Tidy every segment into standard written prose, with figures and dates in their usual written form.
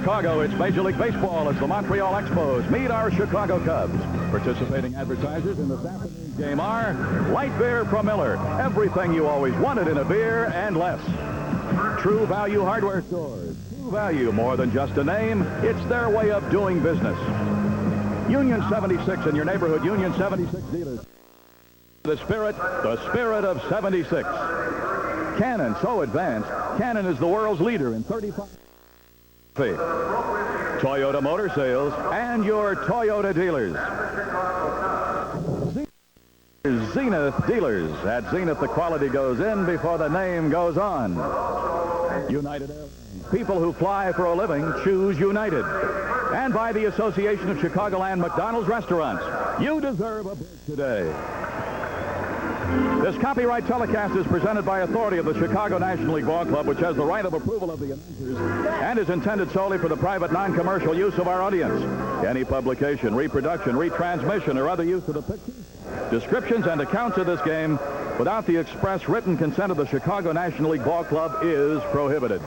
Chicago, it's Major League Baseball. It's the Montreal Expos. Meet our Chicago Cubs. Participating advertisers in this afternoon's game are light beer from Miller. Everything you always wanted in a beer and less. True Value Hardware Stores. True Value, more than just a name. It's their way of doing business. Union 76 in your neighborhood. Union 76 dealers. The spirit of 76. Canon, so advanced. Canon is the world's leader in 35. Toyota Motor Sales and your Toyota dealers. Zenith Dealers. At Zenith, the quality goes in before the name goes on. United Airlines. People who fly for a living choose United. And by the Association of Chicagoland McDonald's Restaurants. You deserve a break today. This copyright telecast is presented by authority of the Chicago National League Ball Club, which has the right of approval of the announcers and is intended solely for the private, non-commercial use of our audience. Any publication, reproduction, retransmission, or other use of the pictures, descriptions, and accounts of this game without the express written consent of the Chicago National League Ball Club is prohibited.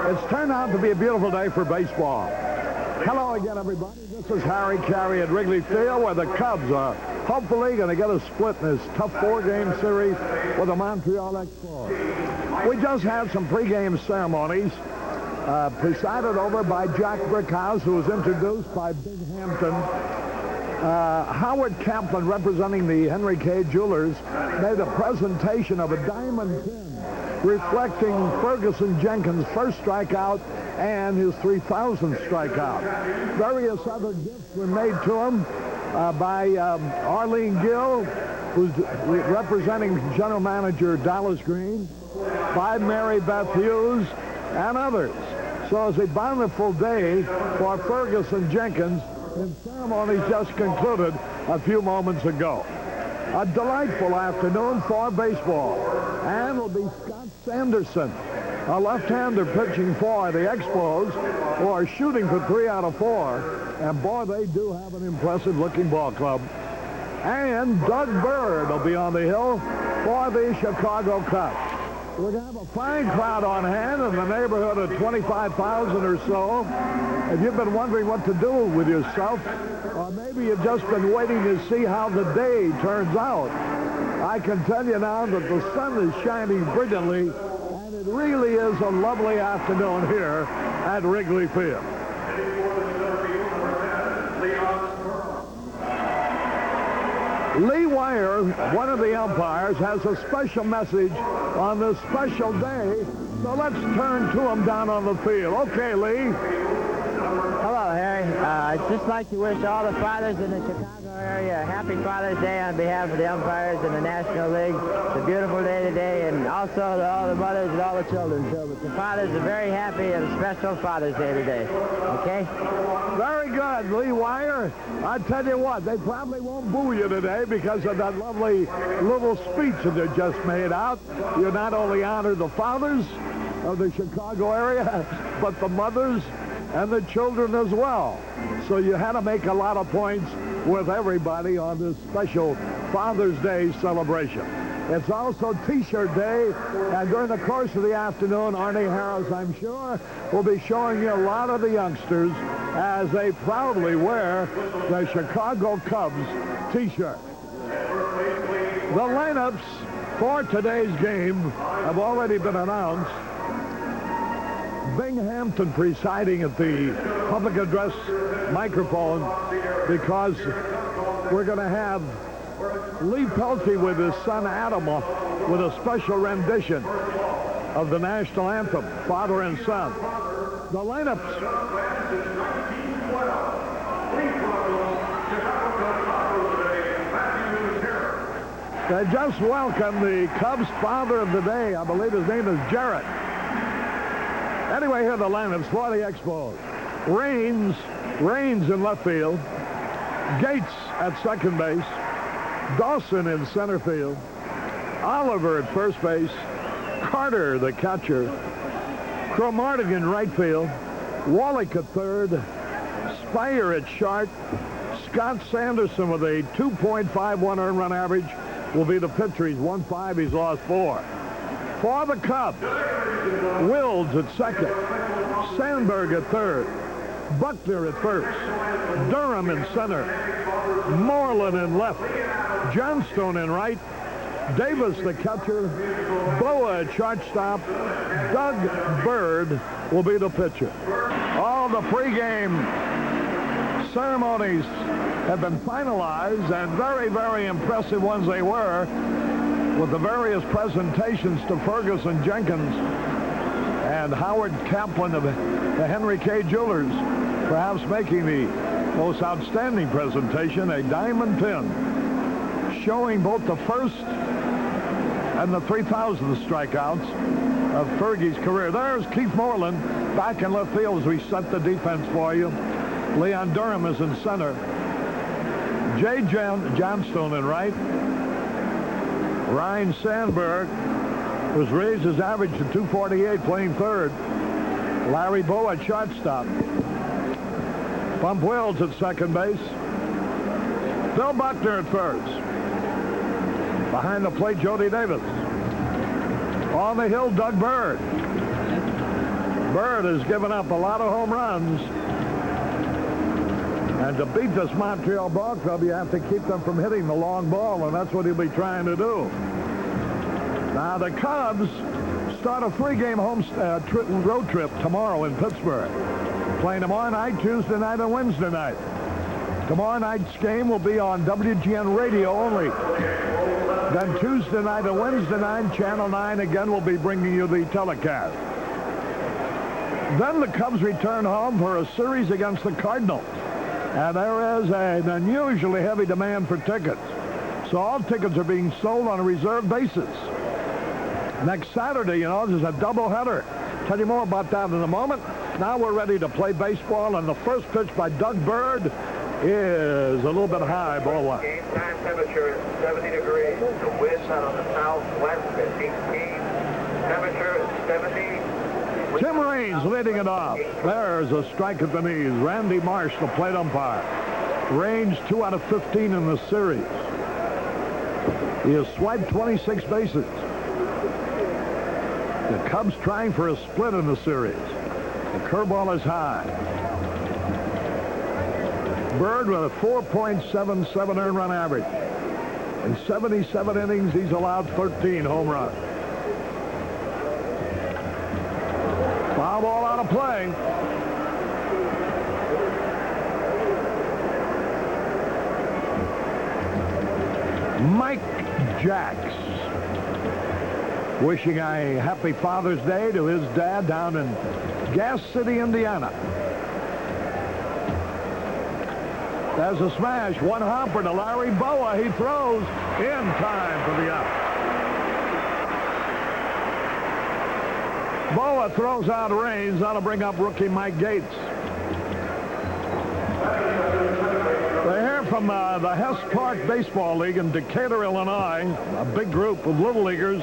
It's turned out to be a beautiful day for baseball. Hello again, everybody. This is Caray at Wrigley Field, where the Cubs are hopefully going to get a split in this tough four-game series with the Montreal Expos. We just had some pregame ceremonies presided over by Jack Brickhouse, who was introduced by Big Hampton. Howard Kaplan, representing the Henry K. Jewelers, made a presentation of a diamond pin reflecting Ferguson Jenkins' first strikeout and his 3,000th strikeout. Various other gifts were made to him by Arlene Gill, who's representing General Manager Dallas Green, by Mary Beth Hughes, and others. So it's a bountiful day for Ferguson Jenkins, and ceremonies just concluded a few moments ago. A delightful afternoon for baseball. And it'll be Scott Sanderson, a left-hander pitching for the Expos, who are shooting for 3 out of 4. And boy, they do have an impressive-looking ball club. And Doug Bird will be on the hill for the Chicago Cubs. We're going to have a fine crowd on hand in the neighborhood of 25,000 or so. If you've been wondering what to do with yourself, or maybe you've just been waiting to see how the day turns out, I can tell you now that the sun is shining brilliantly, and it really is a lovely afternoon here at Wrigley Field. Lee Wire, one of the umpires, has a special message on this special day, so let's turn to him down on the field. Okay, Lee. Hello, Harry. I'd just like to wish all the fathers in the Chicago area a happy Father's Day on behalf of the umpires in the National League. It's a beautiful day today, and also to all the mothers and all the children, too. But the fathers are very happy and a special Father's Day today. Okay? Very good, Lee Wire. I tell you what, they probably won't boo you today because of that lovely little speech that they just made out. You not only honor the fathers of the Chicago area, but the mothers and the children as well. So you had to make a lot of points with everybody on this special Father's Day celebration. It's also T-shirt day, and during the course of the afternoon, Arnie Harris, I'm sure, will be showing you a lot of the youngsters as they proudly wear the Chicago Cubs T-shirt. The lineups for today's game have already been announced. Bing Hampton presiding at the public address microphone because we're going to have Lee Pelkey with his son Adam with a special rendition of the national anthem, father and son. The lineups. They just welcomed the Cubs father of the day. I believe his name is Jarrett. Anyway, here are the lineups for the Expos. Raines in left field. Gates at second base. Dawson in center field. Oliver at first base. Carter, the catcher. Cromartie in right field. Wallach at third. Spire at short. Scott Sanderson with a 2.51 earned run average will be the pitcher. He's won 5, he's lost 4. For the Cubs, Wills at second, Sandberg at third, Buckner at first, Durham in center, Moreland in left, Johnstone in right, Davis the catcher, Boa at shortstop, Doug Bird will be the pitcher. All the pregame ceremonies have been finalized, and very, very impressive ones they were, with the various presentations to Ferguson Jenkins and Howard Kaplan of the Henry K. Jewelers, perhaps making the most outstanding presentation, a diamond pin showing both the first and the 3,000th strikeouts of Fergie's career. There's Keith Moreland back in left field as we set the defense for you. Leon Durham is in center. Jay Johnstone in right. Ryan Sandberg, who's raised his average to 248, playing third. Larry Boa at shortstop. Bump Wills at second base. Bill Buckner at first. Behind the plate, Jody Davis. On the hill, Doug Bird. Bird has given up a lot of home runs. And to beat this Montreal ball club, you have to keep them from hitting the long ball, and that's what he'll be trying to do. Now, the Cubs start a three-game road trip tomorrow in Pittsburgh. Playing tomorrow night, Tuesday night, and Wednesday night. Tomorrow night's game will be on WGN radio only. Then Tuesday night and Wednesday night, Channel 9 again will be bringing you the telecast. Then the Cubs return home for a series against the Cardinals. And there is an unusually heavy demand for tickets. So all tickets are being sold on a reserve basis. Next Saturday, you know, there's a doubleheader. Tell you more about that in a moment. Now we're ready to play baseball, and the first pitch by Doug Bird is a little bit high, ball one. Game time temperature is 70 degrees. The wind out on the southwest at 18. Temperature is 70. Tim Raines leading it off. There's a strike at the knees. Randy Marsh, the plate umpire. Raines 2 out of 15 in the series. He has swiped 26 bases. The Cubs trying for a split in the series. The curveball is high. Bird with a 4.77 earned run average. In 77 innings, he's allowed 13 home runs. Foul ball out of play. Mike Jacks wishing a happy Father's Day to his dad down in Gas City, Indiana. There's a smash. One hopper to Larry Boa. He throws in time for the out. Boa throws out Raines. That'll bring up rookie Mike Gates. They're here from the Hess Park Baseball League in Decatur, Illinois. A big group of little leaguers.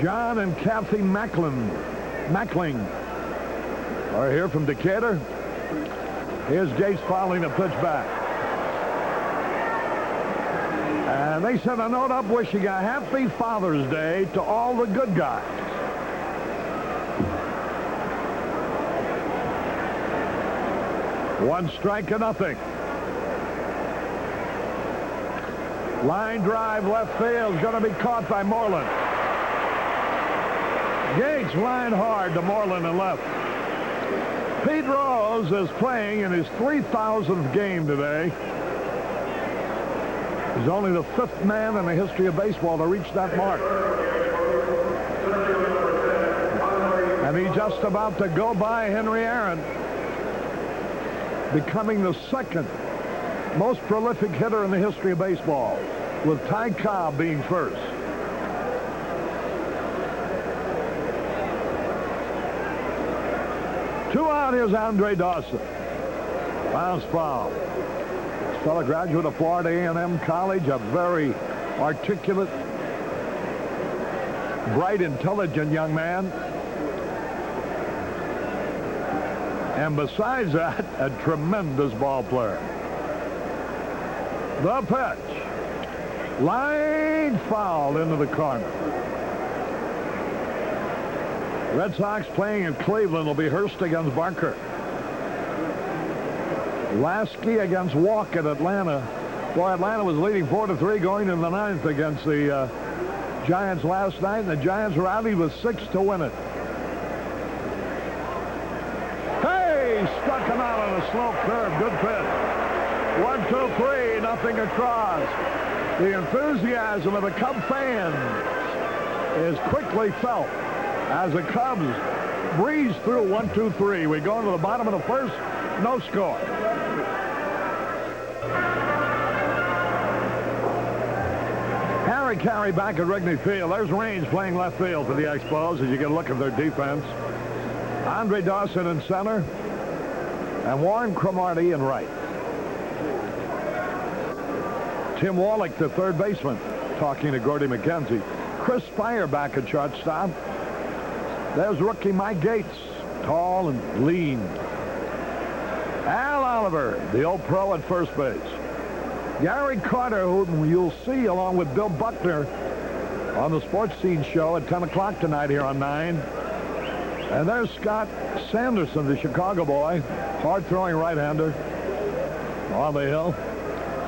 John and Kathy Mackling are here from Decatur. Here's Gates fouling the pitch back. And they sent a note up wishing a happy Father's Day to all the good guys. One strike to nothing. Line drive left field is going to be caught by Moreland. Gates line hard to Moreland and left. Pete Rose is playing in his 3,000th game today. He's only the 5th man in the history of baseball to reach that mark. And he's just about to go by Henry Aaron, becoming the 2nd most prolific hitter in the history of baseball, with Ty Cobb being first. Two out, here's Andre Dawson. Bounce foul. This fellow graduate of Florida A&M College, a very articulate, bright, intelligent young man. And besides that, a tremendous ball player. The pitch. Line foul into the corner. Red Sox playing in Cleveland will be Hurst against Barker. Lasky against Walk at Atlanta. Boy, Atlanta was leading 4-3 going into the ninth against the Giants last night, and the Giants rallied with 6 to win it. Hey, struck him out on a slow curve. Good pitch. 1, 2, 3, nothing across. The enthusiasm of the Cub fans is quickly felt as the Cubs breeze through 1, 2, 3. We go into the bottom of the first, no score. Caray back at Wrigley Field. There's Raines playing left field for the Expos as you get a look at their defense. Andre Dawson in center and Warren Cromartie in right. Tim Wallach, the third baseman, talking to Gordy McKenzie. Chris Spire back at shortstop. There's rookie Mike Gates, tall and lean. Al Oliver, the old pro at first base. Gary Carter, who you'll see along with Bill Buckner on the Sports Scene show at 10 o'clock tonight here on 9. And there's Scott Sanderson, the Chicago boy, hard-throwing right-hander on the hill.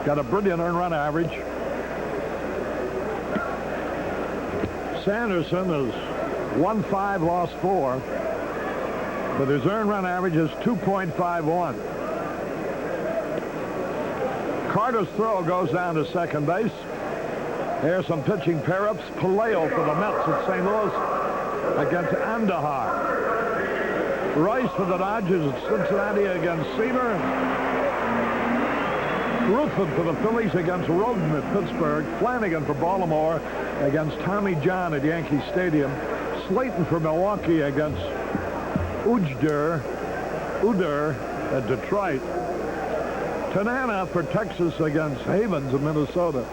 Got a brilliant earned run average. Sanderson is 1-5, lost 4, but his earned run average is 2.51. Carter's throw goes down to second base. Here's some pitching pair-ups. Palaio for the Mets at St. Louis against Andahar. Rice for the Dodgers at Cincinnati against Seaver. Ruffin for the Phillies against Roden at Pittsburgh. Flanagan for Baltimore against Tommy John at Yankee Stadium. Slayton for Milwaukee against Uder at Detroit. Tanana for Texas against Havens of Minnesota.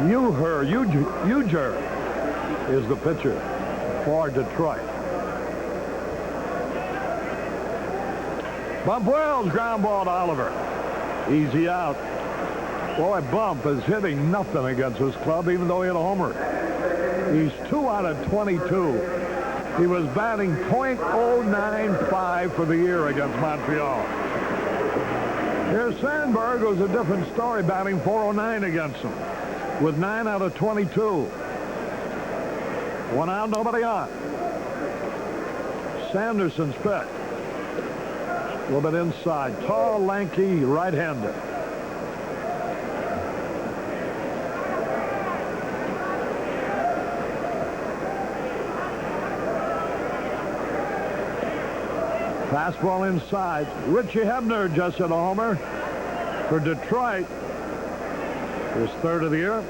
Uger is the pitcher for Detroit. Bump Wells, ground ball to Oliver. Easy out. Boy, Bump is hitting nothing against his club, even though he had a homer. He's 2 out of 22. He was batting .095 for the year against Montreal. Here's Sandberg, who's a different story, batting .409 against them with 9 out of 22. 1 out, nobody on. Sanderson's pick. A little bit inside. Tall, lanky, right-hander. Fastball inside. Richie Hebner just hit a homer for Detroit. His third of the year.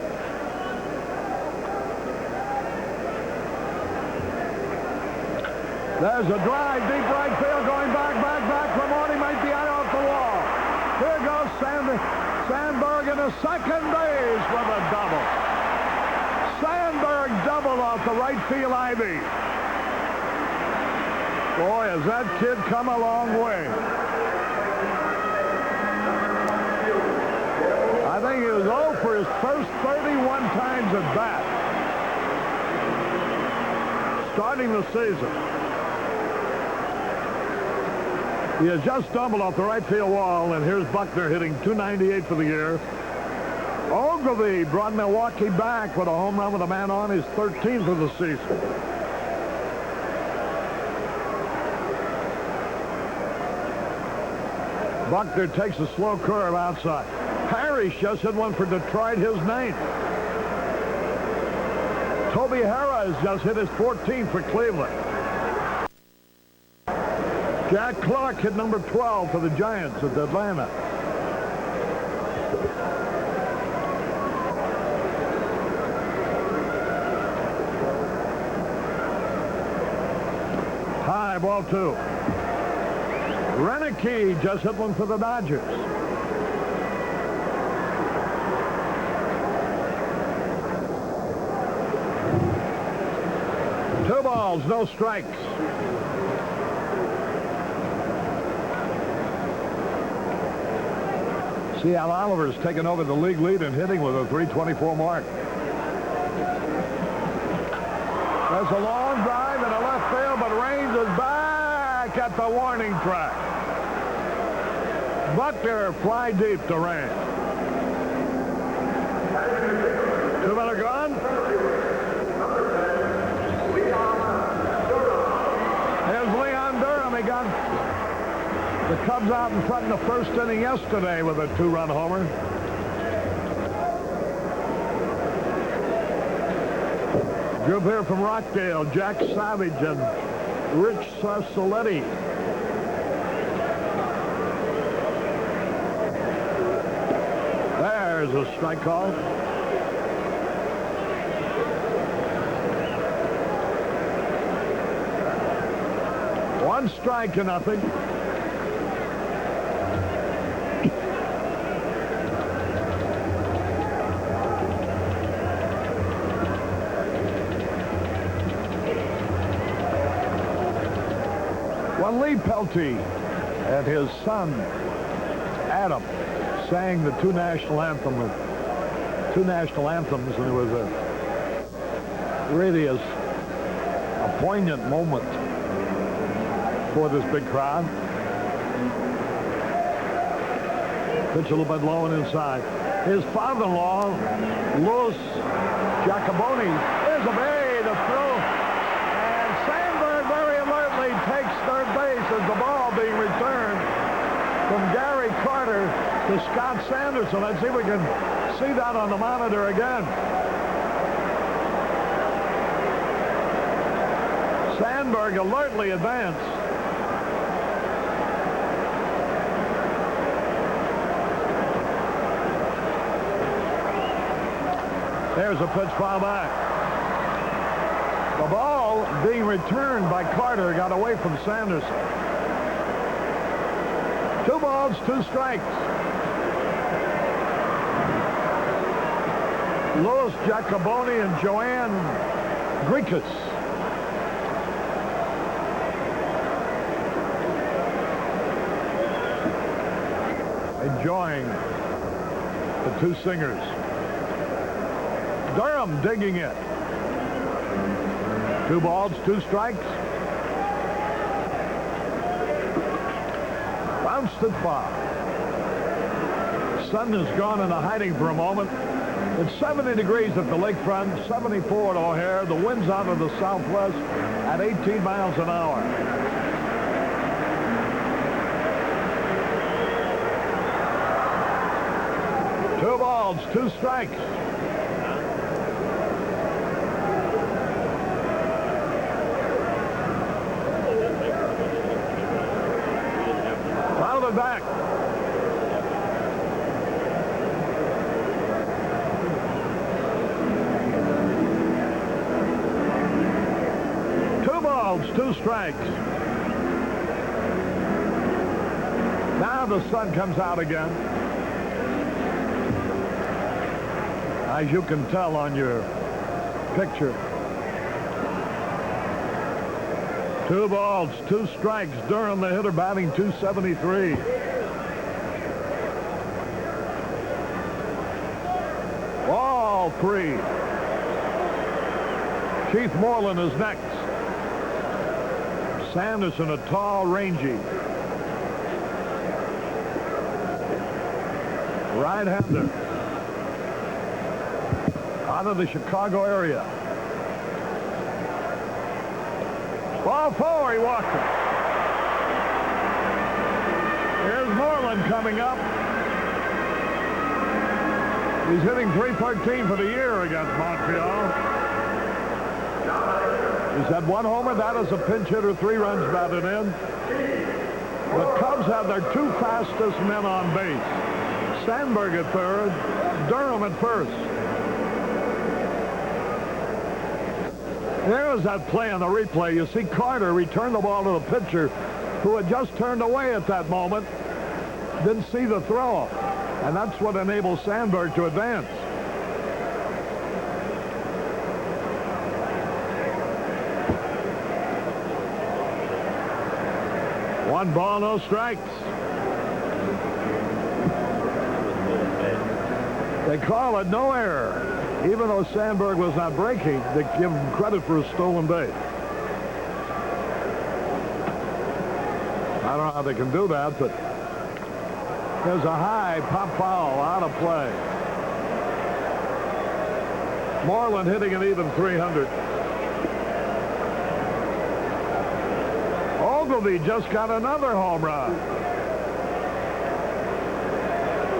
There's a drive, deep right field, going back. Cromartie might be out off the wall. Here goes Sandberg into second base with a double. Sandberg doubled off the right field ivy. Boy, has that kid come a long way. I think he was 0 for his first 31 times at bat, starting the season. He has just doubled off the right field wall, and here's Buckner hitting .298 for the year. Ogilvie brought Milwaukee back with a home run with a man on, his 13th of the season. Buckner takes a slow curve outside. Parrish just hit one for Detroit, his 9th. Toby Harrah has just hit his 14th for Cleveland. Jack Clark hit number 12 for the Giants at Atlanta. High, ball 2. Renicky just hit one for the Dodgers. Two balls, no strikes. See, Al Oliver's taken over the league lead in hitting with a .324 mark. There's a long drive in the left field, but Raines is back at the warning track. Buckner fly deep to Raines. 2 men are gone. Here's Leon Durham. He got the Cubs out in front in the first inning yesterday with a 2-run homer. Group here from Rockdale, Jack Savage and Rich Sarsoletti. There's a strike call. One strike to nothing. When Lee Pelty and his son Adam sang the two national anthems, and it was really a poignant moment for this big crowd. Pitch a little bit low and inside. His father-in-law, Louis Giacoboni, is away to throw. And Sandberg very alertly takes third base as the ball being returned from Gary Carter to Scott Sanderson. Let's see if we can see that on the monitor again. Sandberg alertly advanced. There's a pitch foul back. The ball being returned by Carter got away from Sanderson. 2 balls, 2 strikes. Louis Giacoboni and Joanne Grikas. Enjoying the 2 singers. Durham digging it. 2 balls, 2 strikes. Bounced it far. Sun has gone into hiding for a moment. It's 70 degrees at the lakefront, 74 at O'Hare. The wind's out of the southwest at 18 miles an hour. Two balls, 2 strikes. Fouled it back. Two strikes. Now the sun comes out again. As you can tell on your picture. 2 balls, 2 strikes. Durham, the hitter, batting .273. Ball 3. Keith Moreland is next. Sanderson, a tall, rangy right-hander out of the Chicago area. Ball 4, he walked it. Here's Moreland coming up. He's hitting .313 for the year against Montreal. He's had 1 homer. That is a pinch hitter, 3 runs batted in. The Cubs have their 2 fastest men on base. Sandberg at third, Durham at first. There's that play on the replay. You see Carter return the ball to the pitcher, who had just turned away at that moment. Didn't see the throw. And that's what enables Sandberg to advance. One ball, no strikes. They call it no error. Even though Sandberg was not breaking, they give him credit for a stolen base. I don't know how they can do that, but there's a high pop foul out of play. Moreland hitting an even 300. Ogilvy just got another home run.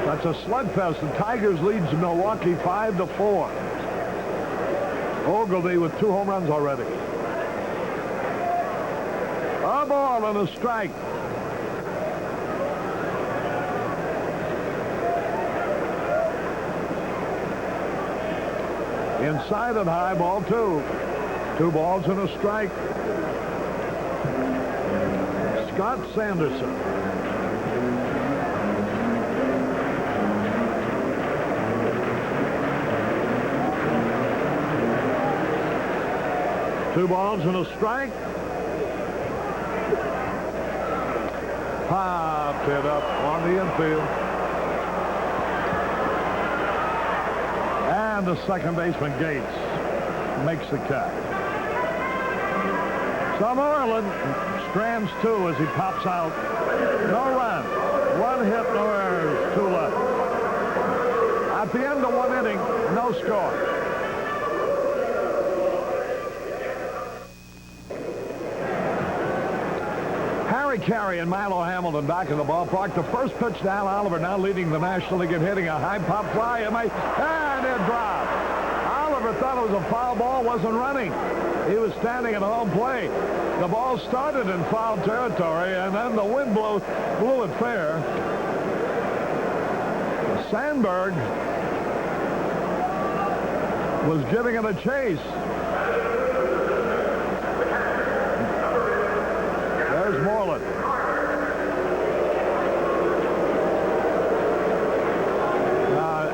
That's a slugfest. The Tigers leads Milwaukee 5-4. Ogilvy with 2 home runs already. A ball and a strike. Inside and high, ball 2. 2 balls and a strike. Scott Sanderson. Two balls and a strike. Popped it up on the infield. And the second baseman, Gates, makes the catch. So Moreland strands 2 as he pops out. No run. 1 hit, no errors, 2 left. At the end of 1 inning, no score. Caray and Milo Hamilton back in the ballpark. The first pitch to Al Oliver, now leading the National League in hitting, a high pop fly, and it dropped. Oliver thought it was a foul ball, wasn't running. He was standing at home plate. The ball started in foul territory, and then the wind blew it fair. Sandberg was giving it a chase. There's Moreland.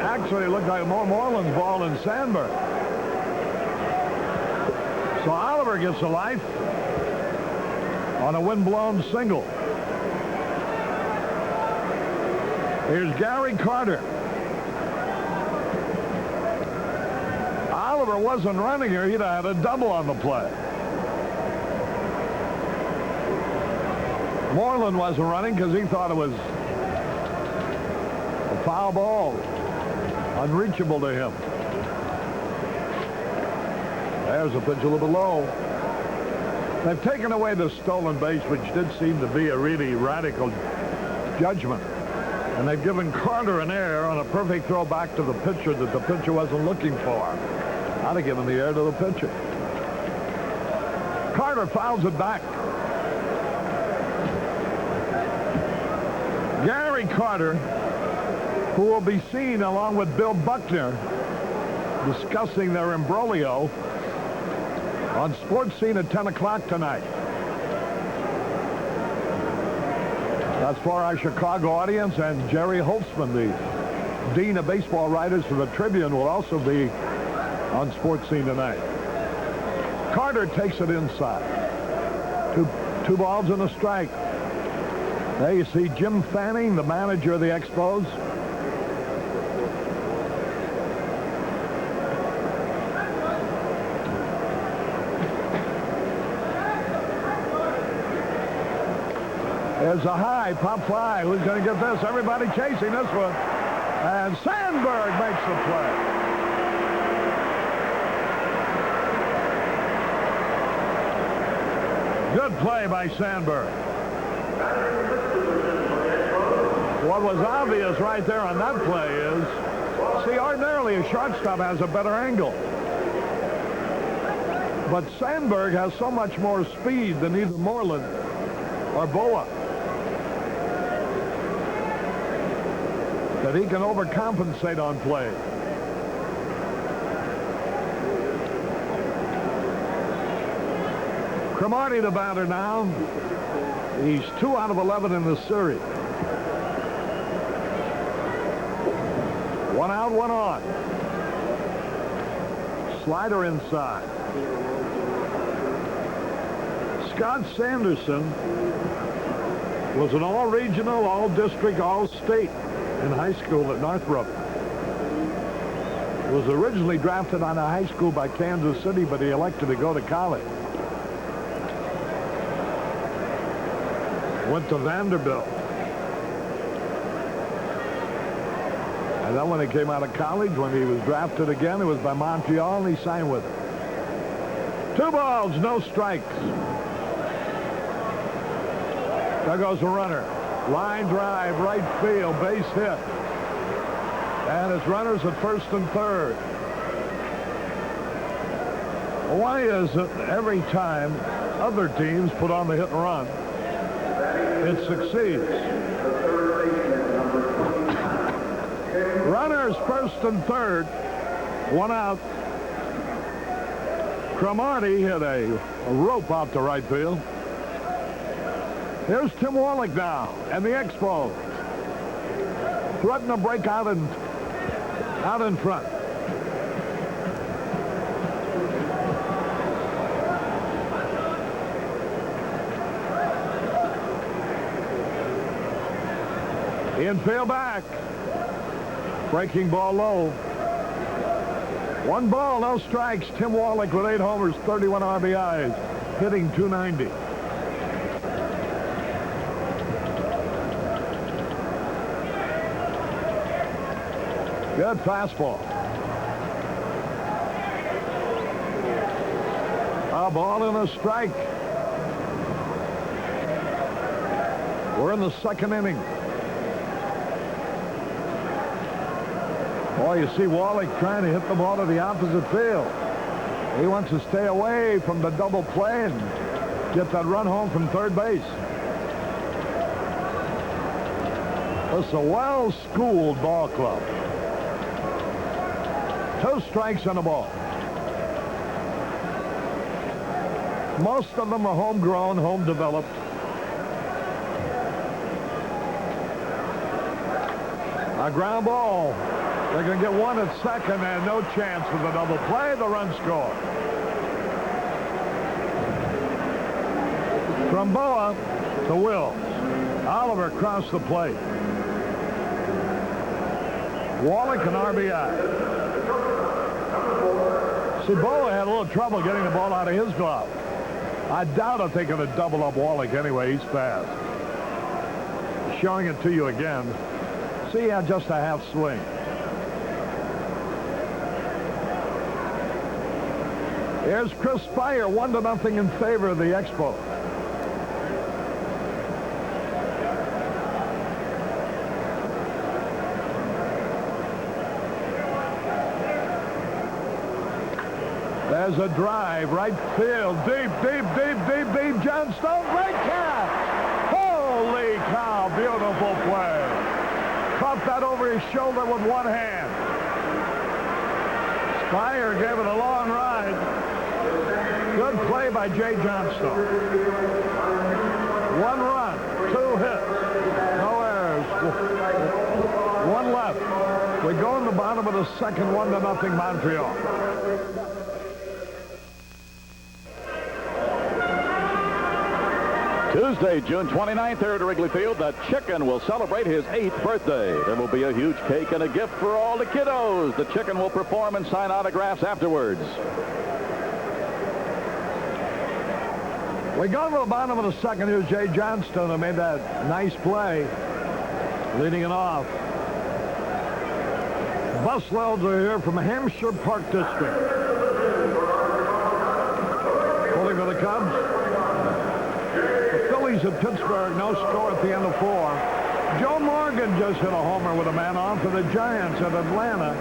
Actually, it looked like more Moreland's ball than Sandberg. So Oliver gets a life on a wind-blown single. Here's Gary Carter. Oliver wasn't running here. He'd have had a double on the play. Moreland wasn't running because he thought it was a foul ball, unreachable to him. There's a pitch a little bit low. They've taken away the stolen base, which did seem to be a really radical judgment. And they've given Carter an error on a perfect throw back to the pitcher that the pitcher wasn't looking for. I'd have given the error to the pitcher. Carter fouls it back. Gary Carter, who will be seen along with Bill Buckner discussing their imbroglio on Sports Scene at 10 o'clock tonight. That's for our Chicago audience, and Jerry Holtzman, the Dean of Baseball Writers for the Tribune, will also be on Sports Scene tonight. Carter takes it inside. Two balls and a strike. There you see Jim Fanning, the manager of the Expos. There's a high pop fly. Who's going to get this? Everybody chasing this one. And Sandberg makes the play. Good play by Sandberg. What was obvious right there on that play is, see, ordinarily a shortstop has a better angle. But Sandberg has so much more speed than either Moreland or Boa that he can overcompensate on play. Cromartie the batter now. He's 2 out of 11 in the series. 1 out, 1 on. Slider inside. Scott Sanderson was an all-regional, all-district, all-state in high school at Northrop. Was originally drafted out of high school by Kansas City, but he elected to go to college. Went to Vanderbilt. And then when he came out of college, when he was drafted again, it was by Montreal, and he signed with it. 2 balls, no strikes. There goes the runner. Line drive, right field, base hit. And it's runners at first and third. Why is it every time other teams put on the hit and run, it succeeds? Runners first and third, 1 out. Cromartie hit a rope out to right field. Here's Tim Wallach now, and the Expos threaten to break out in front. Infield back. Breaking ball low. 1 ball, no strikes. Tim Wallach with 8 homers, 31 RBIs, hitting .290. Good fastball. A ball and a strike. We're in the 2nd inning. Boy, you see Wallach trying to hit the ball to the opposite field. He wants to stay away from the double play and get that run home from third base. It's a well-schooled ball club. 2 strikes and a ball. Most of them are homegrown, home-developed. A ground ball. They're going to get 1 at second and no chance with a double play. The run score. From Boa to Wills. Oliver crossed the plate. Wallach an RBI. See, Boa had a little trouble getting the ball out of his glove. I doubt if they're going to double up Wallach anyway. He's fast. Showing it to you again. See, he had just a half swing. Here's Chris Spire, 1-0 in favor of the Expos. There's a drive, right field, deep. Johnstone, great catch! Holy cow, beautiful play. Caught that over his shoulder with 1 hand. Spire gave it a long ride. Good play by Jay Johnstone. 1 run, 2 hits, no errors. 1 left. We go in the bottom of the 2nd, 1-0 Montreal. Tuesday, June 29th, here at Wrigley Field, the Chicken will celebrate his 8th birthday. There will be a huge cake and a gift for all the kiddos. The Chicken will perform and sign autographs afterwards. We go to the bottom of the 2nd. Here's Jay Johnstone who made that nice play, leading it off. Busloads are here from Hampshire Park District. Pulling for the Cubs. The Phillies at Pittsburgh, no score at the end of 4. Joe Morgan just hit a homer with a man on for the Giants at Atlanta.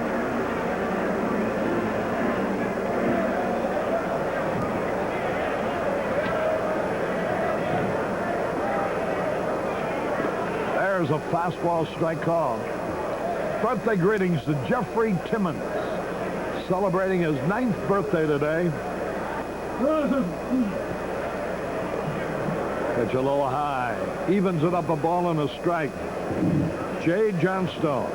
There's a fastball strike call. Birthday greetings to Jeffrey Timmons, celebrating his 9th birthday today. Pitch a little high. Evens it up, a ball and a strike. Jay Johnstone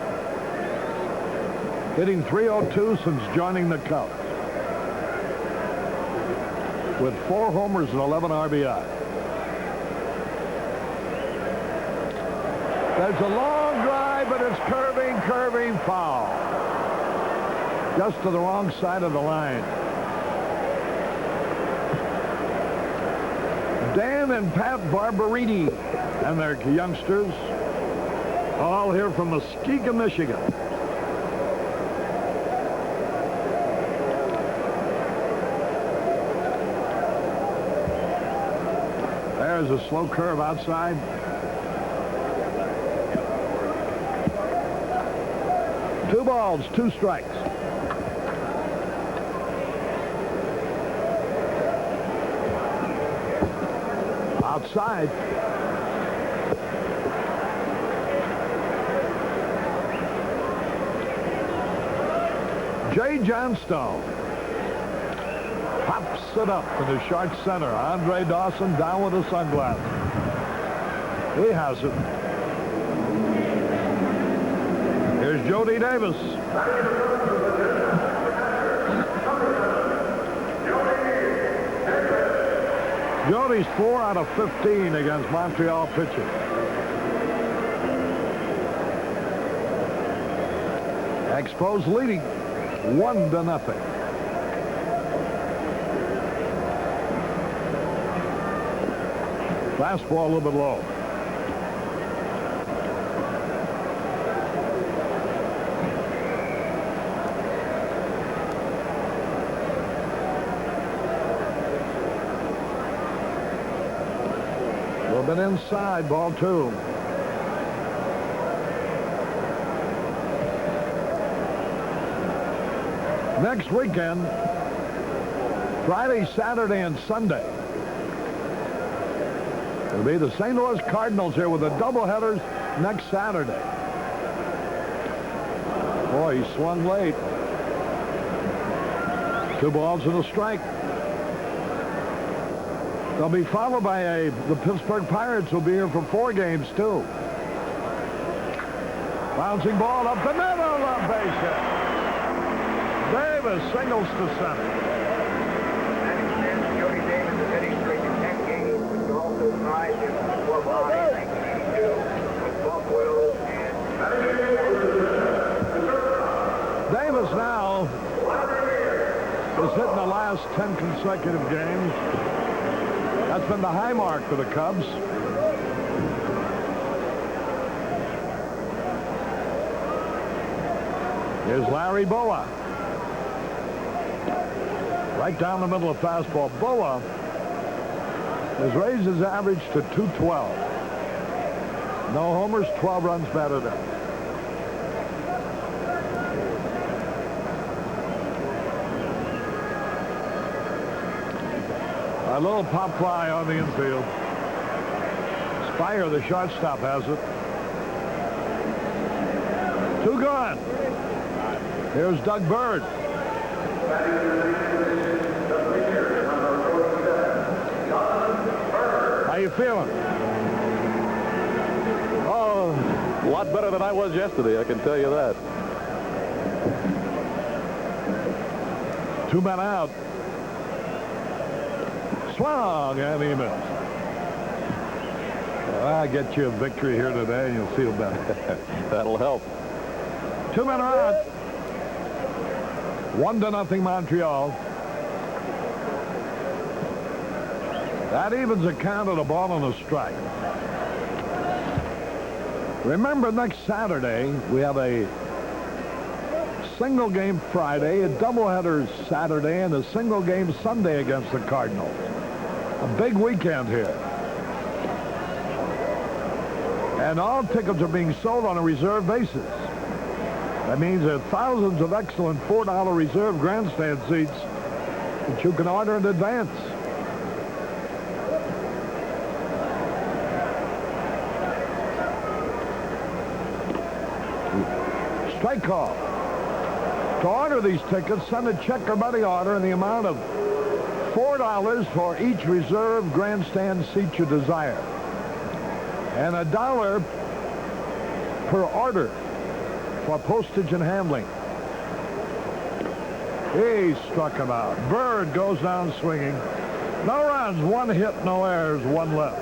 hitting .302 since joining the Cubs, with 4 homers and 11 RBI. There's a long drive, but it's curving, foul. just to the wrong side of the line. Dan and Pat Barberini and their youngsters, all here from Muskegon, Michigan. There's a slow curve outside. Two balls, two strikes. Outside. Jay Johnstone pops it up to the short center. Andre Dawson down with a sunglasses. He has it. Here's Jody Davis. Jody's 4 out of 15 against Montreal pitchers. Expos leading 1-0. Fastball a little bit low. A little bit inside, ball 2. Next weekend, Friday, Saturday, and Sunday, it'll be the St. Louis Cardinals here with the doubleheaders next Saturday. Boy, he swung late. 2 balls and a strike. They'll be followed by the Pittsburgh Pirates will be here for 4 games, too. Bouncing ball up the middle of base hit. Davis singles to center. That extends Jody Davis' hitting streak to 10 games, which also ties him to the club high in 1982 with Buffalo and Davis now is hitting the last 10 consecutive games. That's been the high mark for the Cubs. Here's Larry Boa. Right down the middle of fastball. Boa has raised his average to 212. No homers, 12 runs batted in. A little pop fly on the infield. Spire, the shortstop, has it. 2 gone. Here's Doug Bird. How you feeling? Oh, a lot better than I was yesterday, I can tell you that. 2 men out. Swung, and he missed. Well, I'll get you a victory here today, and you'll feel better. That'll help. 2 men are out. 1-0 Montreal. That evens a count at a ball and a strike. Remember, next Saturday, we have a single game Friday, a doubleheader Saturday, and a single game Sunday against the Cardinals. A big weekend here. And all tickets are being sold on a reserve basis. That means there are thousands of excellent $4 reserve grandstand seats that you can order in advance. Strike call. To order these tickets, send a check or money order in the amount of $4 for each reserve grandstand seat you desire, and $1 per order for postage and handling. He struck him out. Bird goes down swinging. No runs, 1 hit, no errors, 1 left.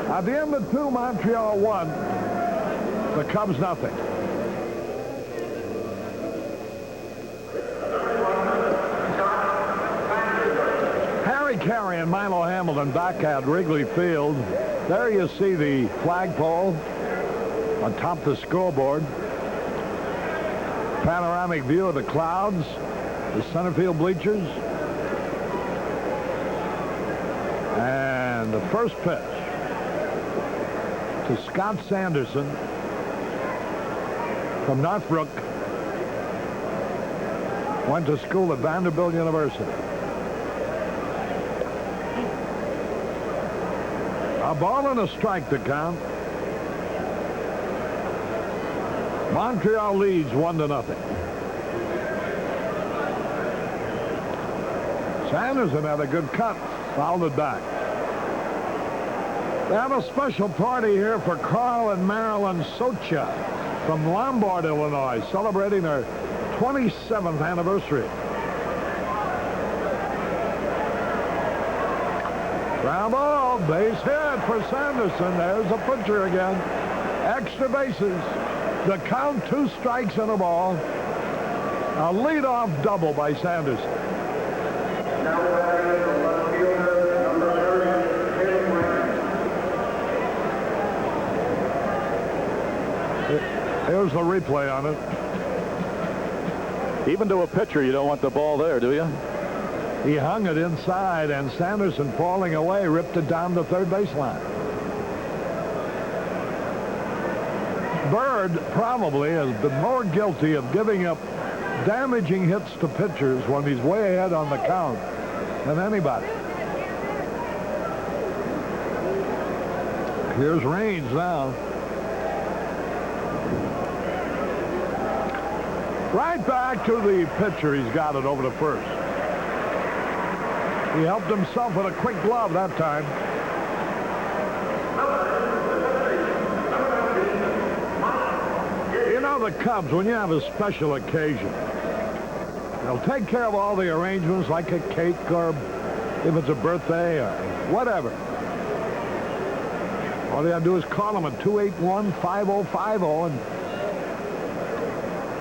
At the end of 2, Montreal 1, the Cubs nothing. Caray and Milo Hamilton back at Wrigley Field. There you see the flagpole atop the scoreboard. Panoramic view of the clouds, the center field bleachers. And the first pitch to Scott Sanderson from Northbrook. Went to school at Vanderbilt University. A ball and a strike to count. Montreal leads 1-0. Sanderson had a good cut, fouled it back. They have a special party here for Carl and Marilyn Socha from Lombard, Illinois, celebrating their 27th anniversary. Ground ball, base hit for Sanderson. There's a pitcher again. Extra bases. The count, 2 strikes and a ball. A leadoff double by Sanderson. Here's the replay on it. Even to a pitcher, you don't want the ball there, do you? He hung it inside, and Sanderson, falling away, ripped it down the third baseline. Bird probably has been more guilty of giving up damaging hits to pitchers when he's way ahead on the count than anybody. Here's Raines now. Right back to the pitcher. He's got it over to first. He helped himself with a quick glove that time. You know, the Cubs, when you have a special occasion, they'll take care of all the arrangements, like a cake or if it's a birthday or whatever. All they have to do is call them at 281-5050 and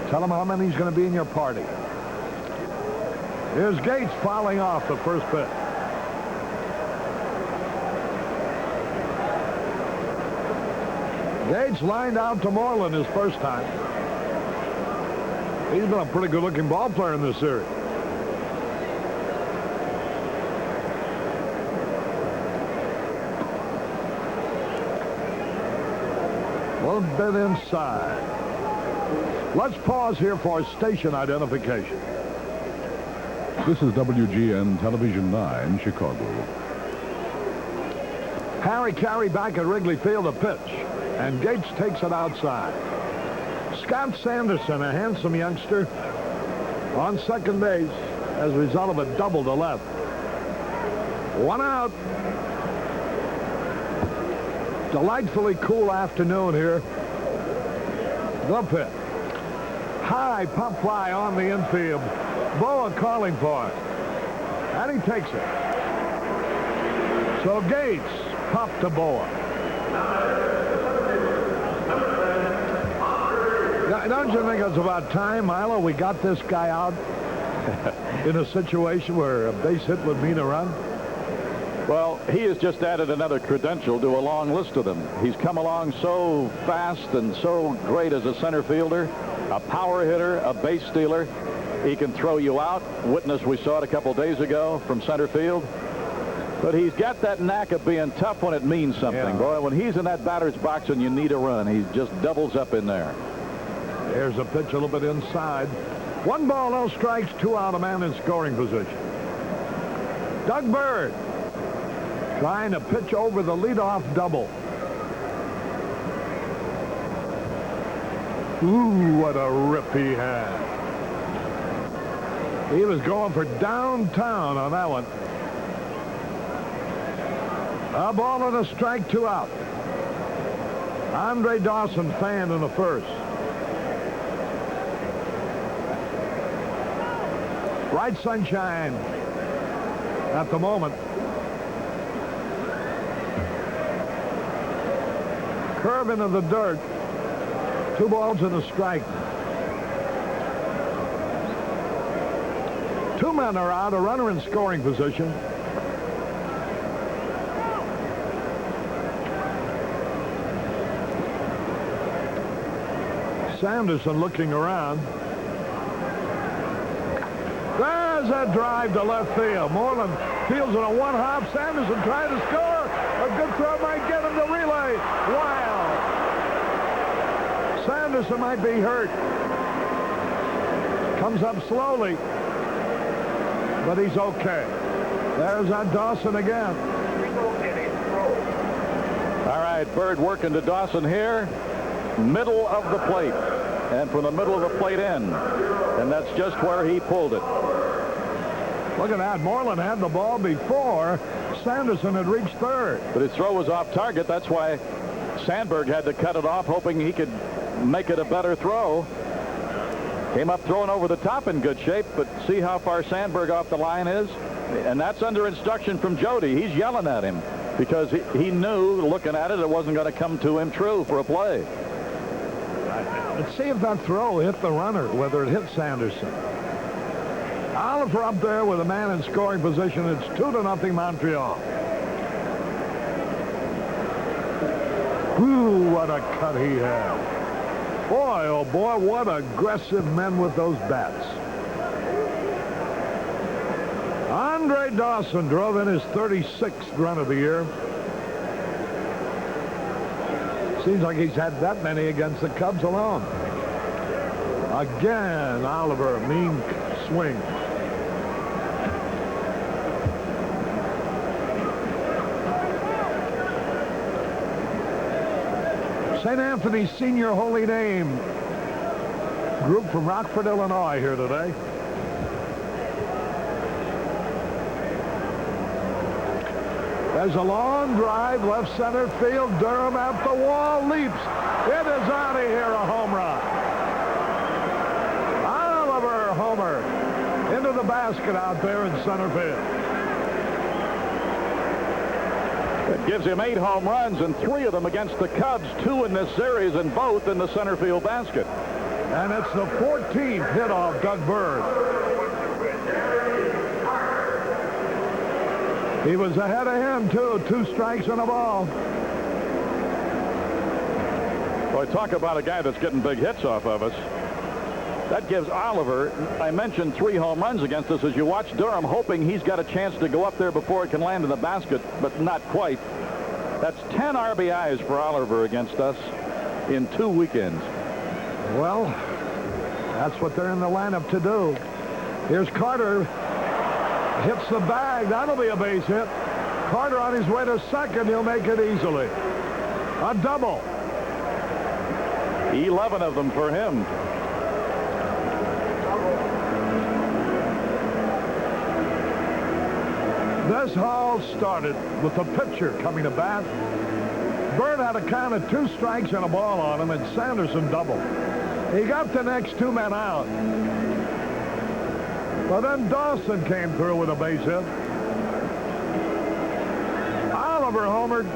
tell them how many is going to be in your party. Here's Gates fouling off the first pitch. Gates lined out to Moreland his first time. He's been a pretty good-looking ball player in this series. A little bit inside. Let's pause here for station identification. This is WGN Television 9, Chicago. Harry Caray back at Wrigley Field, a pitch, and Gates takes it outside. Scott Sanderson, a handsome youngster, on second base as a result of a double to left. 1 out. Delightfully cool afternoon here. The pitch. High pop fly on the infield. Boa calling for it. And he takes it. So Gates popped to Boa. Now, don't you think it's about time, Milo, we got this guy out in a situation where a base hit would mean a run? Well, he has just added another credential to a long list of them. He's come along so fast and so great as a center fielder, a power hitter, a base stealer. He can throw you out. Witness, we saw it a couple days ago from center field. But he's got that knack of being tough when it means something. Yeah. Boy, when he's in that batter's box and you need a run, he just doubles up in there. There's a pitch a little bit inside. 1 ball, no strikes, 2 out, a man in scoring position. Doug Bird trying to pitch over the leadoff double. Ooh, what a rip he had. He was going for downtown on that one. A ball and a strike, 2 out. Andre Dawson fanned in the first. Bright sunshine at the moment. Curve into the dirt. 2 balls and a strike. 2 men are out, a runner in scoring position. Sanderson looking around. There's that drive to left field. Moreland fields it a one-hop. Sanderson trying to score. A good throw might get him to relay. Wow. Sanderson might be hurt. Comes up slowly. But he's okay. There's that Dawson again. All right, Bird working to Dawson here. Middle of the plate. And from the middle of the plate in. And that's just where he pulled it. Look at that. Moreland had the ball before Sanderson had reached third. But his throw was off target. That's why Sandberg had to cut it off, hoping he could make it a better throw. Came up throwing over the top in good shape, but see how far Sandberg off the line is? And that's under instruction from Jody. He's yelling at him because he knew, looking at it, it wasn't going to come to him true for a play. Let's see if that throw hit the runner, whether it hit Sanderson. Oliver up there with a man in scoring position. It's 2-0 Montreal. Ooh, what a cut he had. Boy, oh boy, what aggressive men with those bats. Andre Dawson drove in his 36th run of the year. Seems like he's had that many against the Cubs alone. Again, Oliver, mean swing. St. Anthony's Senior Holy Name group from Rockford, Illinois here today. There's a long drive, left center field. Durham at the wall, leaps. It is out of here, a home run. Oliver homer into the basket out there in center field. It gives him 8 home runs, and 3 of them against the Cubs, 2 in this series, and both in the center field basket. And it's the 14th hit off Doug Bird. He was ahead of him, too. 2 strikes and a ball. Boy, talk about a guy that's getting big hits off of us. That gives Oliver, I mentioned 3 home runs against us, as you watch Durham, hoping he's got a chance to go up there before it can land in the basket, but not quite. That's 10 RBIs for Oliver against us in 2 weekends. Well, that's what they're in the lineup to do. Here's Carter. Hits the bag. That'll be a base hit. Carter on his way to second. He'll make it easily. A double. 11 of them for him. This all started with the pitcher coming to bat. Bird had a count of 2 strikes and a ball on him, and Sanderson doubled. He got the next 2 men out. But then Dawson came through with a base hit. Oliver homered,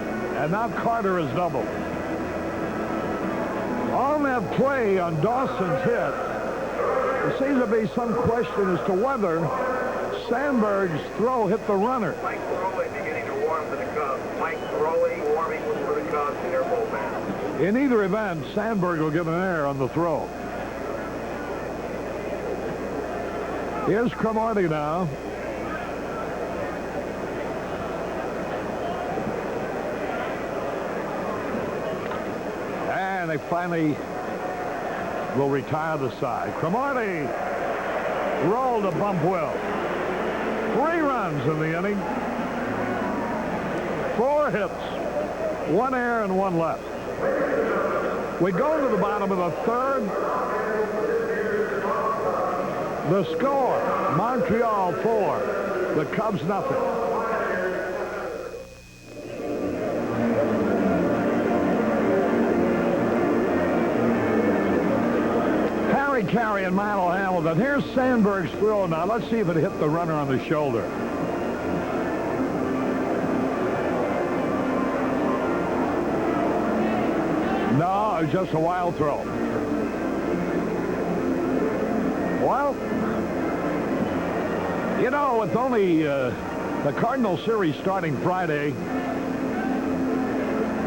and now Carter is doubled. On that play on Dawson's hit, there seems to be some question as to whether Sandberg's throw hit the runner. Mike Caray beginning to warm for the Cubs. Mike Caray warming for the Cubs in their bullpen. In either event, Sandberg will get an error on the throw. Here's Cromartie now. And they finally will retire the side. Cromartie rolled a bump well. 3 runs in the inning. 4 hits. 1 error and 1 left. We go to the bottom of the 3rd. The score, Montreal 4, the Cubs nothing. Caray and Milo Hamilton. Here's Sandberg's throw now. Let's see if it hit the runner on the shoulder. No, it was just a wild throw. Well, you know, with only the Cardinal series starting Friday,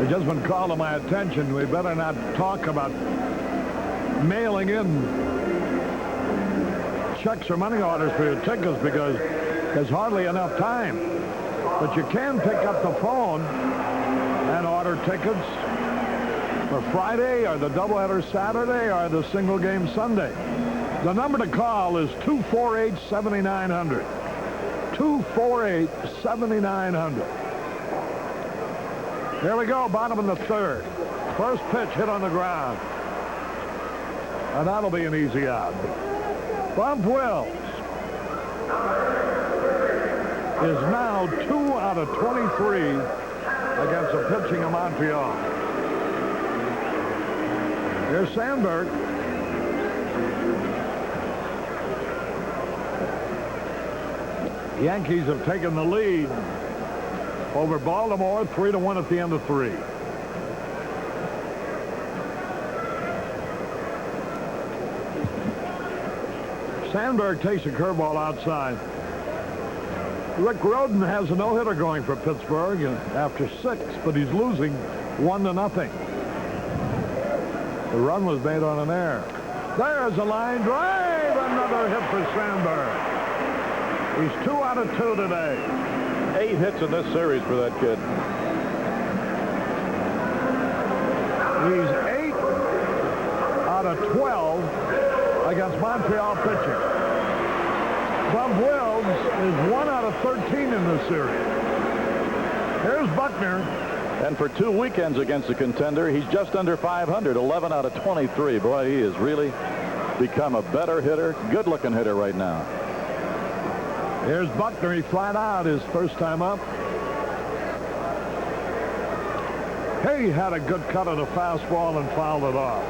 it's just been called to my attention. We better not talk about mailing in checks or money orders for your tickets because there's hardly enough time. But you can pick up the phone and order tickets for Friday or the doubleheader Saturday or the single game Sunday. The number to call is 248-7900. 248-7900. Here we go, bottom of the third. First pitch hit on the ground. And that'll be an easy out. Bump Wills is now 2 out of 23 against the pitching of Montreal. Here's Sandberg. Yankees have taken the lead over Baltimore, 3-1 at the end of 3. Sandberg takes a curveball outside. Rick Roden has a no-hitter going for Pittsburgh after 6, but he's losing 1-0. The run was made on an error. There's a line drive. Another hit for Sandberg. He's 2 out of 2 today. 8 hits in this series for that kid. He's 8 out of 12 against Montreal pitching. Bump Wills is 1 out of 13 in this series. Here's Buckner. And for 2 weekends against the contender, he's just under 500, 11 out of 23. Boy, he has really become a better hitter, good-looking hitter right now. Here's Buckner. He flat out his first time up. He had a good cut of the fastball and fouled it off.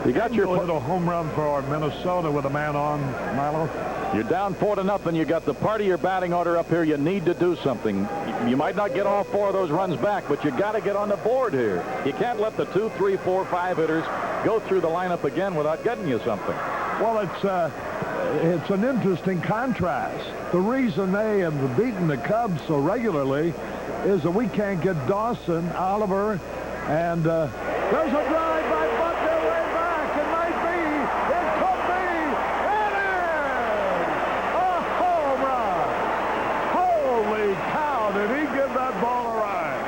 You got your little home run for Minnesota with a man on, Milo. You're down 4-0. You got the part of your batting order up here. You need to do something. You might not get all 4 of those runs back, but you got to get on the board here. You can't let the 2, 3, 4, 5 hitters go through the lineup again without getting you something. Well, it's an interesting contrast. The reason they have beaten the Cubs so regularly is that we can't get Dawson, Oliver, and there's a drive by Buckner way back. It might be. It could be. It is a home run. Holy cow, did he give that ball a ride?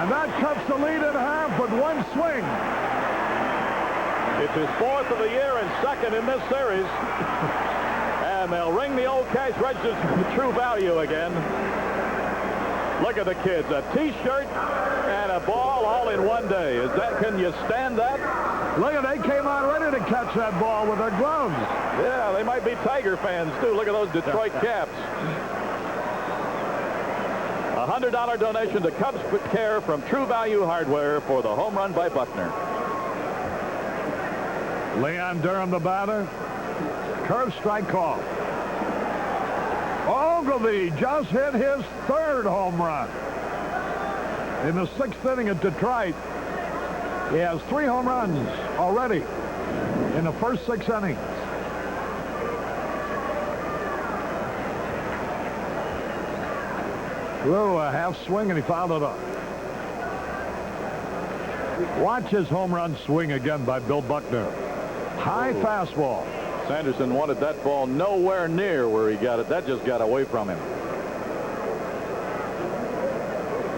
And that cuts the lead in half with 1 swing. It's his 4th of the year and 2nd in this series. And they'll ring the old cash register for True Value again. Look at the kids. A T-shirt and a ball all in one day. Can you stand that? Look at, they came out ready to catch that ball with their gloves. Yeah, they might be Tiger fans, too. Look at those Detroit caps. A $100 donation to Cubs Care from True Value Hardware for the home run by Buckner. Leon Durham, the batter. Curve strike call. Ogilvy just hit his 3rd home run. In the 6th inning at Detroit, he has 3 home runs already in the first 6 innings. Threw a half swing and he fouled it up. Watch his home run swing again by Bill Buckner. High fastball. Sanderson wanted that ball nowhere near where he got it. That just got away from him.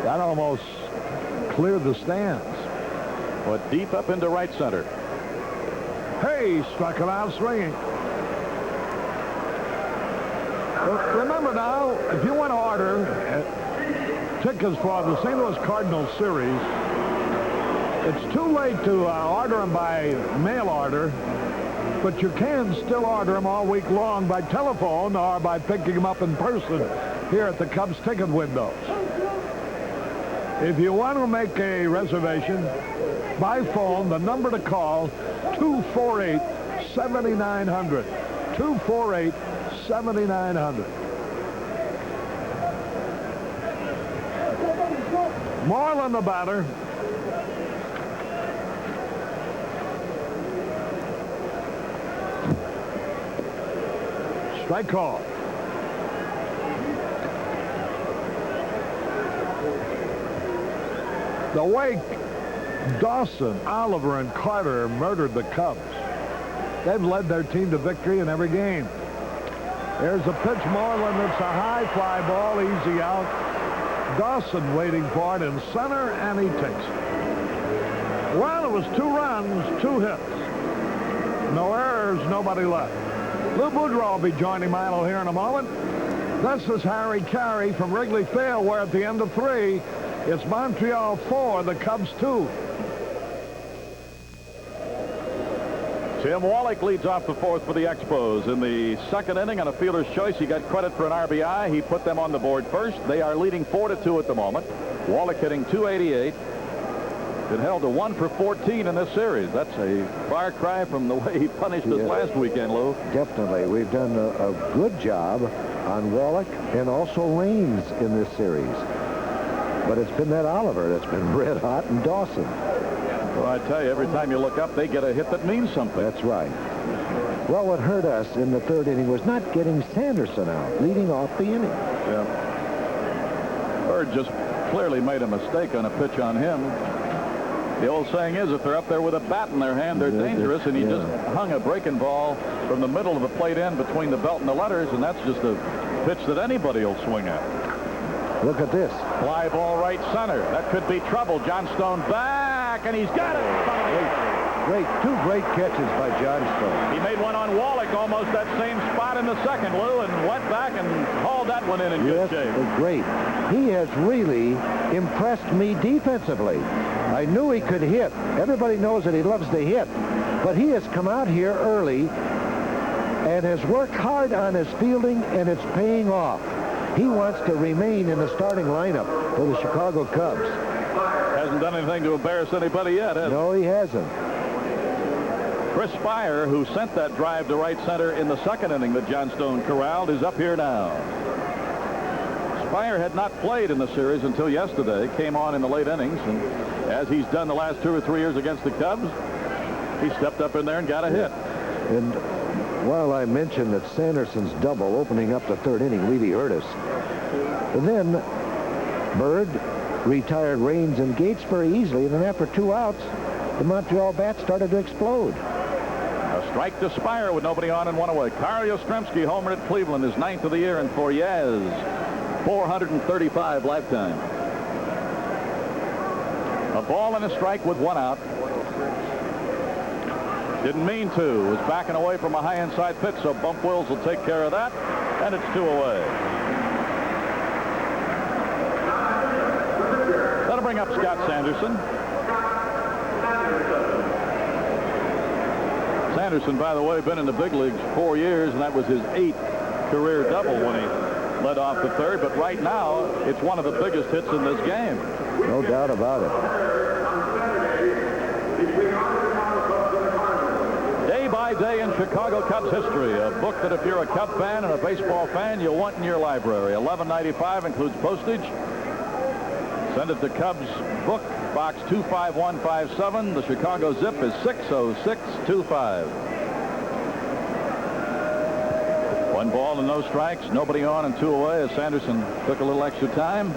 That almost cleared the stands. But deep up into right center. Hey, struck him out swinging. Remember now, if you want to order tickets for the St. Louis Cardinals series, it's too late to order them by mail order, but you can still order them all week long by telephone or by picking them up in person here at the Cubs ticket windows. If you want to make a reservation by phone, the number to call, 248-7900. 248-7900. Marlin, the batter. Strike call. The way Dawson, Oliver, and Carter murdered the Cubs. They've led their team to victory in every game. There's a pitch, Moreland. It's a high fly ball, easy out. Dawson waiting for it in center, and he takes it. Well, it was 2 runs, 2 hits. No errors, nobody left. Lou Boudreau will be joining Milo here in a moment. This is Harry Caray from Wrigley Field, where at the end of 3, it's Montreal 4, the Cubs 2. Tim Wallach leads off the 4th for the Expos. In the 2nd inning on a fielder's choice, he got credit for an RBI. He put them on the board first. They are leading 4-2 at the moment. Wallach hitting .288. It held to 1 for 14 in this series. That's a far cry from the way he punished us last weekend, Lou. Definitely. We've done a good job on Wallach and also Raines in this series. But it's been that Oliver that's been red hot, and Dawson. Well, I tell you, every time you look up, they get a hit that means something. That's right. Well, what hurt us in the 3rd inning was not getting Sanderson out, leading off the inning. Yeah. Bird just clearly made a mistake on a pitch on him. The old saying is, if they're up there with a bat in their hand, they're dangerous, and he just hung a breaking ball from the middle of the plate end between the belt and the letters, and that's just a pitch that anybody will swing at. Look at this. Fly ball right center. That could be trouble. Johnstone back, and he's got it. Great. 2 great catches by Johnstone. He made one on Wallach, almost that same spot in the 2nd, Lou, and went back and hauled that one in good shape. Great. He has really impressed me defensively. I knew he could hit. Everybody knows that he loves to hit. But he has come out here early and has worked hard on his fielding, and it's paying off. He wants to remain in the starting lineup for the Chicago Cubs. Hasn't done anything to embarrass anybody yet, has he? No, he hasn't. Chris Spire, who sent that drive to right center in the 2nd inning that Johnstone corralled, is up here now. Spire had not played in the series until yesterday, came on in the late innings, and as he's done the last 2 or 3 years against the Cubs, he stepped up in there and got a hit. And while I mentioned that Sanderson's double opening up the 3rd inning really hurt us, and then Bird retired Raines and Gates very easily, and then after 2 outs, the Montreal bats started to explode. A strike to Spire with nobody on and 1 away. Carl Yastrzemski homered at Cleveland, his 9th of the year, and for Yaz, 435 lifetime. A ball and a strike with 1 out. Didn't mean to. Was backing away from a high inside pitch, so Bump Wills will take care of that, and it's 2 away. That'll bring up Scott Sanderson. Sanderson, by the way, been in the big leagues 4 years, and that was his 8th career double when he led off the 3rd. But right now, it's one of the biggest hits in this game. No doubt about it. Day by day in Chicago Cubs history, a book that if you're a Cub fan and a baseball fan, you'll want in your library. $11.95 includes postage. Send it to Cubs Book, Box 25157. The Chicago zip is 60625. 1 ball and no strikes, nobody on and 2 away as Sanderson took a little extra time.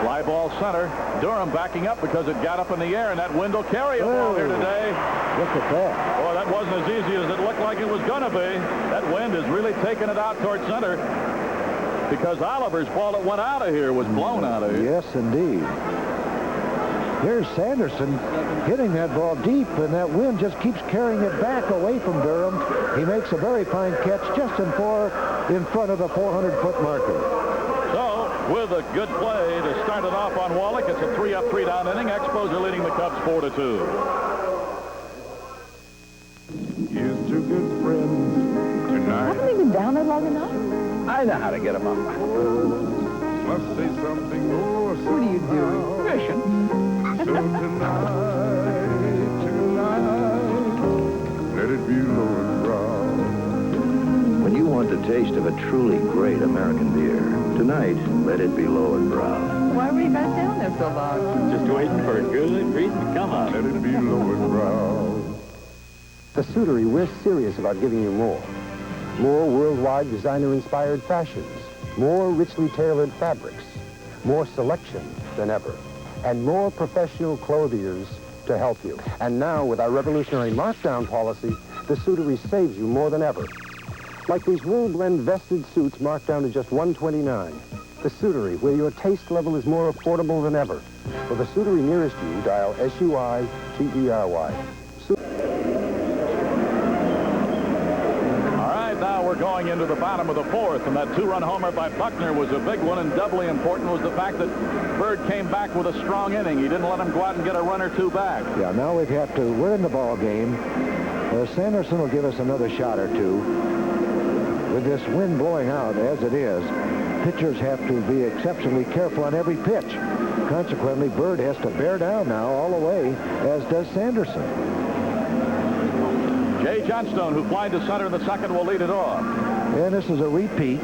Fly ball center. Durham backing up because it got up in the air, and that wind will carry a ball here today. Look at that. Oh, that wasn't as easy as it looked like it was going to be. That wind is really taking it out toward center because Oliver's ball that went out of here was blown out of here. Yes, indeed. Here's Sanderson hitting that ball deep, and that wind just keeps carrying it back away from Durham. He makes a very fine catch just in front of the 400-foot marker. So, with a good play to start it off on Wallach, it's a 3-up, 3-down inning. Expos are leading the Cubs 4-2. Here's 2 good friends tonight. Haven't they been down there long enough? I know how to get them up. Must say something more. What are you doing? Fishing. So tonight, let it be low and brown. When you want the taste of a truly great American beer, tonight, let it be low and brown. Why were you guys down there so long? Just waiting for a good reason to come up. Let it be low and brown. The Suitery, we're serious about giving you more. More worldwide designer-inspired fashions. more richly tailored fabrics, more selection than ever, and more professional clothiers to help you. And now, with our revolutionary markdown policy, the suitery saves you more than ever. Like these wool blend vested suits marked down to just $129. The suitery, where your taste level is more affordable than ever. For the suitery nearest you, dial SUI-TERY. All right, now we're going into the bottom of the fourth, and that two-run homer by Buckner was a big one, and doubly important was the fact that Bird came back with a strong inning. He didn't let him go out and get a run or two back. Yeah, now we're in the ball game. Sanderson will give us another shot or two. With this wind blowing out, as it is, pitchers have to be exceptionally careful on every pitch. Consequently, Bird has to bear down now all the way, as does Sanderson. Jay Johnstone, who flied to center in the second, will lead it off. And this is a repeat.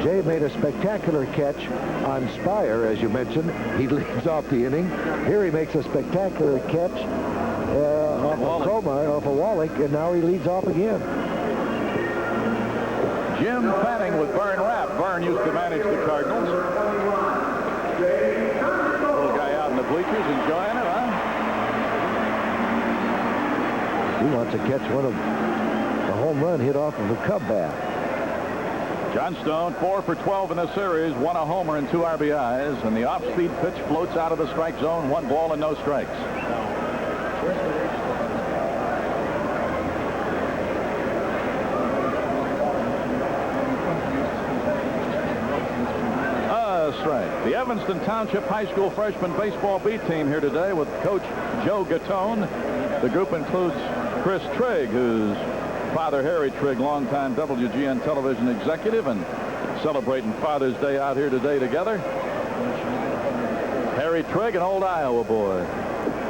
Jay made a spectacular catch on Spire, as you mentioned. He leads off the inning. Here he makes a spectacular catch off a Cromar, off a Wallach, and now he leads off again. Jim Fanning with Vern Rapp. Vern used to manage the Cardinals. Little guy out in the bleachers enjoying it, huh? He wants to catch one of the home run hit off of a Cub bat. Johnstone, 4 for 12 in the series, 1 a homer and 2 RBIs, and the off-speed pitch floats out of the strike zone, 1 ball and no strikes. Strike. The Evanston Township High School freshman baseball B team here today with Coach Joe Gattone. The group includes Chris Trigg, whose father Harry Trigg, longtime WGN television executive, and celebrating Father's Day out here today together. Harry Trigg, an old Iowa boy.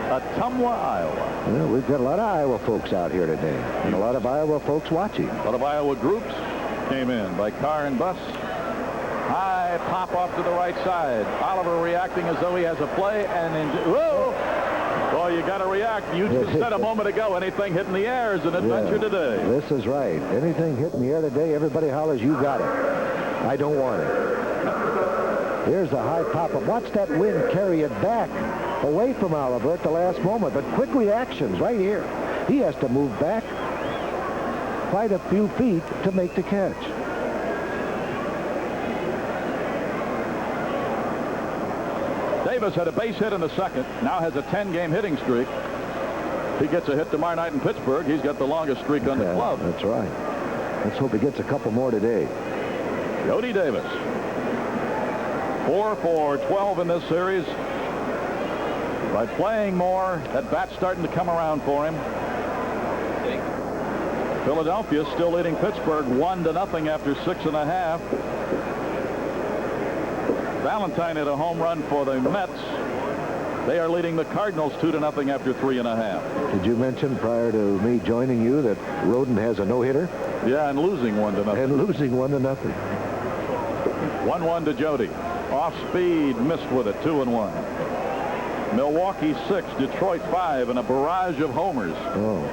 Ottumwa, Iowa. Well, we've got a lot of Iowa folks out here today, and a lot of Iowa folks watching. A lot of Iowa groups came in by car and bus. High pop off to the right side. Oliver reacting as though he has a play, and whoa! Well, you got to react. You just said a moment ago, anything hitting the air is an adventure today. This is right. Anything hitting the air today, everybody hollers, you got it. I don't want it. Here's a high pop-up. Watch that wind carry it back away from Oliver at the last moment, but quick reactions right here. He has to move back quite a few feet to make the catch. Davis had a base hit in the second, now has a 10-game hitting streak. If he gets a hit tomorrow night in Pittsburgh, he's got the longest streak on the club. That's right. Let's hope he gets a couple more today. Jody Davis, 4 for 12 in this series. By playing more, that bat's starting to come around for him. Philadelphia still leading Pittsburgh 1-0 after 6.5. Valentine hit a home run for the Mets. They are leading the Cardinals 2-0 after 3.5. Did you mention prior to me joining you that Roden has a no-hitter? Yeah, and losing 1-0. And losing 1-0. 1-1 to Jody. Off speed, missed with it, 2-1. Milwaukee 6, Detroit 5, and a barrage of homers. Oh.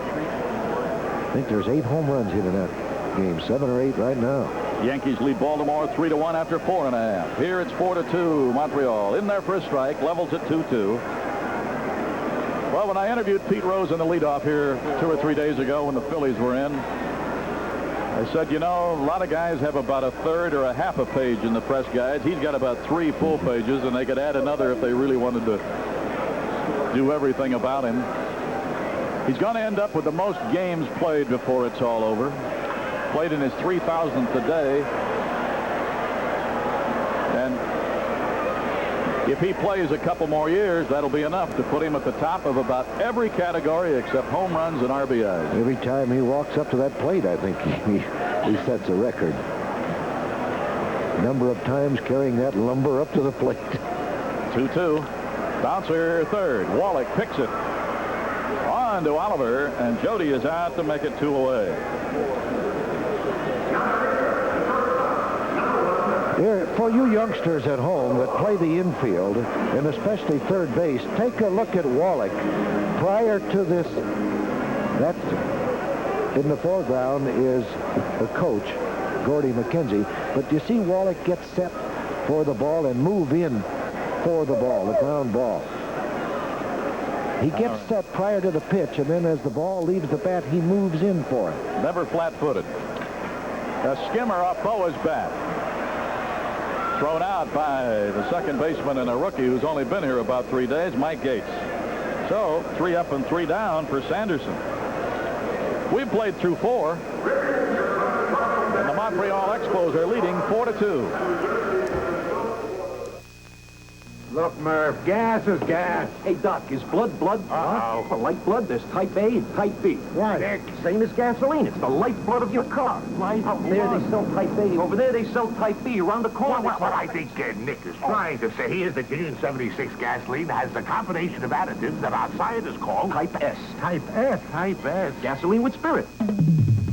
I think there's 8 home runs hit in that game, 7 or 8 right now. Yankees lead Baltimore 3-1 after 4.5. Here it's 4-2. Montreal in there for a strike, levels at 2-2. Well, when I interviewed Pete Rose in the leadoff here 2 or 3 days ago when the Phillies were in, I said, you know, a lot of guys have about a third or a half a page in the press guides. He's got about 3 full pages, and they could add another if they really wanted to do everything about him. He's going to end up with the most games played before it's all over. Played in his 3,000th a day. And if he plays a couple more years, that'll be enough to put him at the top of about every category except home runs and RBIs. Every time he walks up to that plate, I think he sets a record. Number of times carrying that lumber up to the plate. 2-2. Bouncer third. Wallach picks it. On to Oliver, and Jody is out to make it 2 away. Here, for you youngsters at home that play the infield, and especially third base, take a look at Wallach. Prior to this, that in the foreground is the coach, Gordy McKenzie. But you see Wallach get set for the ball and move in for the ball, the ground ball. He gets set prior to the pitch, and then as the ball leaves the bat, he moves in for it. Never flat-footed. A skimmer off Boa's bat. Thrown out by the second baseman and a rookie who's only been here about 3 days, Mike Gates. So 3 up and 3 down for Sanderson. We've played through 4. And the Montreal Expos are leading 4-2. Look, Murph, gas is gas. Hey, Doc, is blood? Uh-oh. Well, like blood, there's type A and type B. Right. Nick, same as gasoline. It's the lifeblood of your car. Right. Out there, they sell type A. Over there, they sell type B. Around the corner. What I think Nick is trying to say is that Union 76 gasoline has a combination of additives that our scientists call Type S. Type S. Type S. Gasoline with spirit.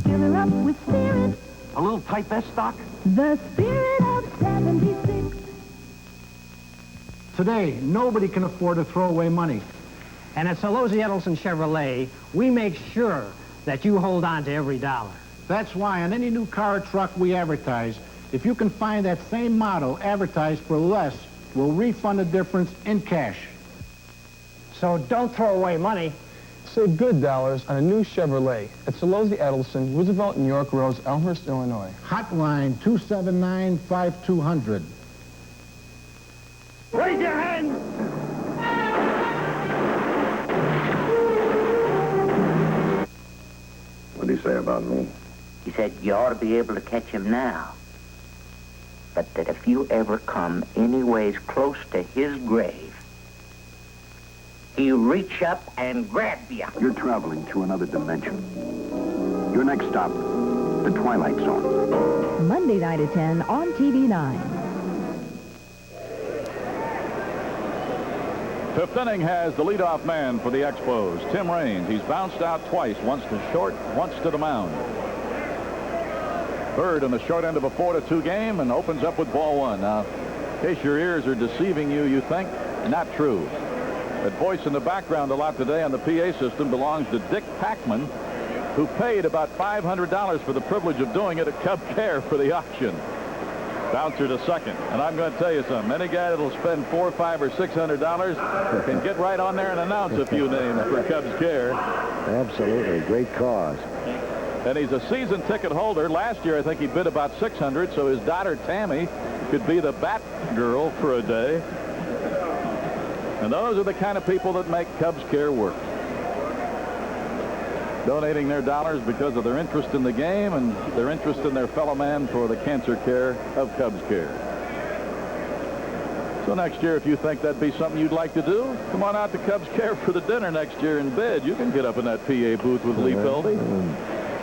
Fill her up with spirit, A little type S, Doc? the spirit of 76. Today, nobody can afford to throw away money. And at Solozzi Edelson Chevrolet, we make sure that you hold on to every dollar. That's why on any new car or truck we advertise, if you can find that same model advertised for less, we'll refund the difference in cash. So don't throw away money. Save good dollars on a new Chevrolet at Solozzi Edelson, Roosevelt and York Roads, Elmhurst, Illinois. Hotline 279-5200. Raise your hand! What did he say about me? He said you ought to be able to catch him now. But that if you ever come anyways close to his grave, he'll reach up and grab you. You're traveling through another dimension. Your next stop, the Twilight Zone. Monday night at 10 on TV9. Fifth inning has the leadoff man for the Expos, Tim Raines. He's bounced out twice, once to short, once to the mound. Bird on the short end of a 4-2 game and opens up with ball 1. Now, in case your ears are deceiving you, you think, not true. That voice in the background a lot today on the PA system belongs to Dick Packman, who paid about $500 for the privilege of doing it at Cub Care for the auction. Bouncer to second. And I'm going to tell you something. Any guy that'll spend $400, $500, or $600 can get right on there and announce a few names for Cubs Care. Absolutely. Great cause. And he's a season ticket holder. Last year, I think he bid about $600, so his daughter, Tammy, could be the bat girl for a day. And those are the kind of people that make Cubs Care work. Donating their dollars because of their interest in the game and their interest in their fellow man for the cancer care of Cubs Care. So next year, if you think that'd be something you'd like to do, come on out to Cubs Care for the dinner next year in bed. You can get up in that PA booth with Lee Feldy.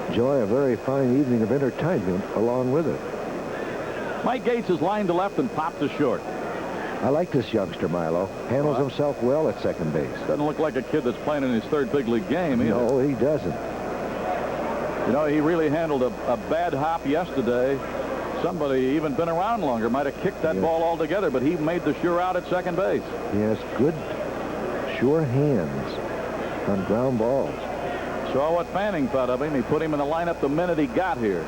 Enjoy a very fine evening of entertainment along with it. Mike Gates is lined to left and popped to short. I like this youngster, Milo. Handles himself well at second base. Doesn't look like a kid that's playing in his third big league game either. No, he doesn't. You know, he really handled a bad hop yesterday. Somebody even been around longer might have kicked that ball altogether, but he made the sure out at second base. He has good, sure hands on ground balls. Saw what Fanning thought of him. He put him in the lineup the minute he got here.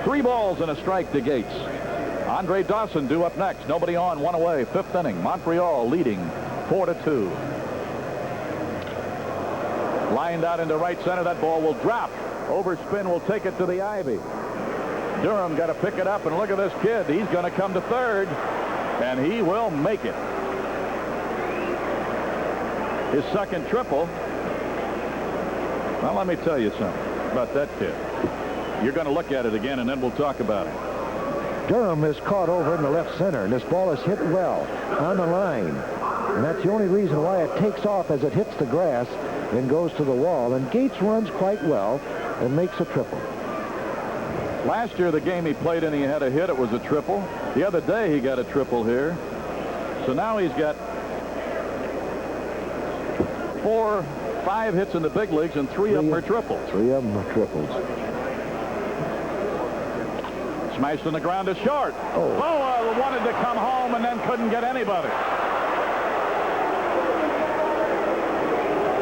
3 balls and a strike to Gates. Andre Dawson due up next. Nobody on, 1 away. 5th inning. Montreal leading 4-2. Lined out into right center. That ball will drop. Overspin will take it to the ivy. Durham got to pick it up, and look at this kid. He's going to come to third, and he will make it. His second triple. Well, let me tell you something about that kid. You're going to look at it again, and then we'll talk about it. Durham is caught over in the left center, and this ball is hit well on the line. And that's the only reason why it takes off as it hits the grass and goes to the wall. And Gates runs quite well and makes a triple. Last year, the game he played in, he had a hit. It was a triple. The other day, he got a triple here. So now he's got 4, 5 hits in the big leagues, and 3 of them are triples. 3 of them are triples. Smashed on the ground to short. Boa wanted to come home and then couldn't get anybody.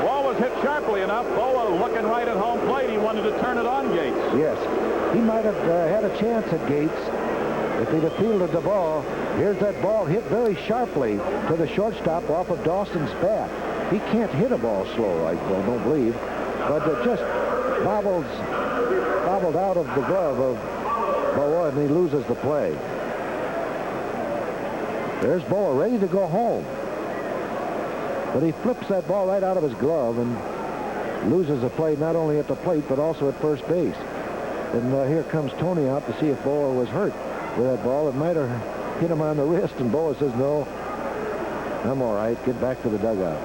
Wall was hit sharply enough. Boa looking right at home plate. He wanted to turn it on Gates. Yes. He might have had a chance at Gates if he'd have fielded the ball. Here's that ball hit very sharply to the shortstop off of Dawson's bat. He can't hit a ball slow, I don't believe. But it just bobbled out of the glove of Boa, and he loses the play. There's Boa ready to go home. But he flips that ball right out of his glove and loses the play not only at the plate but also at first base. And here comes Tony out to see if Boa was hurt with that ball. It might have hit him on the wrist, and Boa says, no, I'm all right. Get back to the dugout.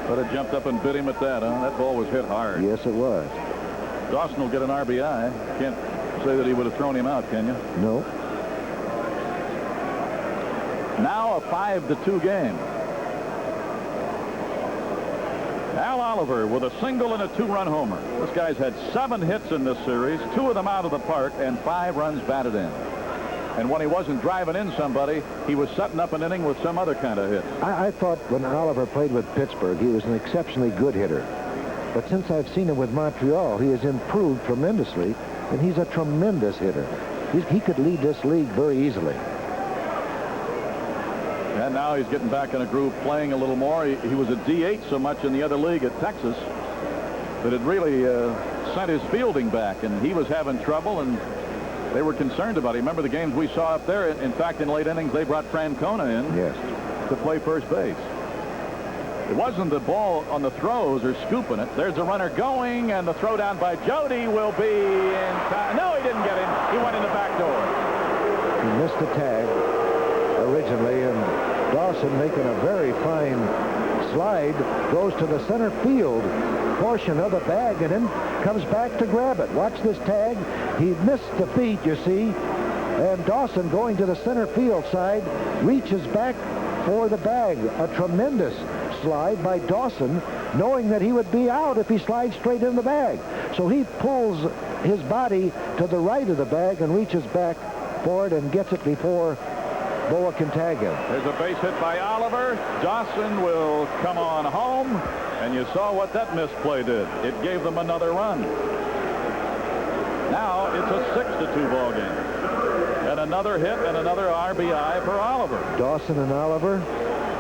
But it jumped up and bit him at that, huh? That ball was hit hard. Yes, it was. Dawson will get an RBI. Can't say that he would have thrown him out, can you? No. Now a 5-2 game. Al Oliver with a single and a 2-run homer. This guy's had 7 hits in this series, 2 of them out of the park, and 5 runs batted in. And when he wasn't driving in somebody, he was setting up an inning with some other kind of hit. I thought when Oliver played with Pittsburgh, he was an exceptionally good hitter. But since I've seen him with Montreal, he has improved tremendously, and he's a tremendous hitter. He could lead this league very easily. And now he's getting back in a groove, playing a little more. He was a DH so much in the other league at Texas that it really sent his fielding back, and he was having trouble, and they were concerned about it. Remember the games we saw up there? In fact, in late innings, they brought Francona in to play first base. It wasn't the ball on the throws or scooping it. There's a runner going, and the throw down by Jody will be in time. No, he didn't get in. He went in the back door. He missed the tag originally, and Dawson, making a very fine slide, goes to the center field portion of the bag and then comes back to grab it. Watch this tag. He missed the feet, you see, and Dawson, going to the center field side, reaches back for the bag. A tremendous slide by Dawson, knowing that he would be out if he slides straight in the bag. So he pulls his body to the right of the bag and reaches back for it and gets it before Boa can tag him. There's a base hit by Oliver. Dawson will come on home, and you saw what that misplay did. It gave them another run. Now it's a 6-2 ball game. And another hit and another RBI for Oliver. Dawson and Oliver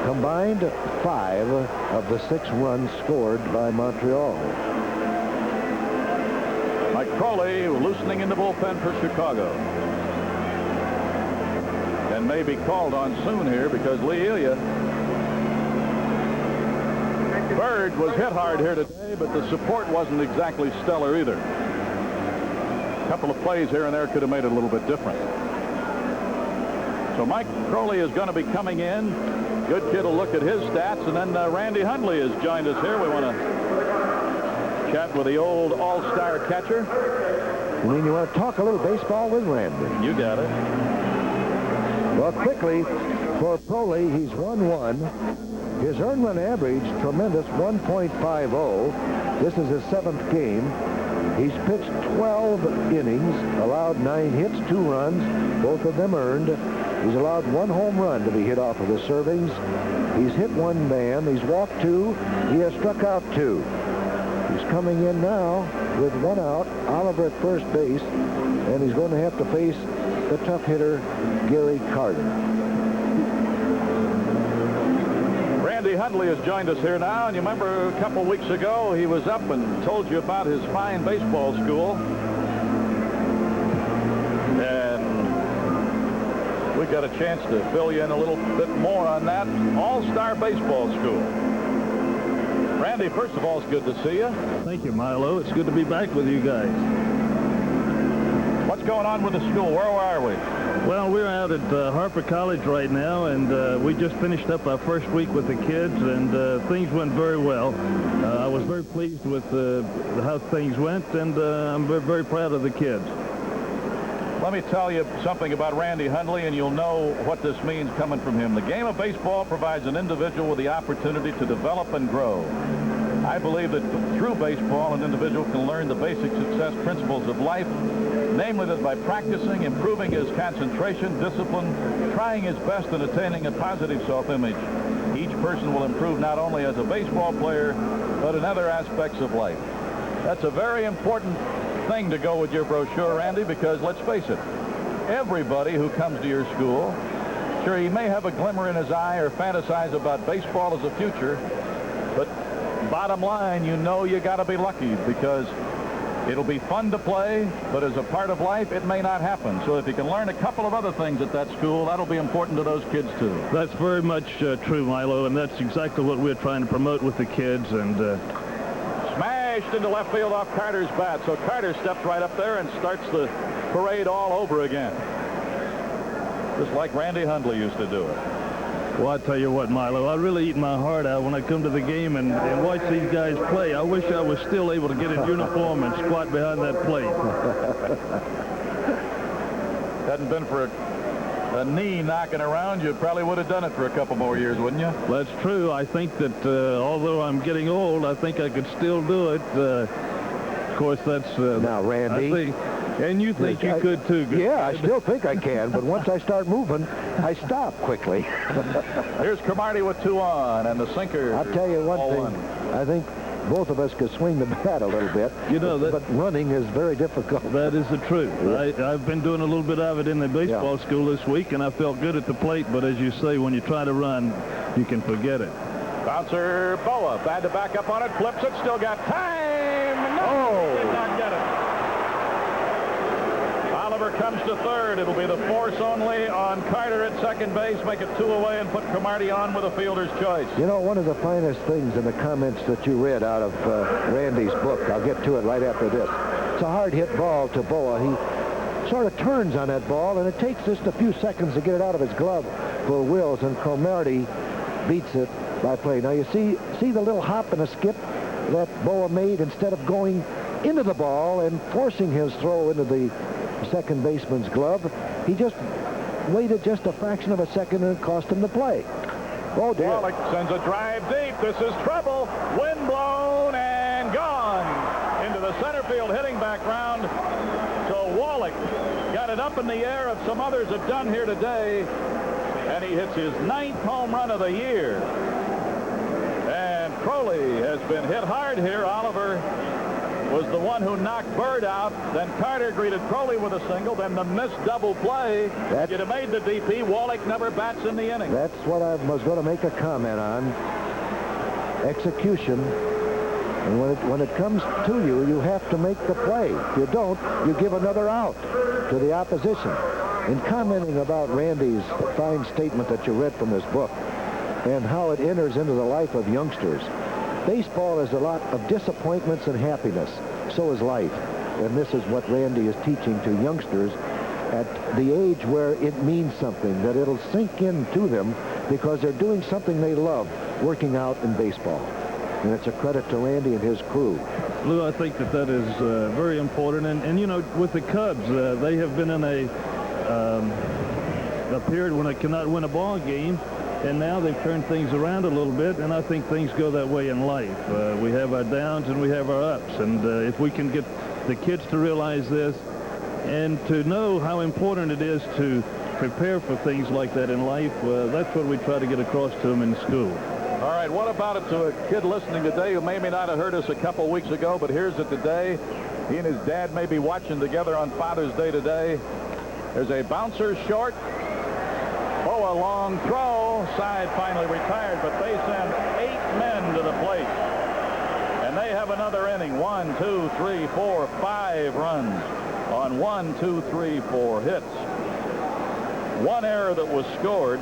combined 5 of the 6 runs scored by Montreal. Mike Crowley loosening in the bullpen for Chicago. And may be called on soon here because Lee Elia. Bird was hit hard here today, but the support wasn't exactly stellar either. A couple of plays here and there could have made it a little bit different. So Mike Crowley is going to be coming in. Good kid will look at his stats, and then Randy Hundley has joined us here. We want to chat with the old all-star catcher. You mean you want to talk a little baseball with Randy? You got it. Well, quickly, for Crowley, he's 1-1. His earned run average, tremendous, 1.50. This is his 7th game. He's pitched 12 innings, allowed 9 hits, 2 runs, both of them earned. He's allowed 1 home run to be hit off of the servings. He's hit 1 man. He's walked 2. He has struck out 2. He's coming in now with 1 out, Oliver at first base, and he's going to have to face the tough hitter, Gary Carter. Randy Hundley has joined us here now, and you remember a couple weeks ago he was up and told you about his fine baseball school. And we got a chance to fill you in a little bit more on that all-star baseball school. Randy, first of all, it's good to see you. Thank you, Milo. It's good to be back with you guys. What's going on with the school? Where are we? Well, we're out at Harper College right now, and we just finished up our first week with the kids, and things went very well. I was very pleased with how things went, and I'm very, very proud of the kids. Let me tell you something about Randy Hundley, and you'll know what this means coming from him. The game of baseball provides an individual with the opportunity to develop and grow. I believe that through baseball, an individual can learn the basic success principles of life, namely that by practicing, improving his concentration, discipline, trying his best, and attaining a positive self-image, each person will improve not only as a baseball player, but in other aspects of life. That's a very important thing to go with your brochure, Randy, because let's face it, everybody who comes to your school, sure, he may have a glimmer in his eye or fantasize about baseball as a future, but bottom line, you know you got to be lucky because it'll be fun to play, but as a part of life, it may not happen. So if you can learn a couple of other things at that school, that'll be important to those kids, too. That's very much true, Milo, and that's exactly what we're trying to promote with the kids. And smashed into left field off Carter's bat. So Carter steps right up there and starts the parade all over again. Just like Randy Hundley used to do it. Well, I tell you what, Milo, I really eat my heart out when I come to the game and watch these guys play. I wish I was still able to get in uniform and squat behind that plate. Hadn't been for a knee knocking around, you probably would have done it for a couple more years, wouldn't you? That's true. I think that although I'm getting old, I think I could still do it. Of course, that's... now, Randy... And you think you could, too. Yeah, I still think I can, but once I start moving, I stop quickly. Here's Cromartie with 2 on, and the sinker. I'll tell you one thing. I think both of us could swing the bat a little bit. You know, but running is very difficult. That is the truth. I've been doing a little bit of it in the baseball school this week, and I felt good at the plate, but as you say, when you try to run, you can forget it. Bouncer Boa, had to back up on it, flips it, still got time. No, did not get it. Oliver comes to third. It'll be the force only on Carter at second base. Make it 2 away and put Cromartie on with a fielder's choice. You know, one of the finest things in the comments that you read out of Randy's book, I'll get to it right after this. It's a hard hit ball to Boa. He sort of turns on that ball, and it takes just a few seconds to get it out of his glove for Wills, and Cromartie beats it by play. Now, you see the little hop and a skip that Boa made instead of going into the ball and forcing his throw into the second baseman's glove. He just waited just a fraction of a second and it cost him the play. Oh, dear. Wallach sends a drive deep. This is trouble. Wind blown and gone into the center field hitting background. So Wallach got it up in the air as some others have done here today, and he hits his 9th home run of the year. And Crowley has been hit hard here. Oliver was the one who knocked Bird out. Then Carter greeted Crowley with a single. Then the missed double play. You'd have made the DP. Wallach never bats in the inning. That's what I was going to make a comment on. Execution. And when it comes to you, you have to make the play. If you don't, you give another out to the opposition. In commenting about Randy's fine statement that you read from this book and how it enters into the life of youngsters, baseball is a lot of disappointments and happiness. So is life. And this is what Randy is teaching to youngsters at the age where it means something, that it'll sink into them because they're doing something they love, working out in baseball. And it's a credit to Randy and his crew. Lou, I think that is very important. And you know, with the Cubs, they have been in a period when they cannot win a ball game. And now they've turned things around a little bit, and I think things go that way in life. We have our downs and we have our ups, and if we can get the kids to realize this and to know how important it is to prepare for things like that in life, that's what we try to get across to them in school. All right, what about it to a kid listening today who maybe not have heard us a couple weeks ago, but here's it today. He and his dad may be watching together on Father's Day today. There's a bouncer short. Oh, a long throw. Side finally retired, but they send 8 men to the plate. And they have another inning. 1, 2, 3, 4, 5 runs on 1, 2, 3, 4 hits. 1 error that was scored.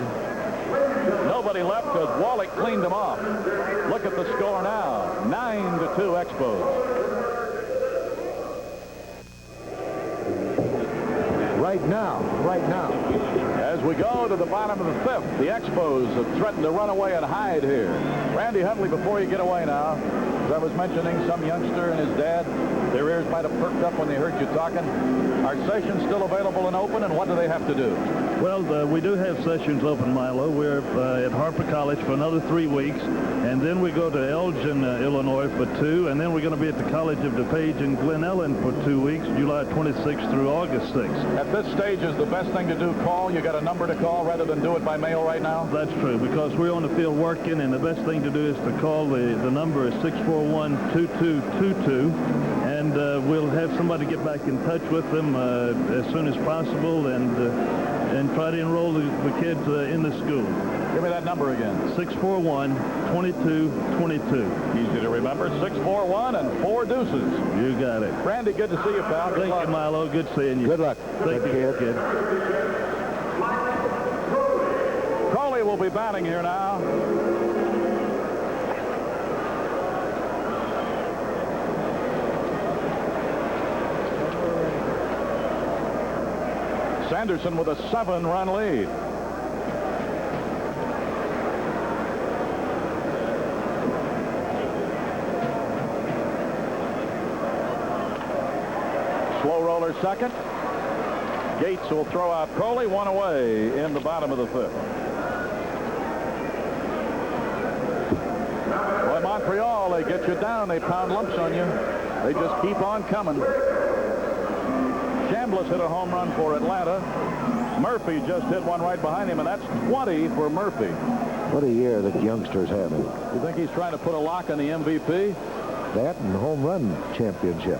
Nobody left because Wallach cleaned them off. Look at the score now. 9-2 Expos. Right now. As we go to the bottom of the 5th, the Expos have threatened to run away and hide here. Randy Hundley, before you get away now, as I was mentioning, some youngster and his dad, their ears might have perked up when they heard you talking. Are sessions still available and open, and what do they have to do? Well, we do have sessions open, Milo. We're at Harper College for another 3 weeks, and then we go to Elgin, Illinois for 2, and then we're going to be at the College of DuPage in Glen Ellen for 2 weeks, July 26th through August 6th. At this stage, is the best thing to do call? You got a number to call rather than do it by mail right now? That's true, because we're on the field working, and the best thing to do is to call. The number is 641-2222, and we'll have somebody get back in touch with them as soon as possible, and try to enroll the kids in the school. Give me that number again. 641-2222. Easy to remember. 641 and 4 deuces. You got it. Randy, good to see you, pal. Thank you, Milo. Good seeing you. Good luck. Thank you, kid. Crowley will be batting here now. Sanderson with a 7-run lead. Slow roller second. Gates will throw out Crowley, 1 away in the bottom of the 5th. Boy, Montreal, they get you down. They pound lumps on you. They just keep on coming. Chambliss hit a home run for Atlanta. Murphy just hit one right behind him, and that's 20 for Murphy. What a year that youngsters having. You think he's trying to put a lock on the MVP? That and home run championship.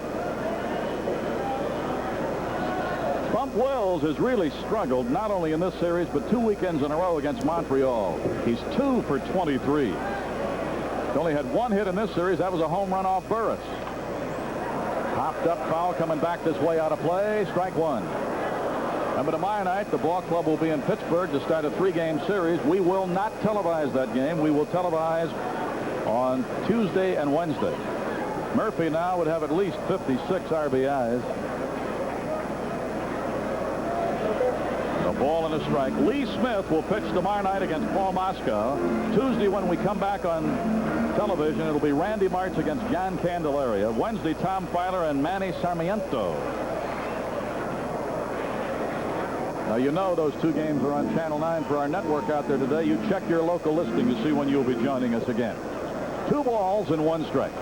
Bump Wells has really struggled, not only in this series, but 2 weekends in a row against Montreal. He's 2 for 23. He only had 1 hit in this series. That was a home run off Burris. Popped up foul coming back this way out of play. Strike 1. But tomorrow night, the ball club will be in Pittsburgh to start a 3-game series. We will not televise that game. We will televise on Tuesday and Wednesday. Murphy now would have at least 56 RBIs. A ball and a strike. Lee Smith will pitch tomorrow night against Paul Moscow. Tuesday, when we come back on television, it'll be Randy March against John Candelaria. Wednesday, Tom Filer and Manny Sarmiento. Now, you know those 2 games are on Channel 9 for our network out there today. You check your local listing to see when you'll be joining us again. 2 balls and 1 strike.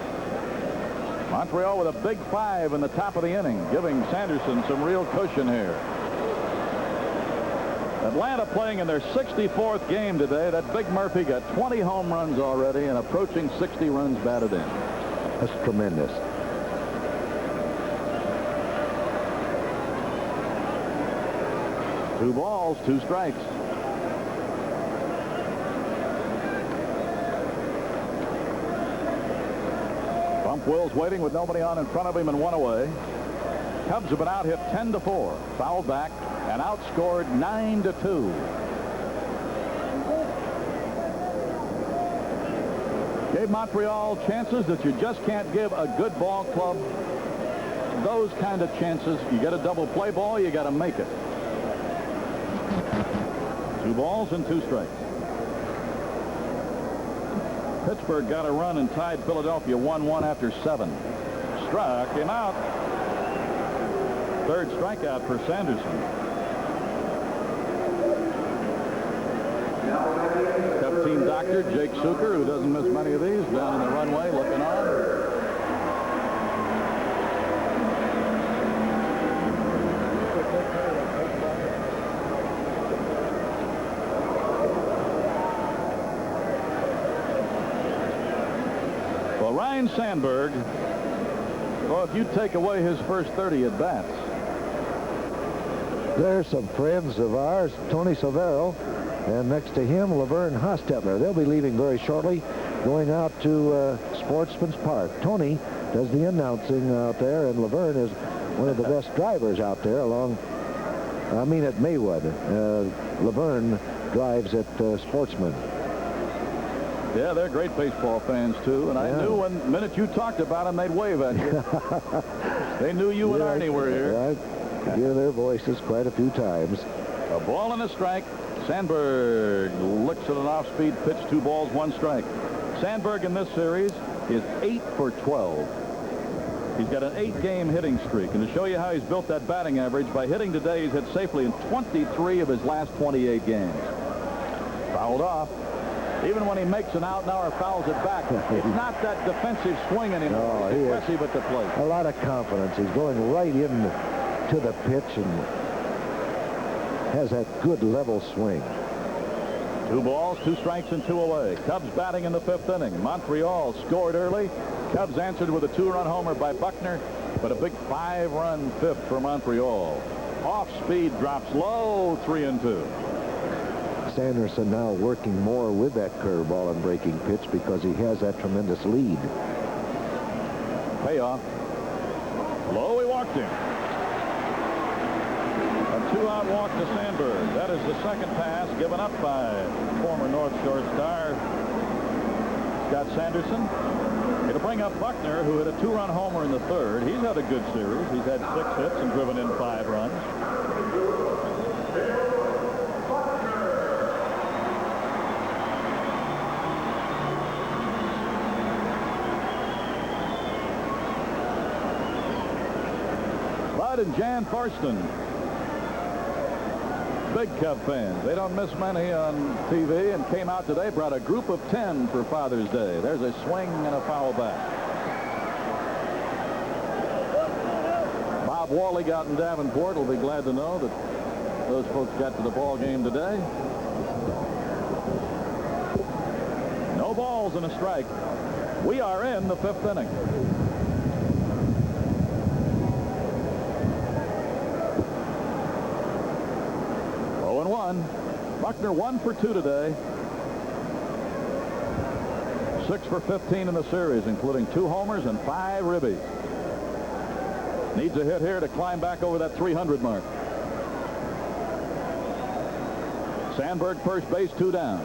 Montreal with a big 5 in the top of the inning, giving Sanderson some real cushion here. Atlanta playing in their 64th game today. That big Murphy got 20 home runs already and approaching 60 runs batted in. That's tremendous. Two balls, 2 strikes. Bump Wills waiting with nobody on in front of him and 1 away. Cubs have been out hit 10-4. Fouled back and outscored 9-2. Gave Montreal chances that you just can't give a good ball club. Those kind of chances. You get a double play ball, you got to make it. 2 balls and 2 strikes. Pittsburgh got a run and tied Philadelphia 1-1 after 7. Struck him out. 3rd strikeout for Sanderson. Cup team doctor Jake Suker, who doesn't miss many of these, down in the runway looking on. Well, Ryan Sandberg, well, if you take away his first 30 at bats. There's some friends of ours, Tony Silvero, and next to him, Laverne Hostetler. They'll be leaving very shortly, going out to Sportsman's Park. Tony does the announcing out there, and Laverne is one of the best drivers out there at Maywood. Laverne drives at Sportsman. Yeah, they're great baseball fans, too. And I knew when the minute you talked about them, they'd wave at you. They knew you and Arnie were here. I hear their voices quite a few times. A ball and a strike. Sandberg looks at an off-speed pitch. 2 balls, 1 strike. Sandberg in this series is 8 for 12. He's got an 8-game hitting streak. And to show you how he's built that batting average, by hitting today, he's hit safely in 23 of his last 28 games. Fouled off. Even when he makes an out now or fouls it back, it's not that defensive swing anymore. He's aggressive at the plate. A lot of confidence. He's going right in to the pitch and has that good level swing. 2 balls, 2 strikes, and 2 away. Cubs batting in the 5th inning. Montreal scored early. Cubs answered with a 2-run homer by Buckner, but a big 5-run 5th for Montreal. Off speed drops low, 3-2. Sanderson now working more with that curveball and breaking pitch because he has that tremendous lead. Payoff. Low, he walked him. A 2-out walk to Sandberg. That is the second pass given up by former North Shore star Scott Sanderson. It'll bring up Buckner, who hit a 2-run homer in the 3rd. He's had a good series. He's had 6 hits and driven in 5 runs. Bud and Jan Thorsten, big Cub fans. They don't miss many on TV, and came out today, brought a group of 10 for Father's Day. There's a swing and a foul back. Bob Wally out in Davenport will be glad to know that those folks got to the ball game today. No balls and a strike. We are in the 5th inning. Buckner 1 for 2 today. 6 for 15 in the series, including 2 homers and 5 ribbies. Needs a hit here to climb back over that 300 mark. Sandberg first base, 2 down.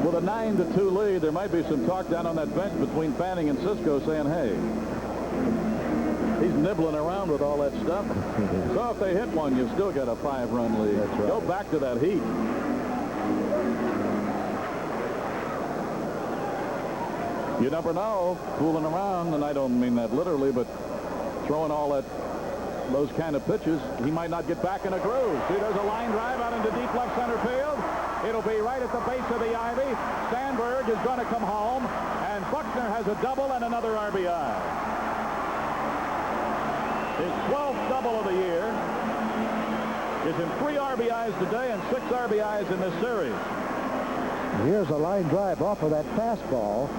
With a 9-2 lead, there might be some talk down on that bench between Fanning and Cisco saying, hey, he's nibbling around with all that stuff. So if they hit one, you've still got a 5-run lead. That's right. Go back to that heat. You never know, fooling around, and I don't mean that literally, but throwing those kind of pitches, he might not get back in a groove. See, there's a line drive out into deep left center field. It'll be right at the base of the ivy. Sandberg is going to come home, and Buckner has a double and another RBI. His 12th double of the year is in 3 RBIs today and 6 RBIs in this series. Here's a line drive off of that fastball,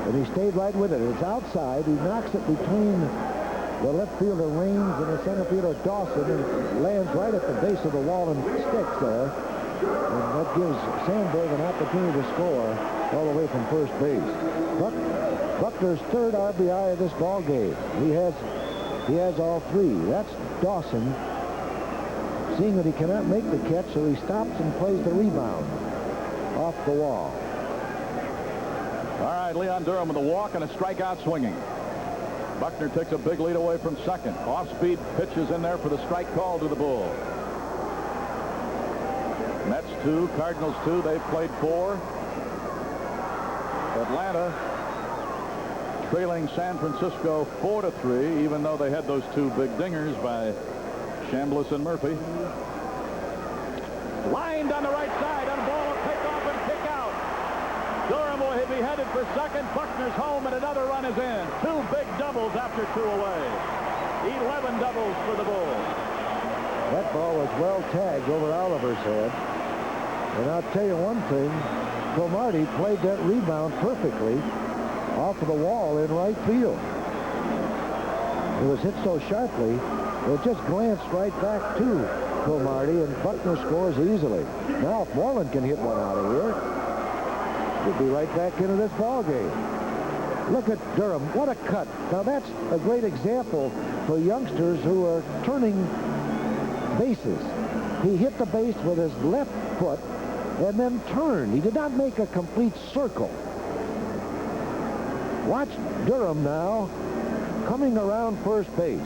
and he stayed right with it. It's outside. He knocks it between the left fielder Raines and the center fielder Dawson, and it lands right at the base of the wall and sticks there. And that gives Sandberg an opportunity to score all the way from first base. Buckner's 3rd RBI of this ball game. He has all 3. That's Dawson seeing that he cannot make the catch, so he stops and plays the rebound off the wall. All right, Leon Durham with a walk and a strikeout swinging. Buckner takes a big lead away from second. Off-speed pitches in there for the strike call to the Bull. Mets 2, Cardinals 2. They've played 4. Atlanta trailing San Francisco 4-3, even though they had those 2 big dingers by Chambliss and Murphy. Lined on the right side, on a ball, a pick off and kick out. Durham will be headed for second. Buckner's home, and another run is in. 2 big doubles after 2 away. 11 doubles for the Bulls. That ball was well tagged over Oliver's head. And I'll tell you one thing, Cromartie played that rebound perfectly off of the wall in right field. It was hit so sharply, it just glanced right back to Cromartie, and Buckner scores easily. Now, if Moreland can hit one out of here, he'll be right back into this ball game. Look at Durham. What a cut. Now, that's a great example for youngsters who are turning bases. He hit the base with his left foot and then turned. He did not make a complete circle. Watch Durham now coming around first base.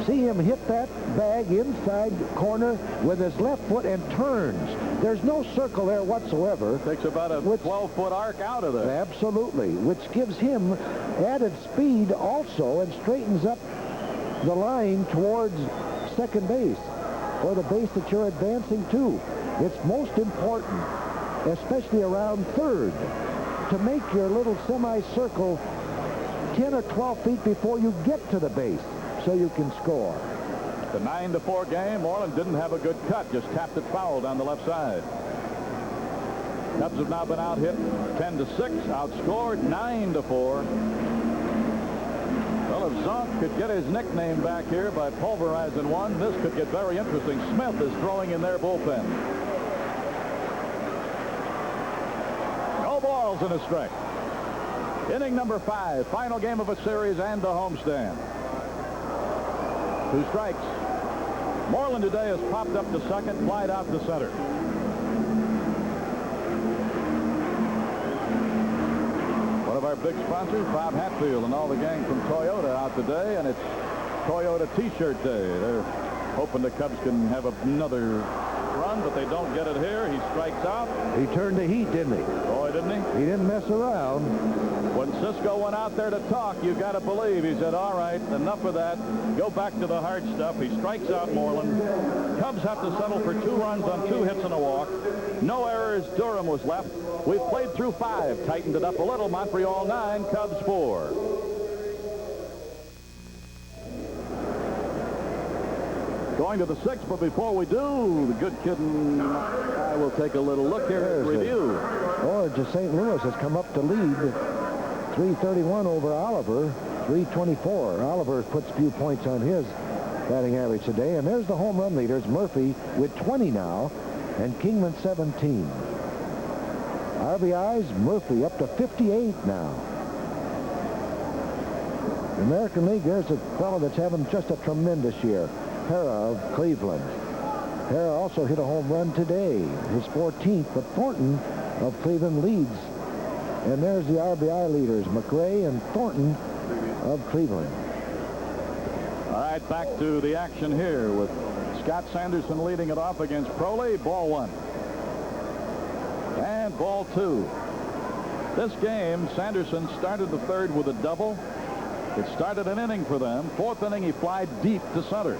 See him hit that bag inside corner with his left foot and turns. There's no circle there whatsoever. Takes about a 12-foot arc out of there. Absolutely, which gives him added speed also and straightens up the line towards second base, or the base that you're advancing to. It's most important, especially around third, to make your little semicircle 10 or 12 feet before you get to the base so you can score. The 9-4 game. Moreland didn't have a good cut, just tapped it foul down the left side. Cubs have now been out hit 10-6, outscored 9-4. Well, if Zonk could get his nickname back here by pulverizing one, this could get very interesting. Smith is throwing in their bullpen. No balls and a strike. Inning number 5, final game of a series and a homestand. 2 strikes. Moreland today has popped up to second, flied out to center. One of our big sponsors, Bob Hatfield, and all the gang from Toyota out today, and it's Toyota T-shirt day. They're hoping the Cubs can have another run, but they don't get it here. He strikes out. He turned the heat, didn't he? Boy, didn't he? He didn't mess around. When Cisco went out there to talk, you got to believe, he said, all right, enough of that. Go back to the hard stuff. He strikes out Moreland. Cubs have to settle for 2 runs on 2 hits and a walk. No errors. Durham was left. We've played through 5. Tightened it up a little. Montreal 9, Cubs 4. Going to the 6th, but before we do, the good kid and I will take a little look here at review. Orange of St. Louis has come up to lead 331 over Oliver, 324. Oliver puts few points on his batting average today. And there's the home run leaders, Murphy with 20 now, and Kingman 17. RBIs, Murphy up to 58 now. The American League, there's a fellow that's having just a tremendous year. Hera of Cleveland. Hera also hit a home run today, his 14th, but Thornton of Cleveland leads. And there's the RBI leaders, McRae and Thornton of Cleveland. All right, back to the action here with Scott Sanderson leading it off against Proley. Ball 1. And ball 2. This game, Sanderson started the 3rd with a double. It started an inning for them. 4th inning, he flied deep to center.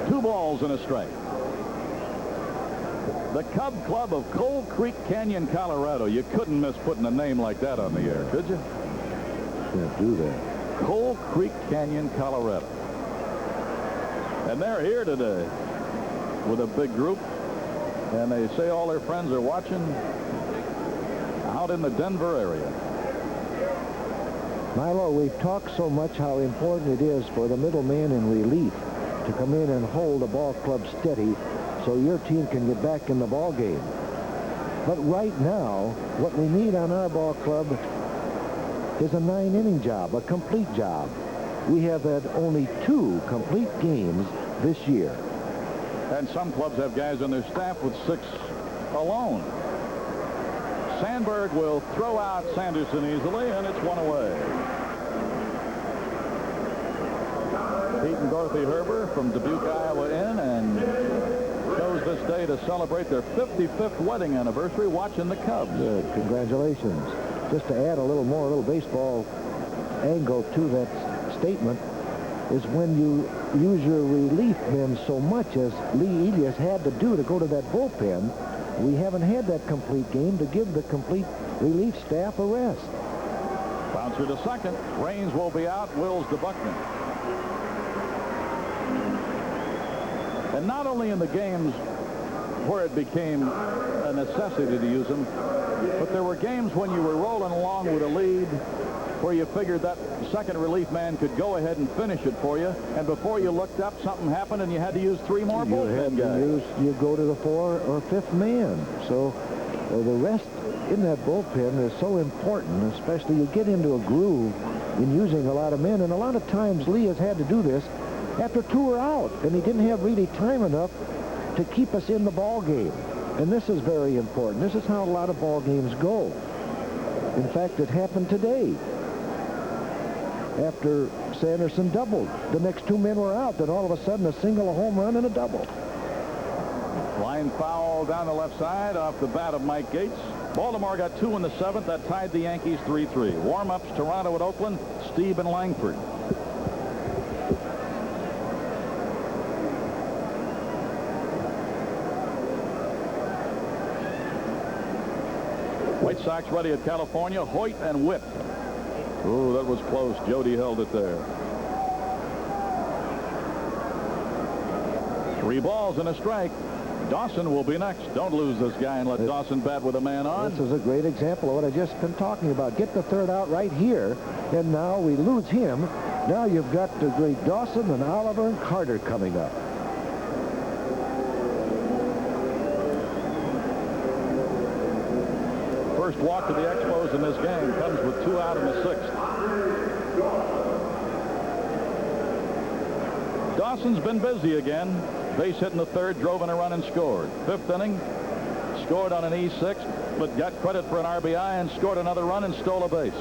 2 balls and a strike. The Cub Club of Coal Creek Canyon, Colorado. You couldn't miss putting a name like that on the air, could you? Can't do that. Coal Creek Canyon, Colorado. And they're here today with a big group. And they say all their friends are watching out in the Denver area. Milo, we've talked so much how important it is for the middleman in relief to come in and hold the ball club steady so your team can get back in the ball game. But right now, what we need on our ball club is a 9-inning job, a complete job. We have had only 2 complete games this year. And some clubs have guys on their staff with 6 alone. Sandberg will throw out Sanderson easily, and it's 1 away. Pete and Dorothy Herber from Dubuque, Iowa in, and chose this day to celebrate their 55th wedding anniversary watching the Cubs. Good. Congratulations. Just to add a little baseball angle to that statement is when you use your relief men so much as Lee Elias had to do to go to that bullpen, we haven't had that complete game to give the complete relief staff a rest. Bouncer to second. Raines will be out. Wills to Buckman. And not only in the games where it became a necessity to use them, but there were games when you were rolling along with a lead where you figured that second relief man could go ahead and finish it for you, and before you looked up, something happened and you had to use 3 more bullpen guys. You go to the 4th or 5th man. So the rest in that bullpen is so important, especially you get into a groove in using a lot of men, and a lot of times Lee has had to do this after 2 are out, and he didn't have really time enough to keep us in the ball game. And this is very important. This is how a lot of ball games go. In fact, it happened today. after Sanderson doubled. The next two men were out. Then all of a sudden, a single, a home run, and a double. Line foul down the left side off the bat of Mike Gates. Baltimore got 2 in the 7th. That tied the Yankees 3-3. Warm-ups, Toronto at Oakland, Steve and Langford. White Sox ready at California. Hoyt and Witt. Ooh, that was close. Jody held it there. 3 balls and a strike. Dawson will be next. Don't lose this guy and let Dawson bat with a man on. This is a great example of what I just been talking about. Get the third out right here, and now we lose him. Now you've got the great Dawson and Oliver and Carter coming up. First walk to the Expos in this game comes with 2 out in the 6th. Dawson's been busy again. Base hit in the 3rd, drove in a run and scored. 5th inning, scored on an E6, but got credit for an RBI and scored another run and stole a base.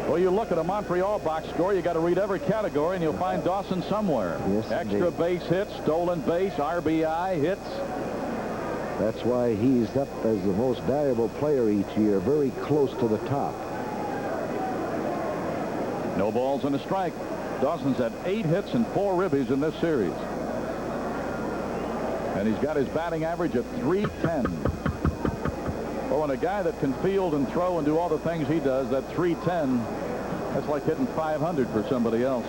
Well, you look at a Montreal box score, you got to read every category, and you'll find Dawson somewhere. Yes, extra indeed. base hits, stolen base, RBI hits. That's why he's up as the most valuable player each year, very close to the top. No balls and a strike. Dawson's had 8 hits and 4 ribbies in this series. And he's got his batting average of .310. Well, when a guy that can field and throw and do all the things he does, that .310, that's like hitting .500 for somebody else.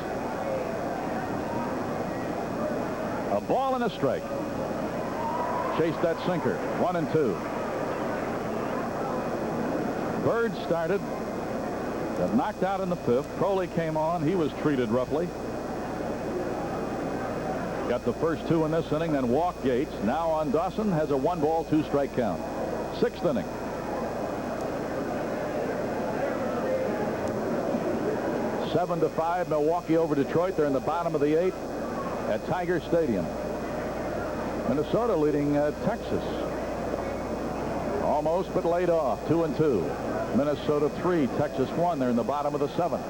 A ball and a strike. Chased that sinker. 1-2. Bird started. Got knocked out in the 5th. Crowley came on. He was treated roughly. Got the first 2 in this inning, then walked Gates. Now on Dawson, has a 1-ball, 2-strike count. 6th inning. Seven to 5, Milwaukee over Detroit. They're in the bottom of the 8th at Tiger Stadium. Minnesota leading Texas. Almost, but laid off. 2-2. Minnesota 3, Texas 1. They're in the bottom of the 7th.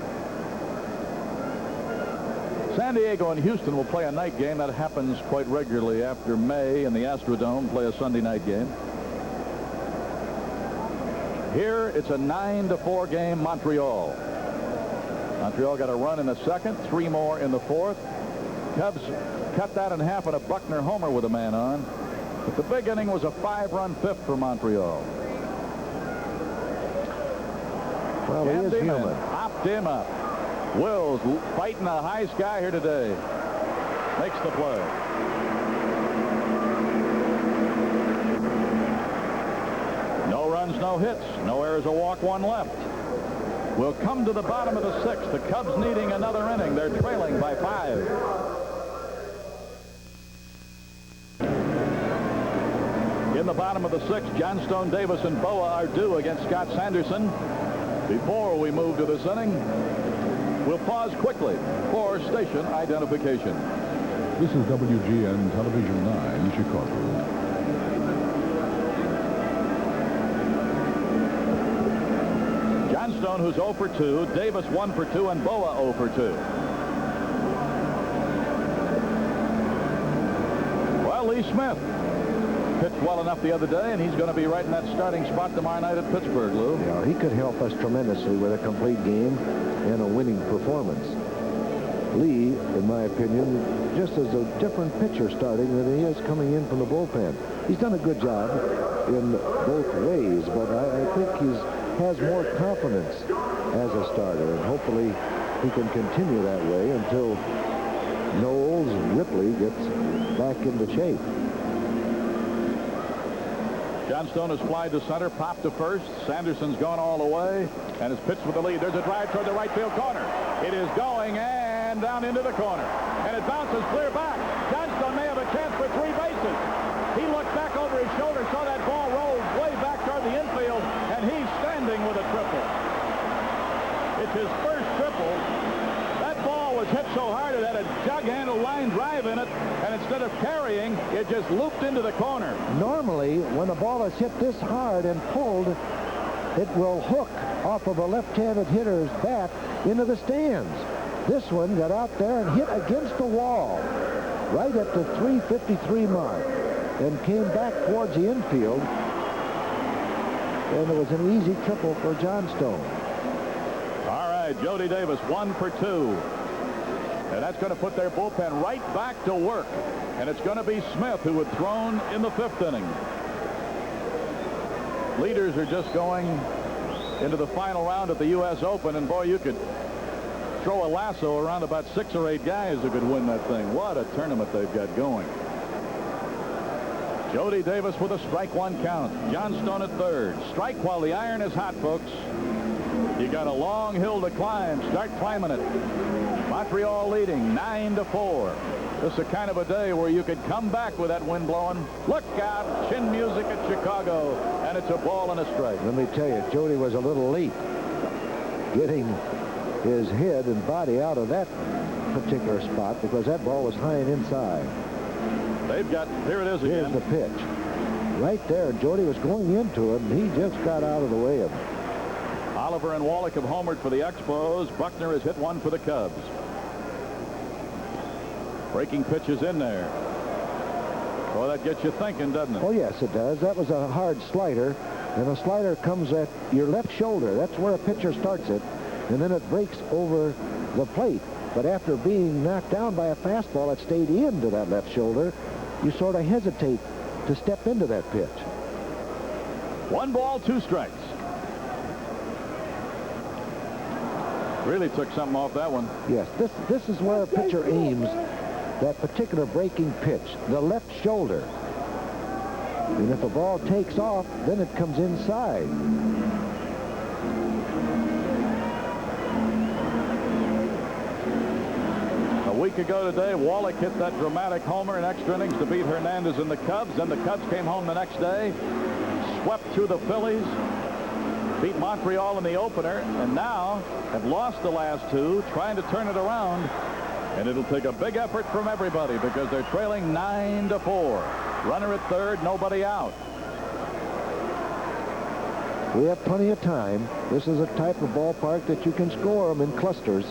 San Diego and Houston will play a night game. That happens quite regularly after May and the Astrodome play a Sunday night game. Here it's a 9-4 game. Montreal got a run in the 2nd, 3 more in the 4th. Cubs cut that in half on a Buckner homer with a man on. But the big inning was a 5-run 5th for Montreal. Well, he is human. Popped him up. Wills fighting the high sky here today. Makes the play. No runs, no hits. No errors, a walk, 1 left. We'll come to the bottom of the 6th. The Cubs needing another inning. They're trailing by 5. In the bottom of the 6th, Johnstone, Davis, and Boa are due against Scott Sanderson. Before we move to this inning, we'll pause quickly for station identification. This is WGN Television 9, Chicago. Johnstone, who's 0 for 2, Davis 1 for 2, and Boa 0 for 2. Well, Lee Smith pitched well enough the other day, and he's going to be right in that starting spot tomorrow night at Pittsburgh, Lou. Yeah, he could help us tremendously with a complete game and a winning performance. Lee, in my opinion, just as a different pitcher starting than he is coming in from the bullpen. He's done a good job in both ways, but I think he has more confidence as a starter, and hopefully he can continue that way until Knowles Ripley gets back into shape. Johnstone has flied to center, popped to first. Sanderson's gone all the way and has pitched with the lead. There's a drive toward the right field corner. It is going and down into the corner. And it bounces clear back. Johnstone may have a chance for 3 bases. He looked back over his shoulder, saw that ball roll way back toward the infield, and he's standing with a triple. It's his first triple. That ball was hit so hard it had a jug-handle line drive in it, and instead of carrying, it just looped into the corner. Normally, when a ball is hit this hard and pulled, it will hook off of a left-handed hitter's bat into the stands. This one got out there and hit against the wall right at the 353 mark and came back towards the infield. And it was an easy triple for Johnstone. All right, Jody Davis, 1 for 2. And that's going to put their bullpen right back to work. And it's going to be Smith who had thrown in the 5th inning. Leaders are just going into the final round at the U.S. Open. And, boy, you could throw a lasso around about 6 or 8 guys who could win that thing. What a tournament they've got going. Jody Davis with a strike 1 count. Johnstone at 3rd. Strike while the iron is hot, folks. You got a long hill to climb. Start climbing it. Montreal leading 9-4. This is the kind of a day where you could come back with that wind blowing. Look out, chin music at Chicago, and it's a ball and a strike. Let me tell you, Jody was a little late getting his head and body out of that particular spot because that ball was high and inside. They've got, here it is again. Here's the pitch. Right there, Jody was going into him. He just got out of the way of him. Oliver and Wallach have homered for the Expos. Buckner has hit 1 for the Cubs. Breaking pitches in there. Well, that gets you thinking, doesn't it? Oh, yes, it does. That was a hard slider, and a slider comes at your left shoulder. That's where a pitcher starts it, and then it breaks over the plate. But after being knocked down by a fastball that stayed into that left shoulder, you sort of hesitate to step into that pitch. 1 ball, 2 strikes. Really took something off that one. Yes, this is where a pitcher aims that particular breaking pitch, the left shoulder. And if a ball takes off, then it comes inside. A week ago today, Wallach hit that dramatic homer in extra innings to beat Hernandez and the Cubs. Then the Cubs came home the next day, swept through the Phillies, beat Montreal in the opener, and now have lost the last 2, trying to turn it around. And it'll take a big effort from everybody because they're trailing 9-4. Runner at 3rd, nobody out. We have plenty of time. This is a type of ballpark that you can score them in clusters,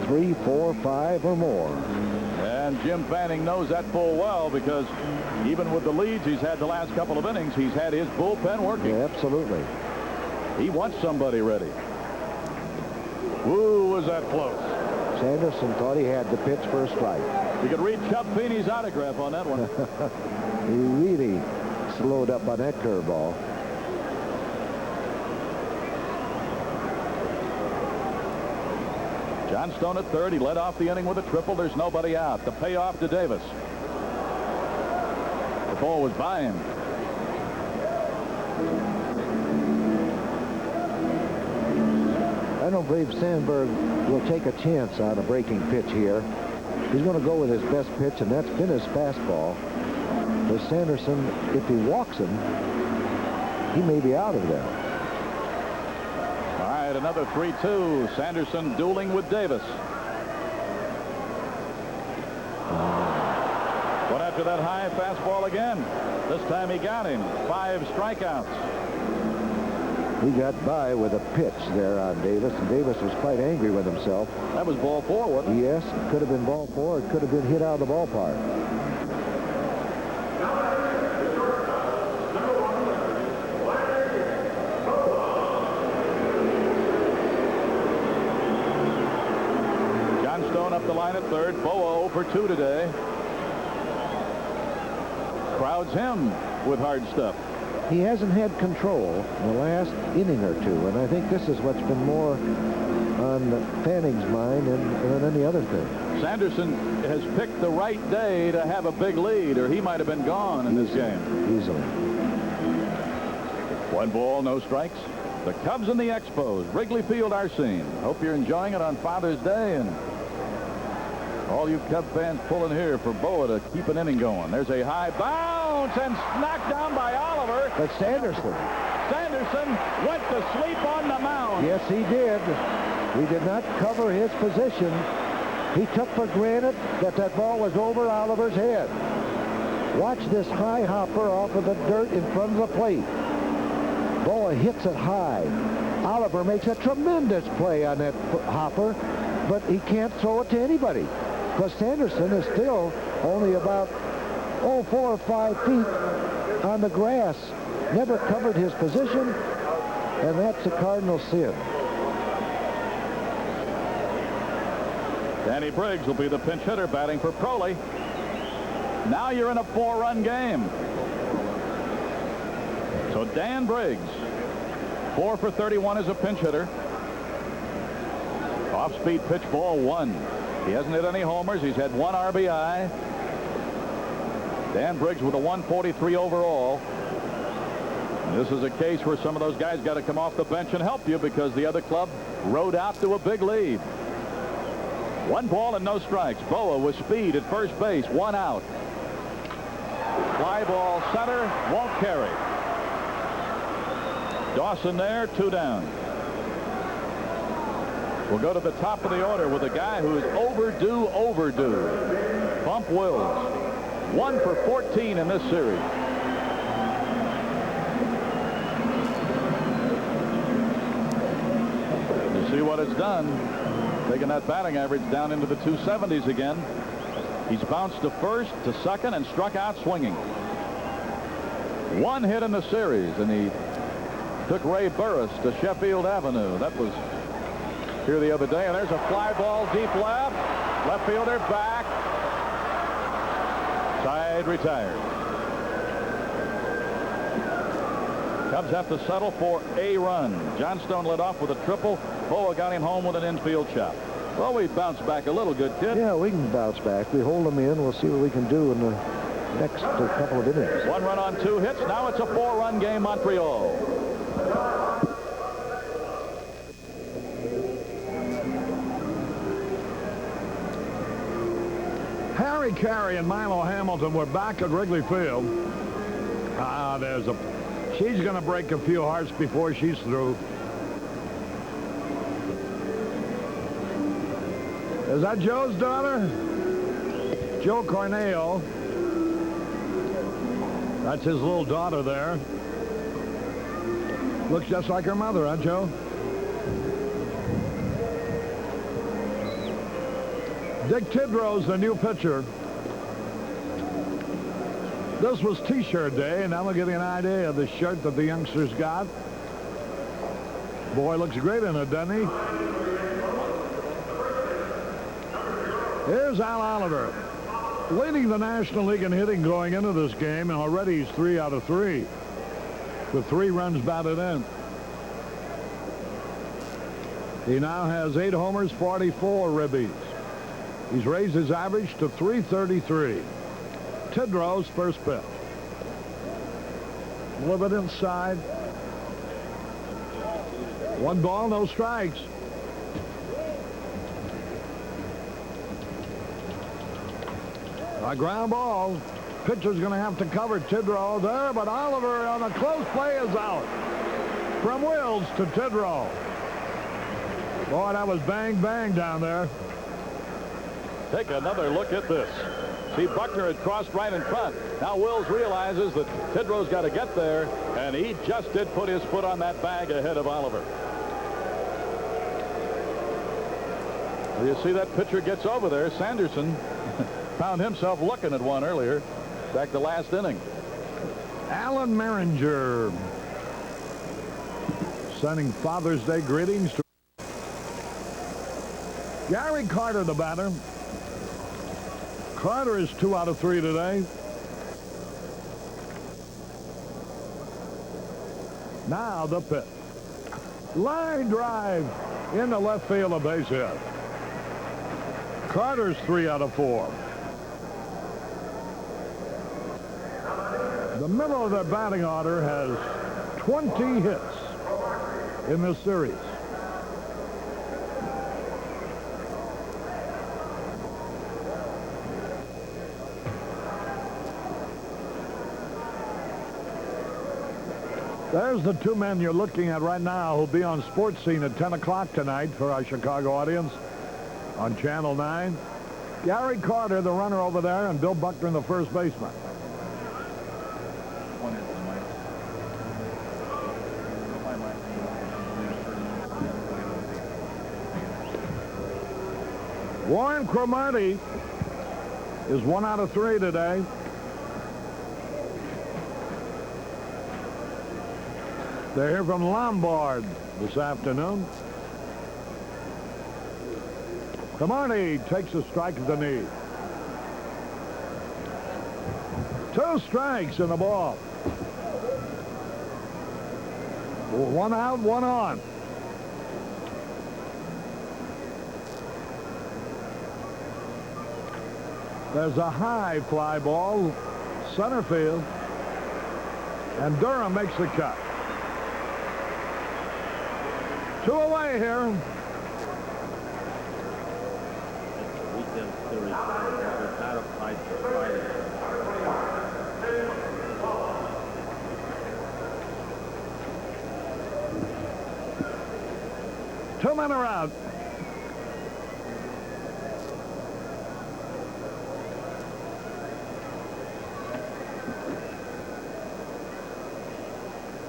3, 4, 5, or more. And Jim Fanning knows that full well because even with the leads he's had the last couple of innings, he's had his bullpen working. Yeah, absolutely. He wants somebody ready. Woo, was that close. Sanderson thought he had the pitch for a strike. You could read Chubb Feeney's autograph on that one. He really slowed up on that curveball. Johnstone at 3rd. He led off the inning with a triple. There's nobody out. The payoff to Davis. The ball was by him. I don't believe Sandberg will take a chance on a breaking pitch here. He's going to go with his best pitch, and that's been his fastball. But Sanderson, if he walks him, he may be out of there. All right, another 3-2. Sanderson dueling with Davis. Went after that high fastball again. This time he got him. 5 strikeouts. He got by with a pitch there on Davis, and Davis was quite angry with himself. That was ball 4, wasn't it? Yes, it could have been ball 4. It could have been hit out of the ballpark. Johnstone up the line at 3rd. Bo 0 for 2 today. Crowds him with hard stuff. He hasn't had control in the last inning or 2, and I think this is what's been more on Fanning's mind than any other thing. Sanderson has picked the right day to have a big lead, or he might have been gone in this game. Easily. 1 ball, no strikes. The Cubs and the Expos. Wrigley Field, our scene. Hope you're enjoying it on Father's Day, and all you Cub fans pulling here for Boa to keep an inning going. There's a high bounce and knocked down by Oliver. That's Sanderson. Sanderson went to sleep on the mound. Yes, he did. He did not cover his position. He took for granted that that ball was over Oliver's head. Watch this high hopper off of the dirt in front of the plate. Boa hits it high. Oliver makes a tremendous play on that hopper, but he can't throw it to anybody because Sanderson is still only about 4 or 5 feet on the grass. Never covered his position, and that's a cardinal sin. Danny Briggs will be the pinch hitter batting for Crowley. Now you're in a 4-run game. So Dan Briggs, 4 for 31 as a pinch hitter. Off-speed pitch, ball 1. He hasn't hit any homers. He's had 1 RBI. Dan Briggs with a 143 overall. And this is a case where some of those guys got to come off the bench and help you because the other club rode out to a big lead. 1 ball and no strikes. Boa with speed at first base. 1 out. Fly ball center. Won't carry. Dawson there. 2 down. We'll go to the top of the order with a guy who is overdue. Bump Wills. 1 for 14 in this series. You see what it's done. Taking that batting average down into the 270s again. He's bounced to first, to second, and struck out swinging. 1 hit in the series, and he took Ray Burris to Sheffield Avenue. That was here the other day, and there's a fly ball deep left. Left fielder back. Side retired. Cubs have to settle for a run. Johnstone led off with a triple. Boa got him home with an infield shot. Well, we bounced back a little, good kid. Yeah, we can bounce back. We hold them in. We'll see what we can do in the next couple of innings. 1 run on 2 hits. Now it's a 4-run game, Montreal. Harry Caray and Milo Hamilton were back at Wrigley Field. She's going to break a few hearts before she's through. Is that Joe's daughter? Joe Corneo. That's his little daughter there. Looks just like her mother, huh, Joe? Dick Tidrow's the new pitcher. This was T-shirt day, and that'll give you an idea of the shirt that the youngsters got. Boy, looks great in it, doesn't he? Here's Al Oliver, leading the National League in hitting going into this game, and already he's 3 out of 3, with 3 runs batted in. He now has 8 homers, 44 ribbies. He's raised his average to 333. Tidrow's first pitch. A little bit inside. 1 ball, no strikes. A ground ball. Pitcher's going to have to cover Tidrow there, but Oliver on a close play is out. From Wills to Tidrow. Boy, that was bang, bang down there. Take another look at this. See, Buckner had crossed right in front. Now Wills realizes that Tidrow's got to get there, and he just did put his foot on that bag ahead of Oliver. You see that pitcher gets over there. Sanderson found himself looking at one earlier, back the last inning. Alan Merringer sending Father's Day greetings to Gary Carter, the batter. Carter is 2 out of 3 today. Now the pitch. Line drive into left field, a base hit. Carter's 3 out of 4. The middle of their batting order has 20 hits in this series. There's the 2 men you're looking at right now who'll be on Sports Scene at 10 o'clock tonight for our Chicago audience on Channel 9. Gary Carter, the runner over there, and Bill Buckner, the first baseman. Warren Cromartie is 1 out of 3 today. They're here from Lombard this afternoon. Cromartie takes a strike at the knee. 2 strikes in the ball. 1 out, 1 on. There's a high fly ball, center field, and Durham makes the cut. 2 away here. Weekend series. Not a fight for Friday. Two men are out.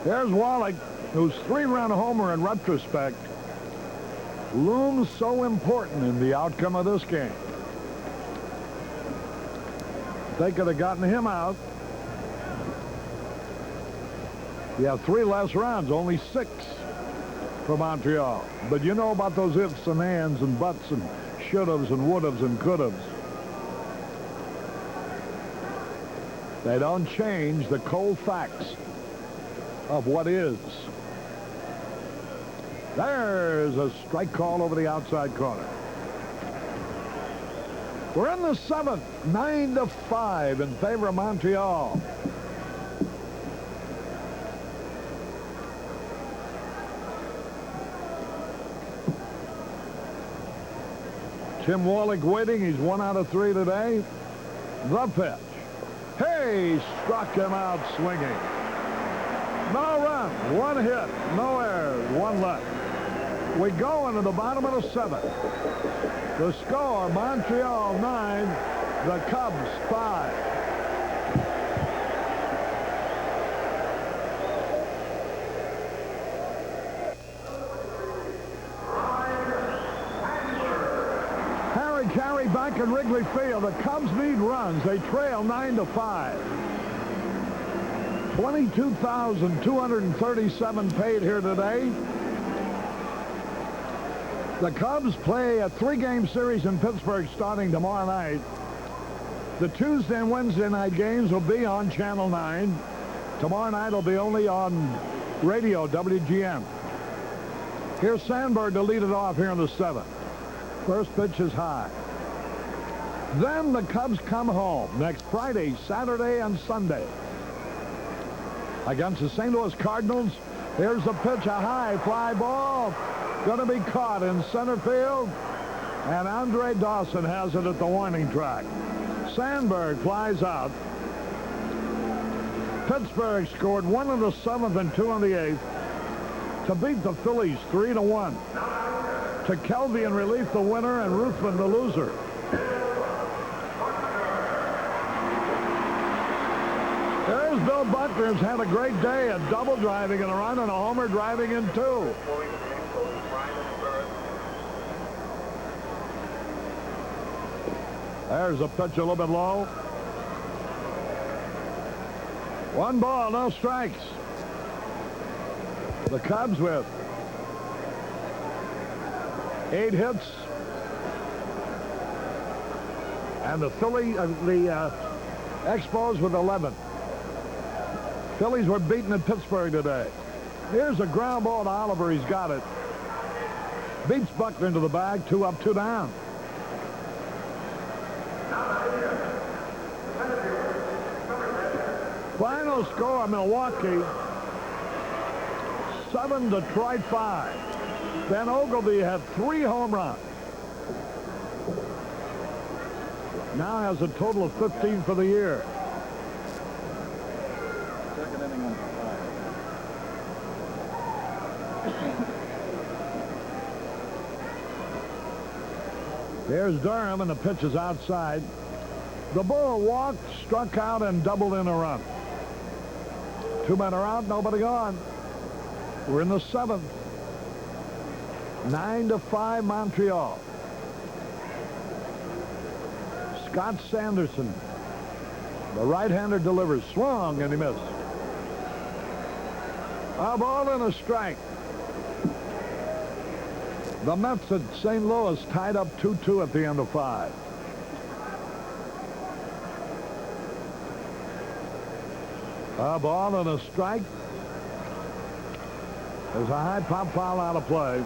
There's Wallach, whose 3-run homer in retrospect looms so important in the outcome of this game. They could have gotten him out. You have 3 less runs, only 6 for Montreal. But you know about those ifs and ands and buts and should-haves and would-haves and could-haves. They don't change the cold facts of what is. There's a strike call over the outside corner. We're in the 7th, 9-5 in favor of Montreal. Tim Wallach waiting. He's 1 out of 3 today. The pitch. Hey, struck him out swinging. No run, 1 hit, no errors, 1 left. We go into the bottom of the 7th. The score, Montreal 9, the Cubs 5. Caray back in Wrigley Field. The Cubs need runs. They trail 9-5. 22,237 paid here today. The Cubs play a 3-game series in Pittsburgh starting tomorrow night. The Tuesday and Wednesday night games will be on Channel 9. Tomorrow night will be only on radio, WGN. Here's Sandberg to lead it off here in the 7th. First pitch is high. Then the Cubs come home next Friday, Saturday, and Sunday against the St. Louis Cardinals. Here's the pitch, a high fly ball. Going to be caught in center field. And Andre Dawson has it at the warning track. Sandberg flies out. Pittsburgh scored 1 in the 7th and 2 in the 8th to beat the Phillies 3-1. To Kelby in relief, the winner, and Ruthven the loser. There's Bill Butler, who's had a great day, a double driving in a run and a homer driving in 2. There's a pitch a little bit low. 1 ball, no strikes. The Cubs with 8 hits. And the Expos with 11. Phillies were beaten at Pittsburgh today. Here's a ground ball to Oliver. He's got it. Beats Buckner into the bag. 2 up, 2 down. Final score, Milwaukee 7 to Detroit 5. Ben Ogilvy had 3 home runs. Now has a total of 15 for the year. Second inning on 5. Here's Durham, and the pitch is outside. The Bull walked, struck out, and doubled in a run. 2 men are out, nobody gone. We're in the 7th. 9-5 Montreal. Scott Sanderson. The right-hander delivers. Swung, and he missed. A ball and a strike. The Mets at St. Louis tied up 2-2 at the end of 5. A ball and a strike. There's a high pop foul out of play.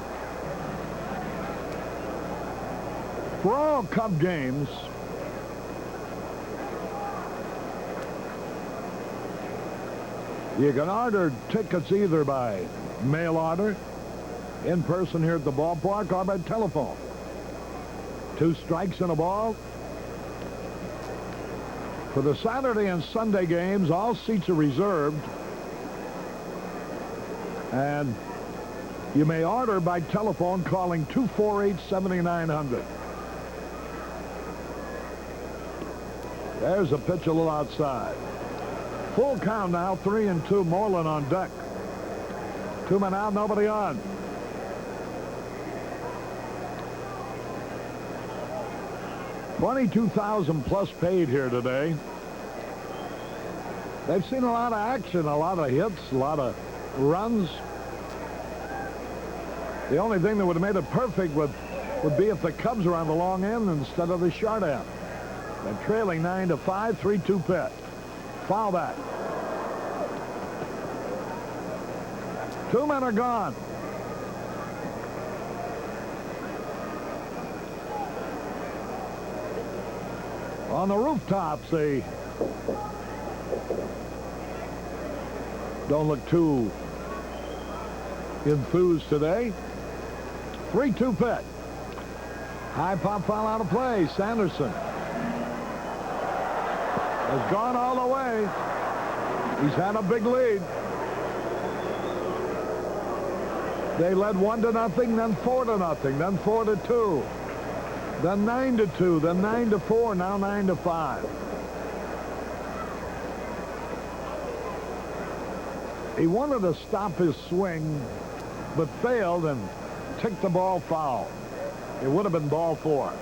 For all Cub games, you can order tickets either by mail order, in person here at the ballpark, or by telephone. 2 strikes and a ball. For the Saturday and Sunday games, all seats are reserved. And you may order by telephone calling 248-7900. There's a pitch a little outside. Full count now, 3-2. Moreland on deck. 2 men out, nobody on. $22,000 plus paid here today. They've seen a lot of action, a lot of hits, a lot of runs. The only thing that would have made it perfect would be if the Cubs were on the long end instead of the short end. They're trailing 9-5, 3-2 pitch. Foul back. 2 men are gone. On the rooftops, they don't look too enthused today. 3-2 pitch. High pop foul out of play. Sanderson has gone all the way. He's had a big lead. They led 1-0, then 4-0, then 4-2. Then 9-2, then 9-4, now 9-5. He wanted to stop his swing, but failed and ticked the ball foul. It would have been ball 4.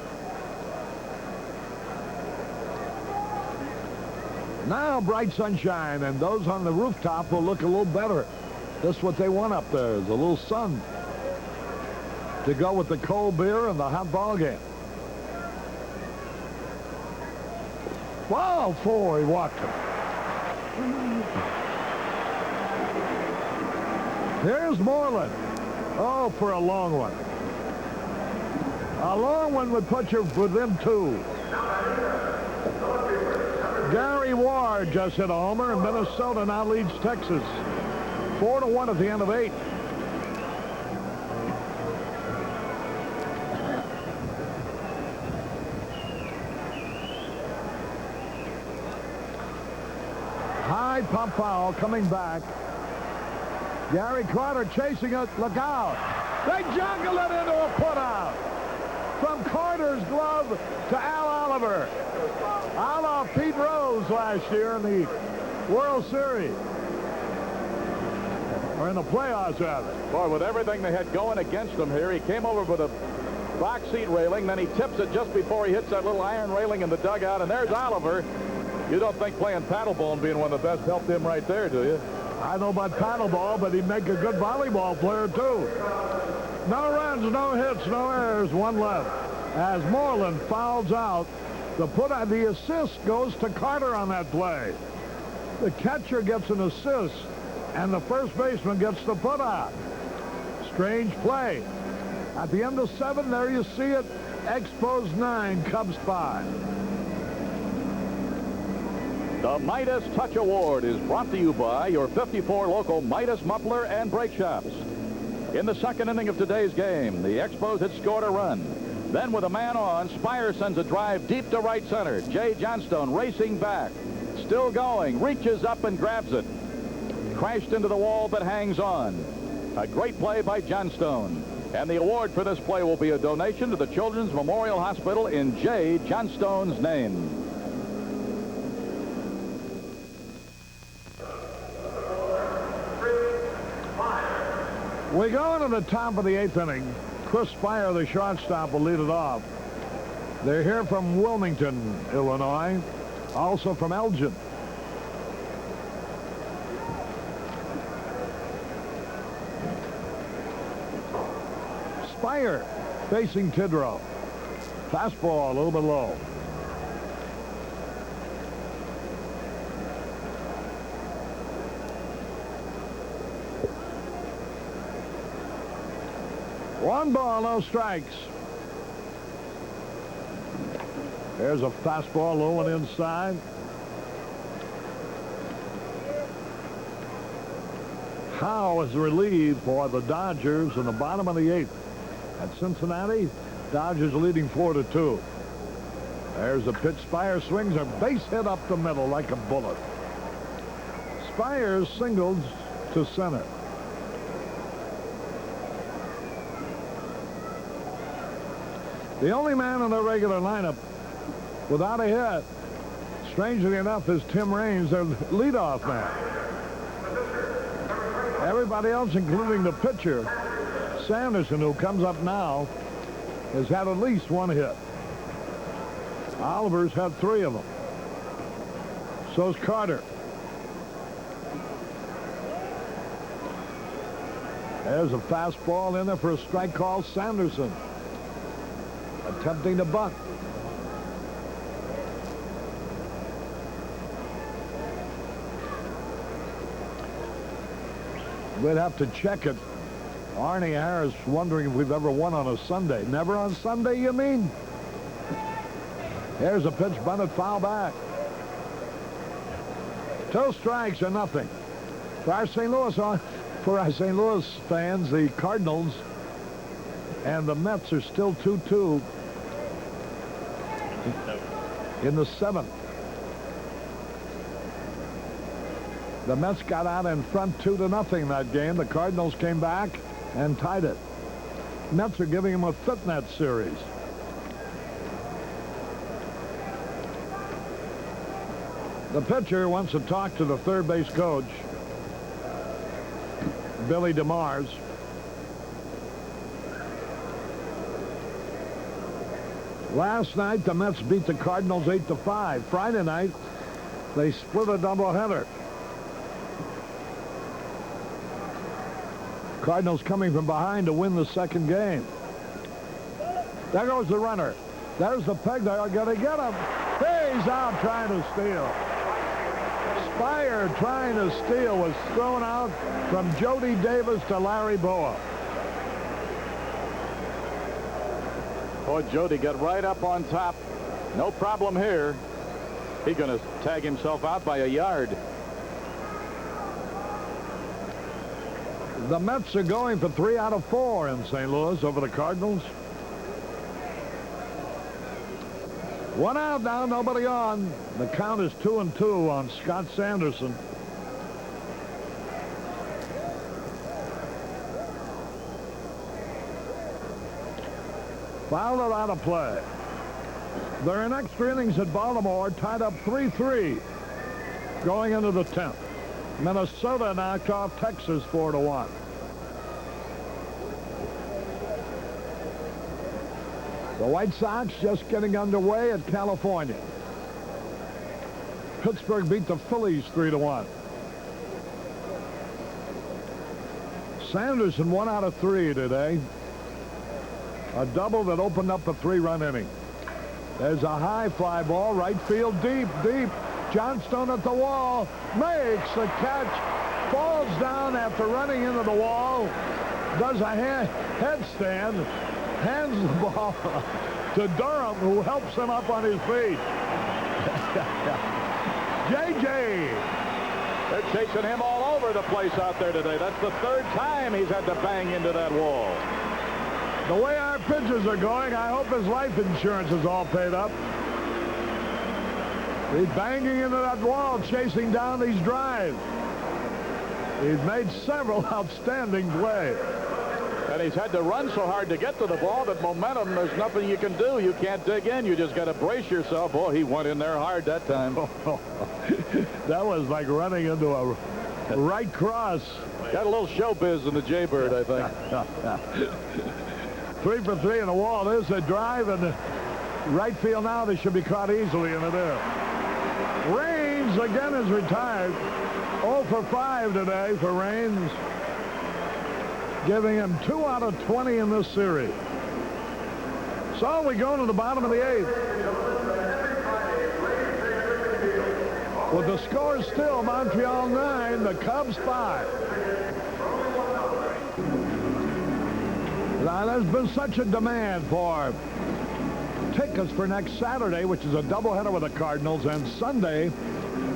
Now bright sunshine, and those on the rooftop will look a little better. That's what they want up there, is a little sun to go with the cold beer and the hot ball game. Ball 4, he walked him. Here's Moreland. Oh, for a long one. A long one would put you within 2. Gary Ward just hit a homer, and Minnesota now leads Texas 4-1 at the end of 8. High pop foul coming back. Gary Carter chasing it. Look out. They juggle it into a putout. From Carter's glove to Al Oliver. A la Pete Rose last year in the World Series. Or in the playoffs, rather. Boy, with everything they had going against him here, he came over with a box seat railing, then he tips it just before he hits that little iron railing in the dugout, and there's Oliver. You don't think playing paddleball and being one of the best helped him right there, do you? I know about paddleball, but he'd make a good volleyball player, too. No runs, no hits, no errors, 1 left. As Moreland fouls out, the assist goes to Carter on that play. The catcher gets an assist, and the first baseman gets the putout. Strange play. At the end of 7, there you see it. Expos 9, Cubs 5. The Midas Touch Award is brought to you by your 54 local Midas muffler and brake shops. In the second inning of today's game, the Expos had scored a run. Then with a man on, Spire sends a drive deep to right center. Jay Johnstone racing back. Still going, reaches up and grabs it. Crashed into the wall but hangs on. A great play by Johnstone. And the award for this play will be a donation to the Children's Memorial Hospital in Jay Johnstone's name. We go into the top of the 8th inning. Chris Spire, the shortstop, will lead it off. They're here from Wilmington, Illinois, also from Elgin. Spire facing Tidrow. Fastball a little bit low. One ball, no strikes. There's a fastball low and inside. Howe is relieved for the Dodgers in the bottom of the 8th. At Cincinnati, Dodgers leading 4-2. There's a pitch. Spire swings a base hit up the middle like a bullet. Spire singles to center. The only man in the regular lineup without a hit, strangely enough, is Tim Raines, their leadoff man. Everybody else, including the pitcher, Sanderson, who comes up now, has had at least one hit. Oliver's had 3 of them. So's Carter. There's a fastball in there for a strike call. Sanderson attempting to bunt. We'd have to check it. Arnie Harris wondering if we've ever won on a Sunday. Never on Sunday, you mean? Here's a pitch bunted foul back. 2 strikes or nothing. For our St. Louis fans, the Cardinals and the Mets are still 2-2 in the 7th. The Mets got out in front 2-0 that game. The Cardinals came back and tied it. Mets are giving him a fit in that series. The pitcher wants to talk to the third base coach, Billy DeMars. Last night, the Mets beat the Cardinals 8-5. Friday night, they split a doubleheader. Cardinals coming from behind to win the second game. There goes the runner. There's the peg. They're going to get him. He's out trying to steal. Spire trying to steal was thrown out from Jody Davis to Larry Boa. Boy, Jody got right up on top. No problem here. He's going to tag himself out by a yard. The Mets are going for 3 out of 4 in St. Louis over the Cardinals. 1 out now, nobody on. The count is 2-2 on Scott Sanderson. Fouled it out of play. They're in extra innings at Baltimore, tied up 3-3 going into the 10th. Minnesota knocked off Texas 4-1. The White Sox just getting underway at California. Pittsburgh beat the Phillies 3-1. Sanderson 1 out of 3 today. A double that opened up a 3-run inning. There's a high fly ball, right field, deep. Johnstone at the wall, makes the catch, falls down after running into the wall, does a headstand, hands the ball to Durham, who helps him up on his feet. J.J. They're chasing him all over the place out there today. That's the 3rd time he's had to bang into that wall. The way our pitchers are going, I hope his life insurance is all paid up. He's banging into that wall, chasing down these drives. He's made several outstanding plays. And he's had to run so hard to get to the ball that momentum, there's nothing you can do. You can't dig in. You just got to brace yourself. Boy, he went in there hard that time. That was like running into a right cross. Got a little showbiz in the Jaybird, I think. 3 for 3 in the wall. There's a drive, and Right field now, they should be caught easily, and it is. Raines again is retired. 0 for 5 today for Raines, giving him 2 out of 20 in this series. So we go to the bottom of the 8th. With the score still Montreal 9, the Cubs 5. Now, there's been such a demand for tickets for next Saturday, which is a doubleheader with the Cardinals, and Sunday,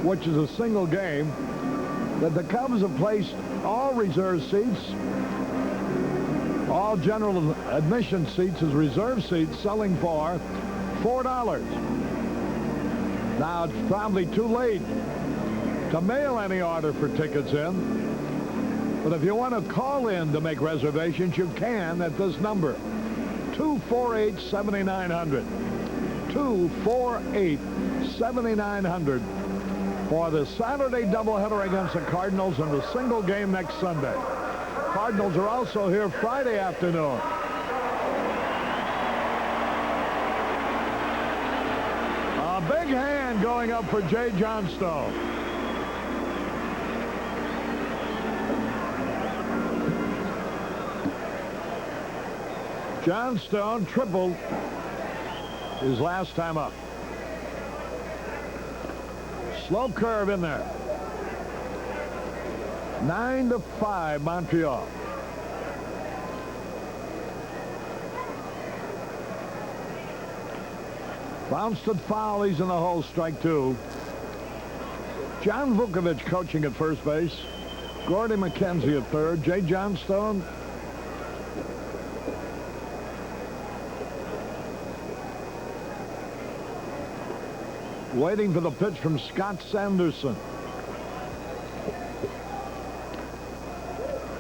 which is a single game, that the Cubs have placed all reserve seats, all general admission seats as reserve seats, selling for $4. Now, it's probably too late to mail any order for tickets in. But if you want to call in to make reservations, you can at this number, 248-7900. 248-7900 for the Saturday doubleheader against the Cardinals and the single game next Sunday. Cardinals are also here Friday afternoon. A big hand going up for Jay Johnstone. Johnstone tripled his last time up. Slow curve in there. 9-5 Montreal. Bounced it foul. He's in the hole. Strike 2. John Vukovich coaching at first base. Gordy McKenzie at third. Jay Johnstone waiting for the pitch from Scott Sanderson.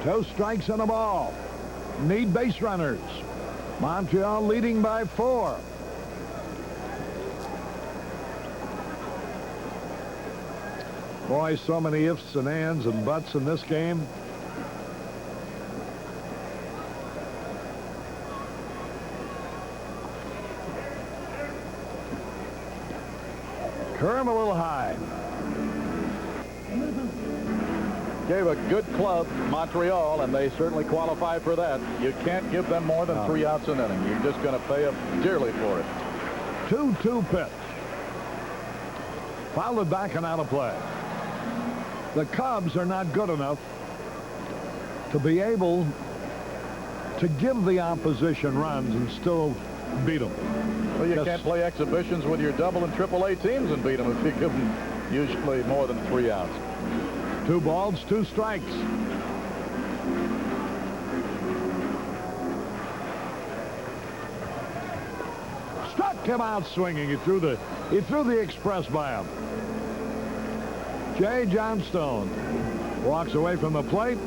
2 strikes and a ball. Need base runners. Montreal leading by 4. Boy, so many ifs and ands and buts in this game. Curve a little high. Gave a good club, Montreal, and they certainly qualify for that. You can't give them more than 3 outs an inning. You're just going to pay them dearly for it. 2-2 pitch. Fouled back and out of play. The Cubs are not good enough to be able to give the opposition runs and still beat them. Well, you can't play exhibitions with your double and triple A teams and beat them if you give them usually more than 3 outs. 2 balls, 2 strikes. Struck him out swinging. He threw the express by him. Jay Johnstone walks away from the plate.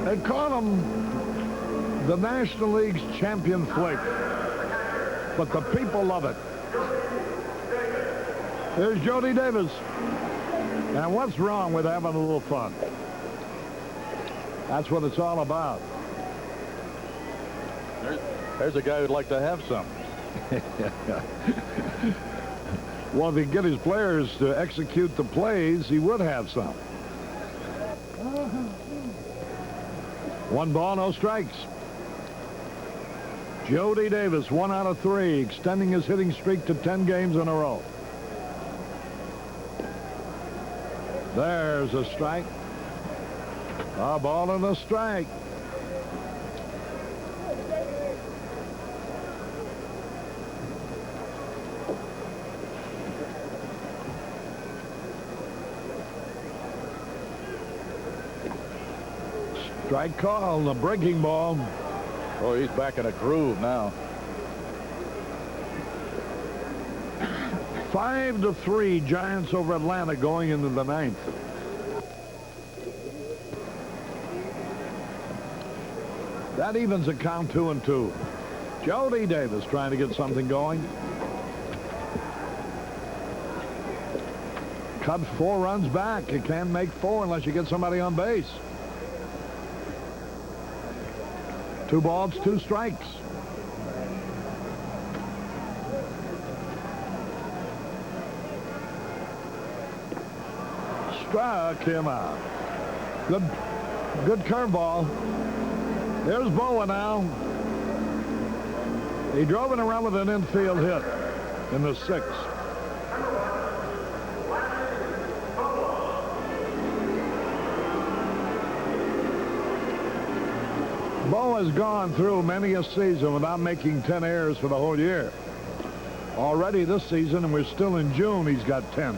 They call him the National League's champion flake, but the people love it. Here's Jody Davis. And what's wrong with having a little fun? That's what it's all about. There's a guy who'd like to have some. Well, if he could get his players to execute the plays, he would have some. 1 ball, no strikes. Jody Davis, 1 out of 3, extending his hitting streak to 10 games in a row. There's a strike. A ball and a strike. Strike call, the breaking ball. Oh, he's back in a groove now. 5-3 Giants over Atlanta going into the 9th. That evens a count 2-2. Jody Davis trying to get something going. Cubs 4 runs back. You can't make 4 unless you get somebody on base. 2 balls, 2 strikes. struck him out. Good curveball. There's Boa now. He drove it around with an infield hit in the 6th. Boa has gone through many a season without making 10 errors for the whole year. Already this season, and we're still in June, he's got 10.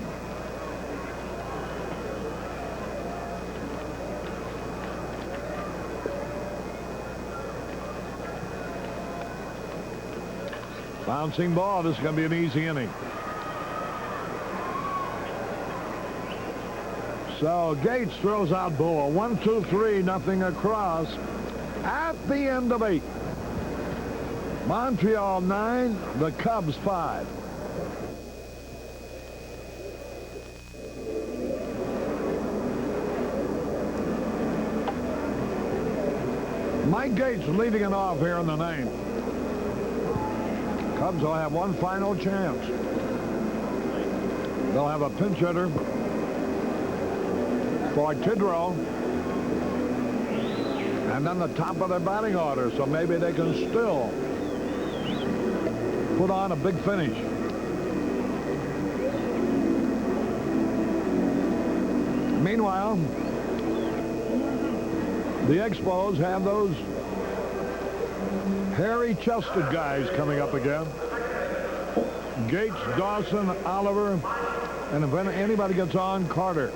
Bouncing ball. This is going to be an easy inning. So Gates throws out Boa. 1, 2, 3, nothing across. At the end of 8. Montreal 9, the Cubs 5. Mike Gates leading it off here in the 9th. Cubs will have one final chance. They'll have a pinch hitter for Boudreau, and then the top of their batting order, so maybe they can still put on a big finish. Meanwhile, the Expos have those hairy-chested guys coming up again. Gates, Dawson, Oliver, and if anybody gets on, Carter.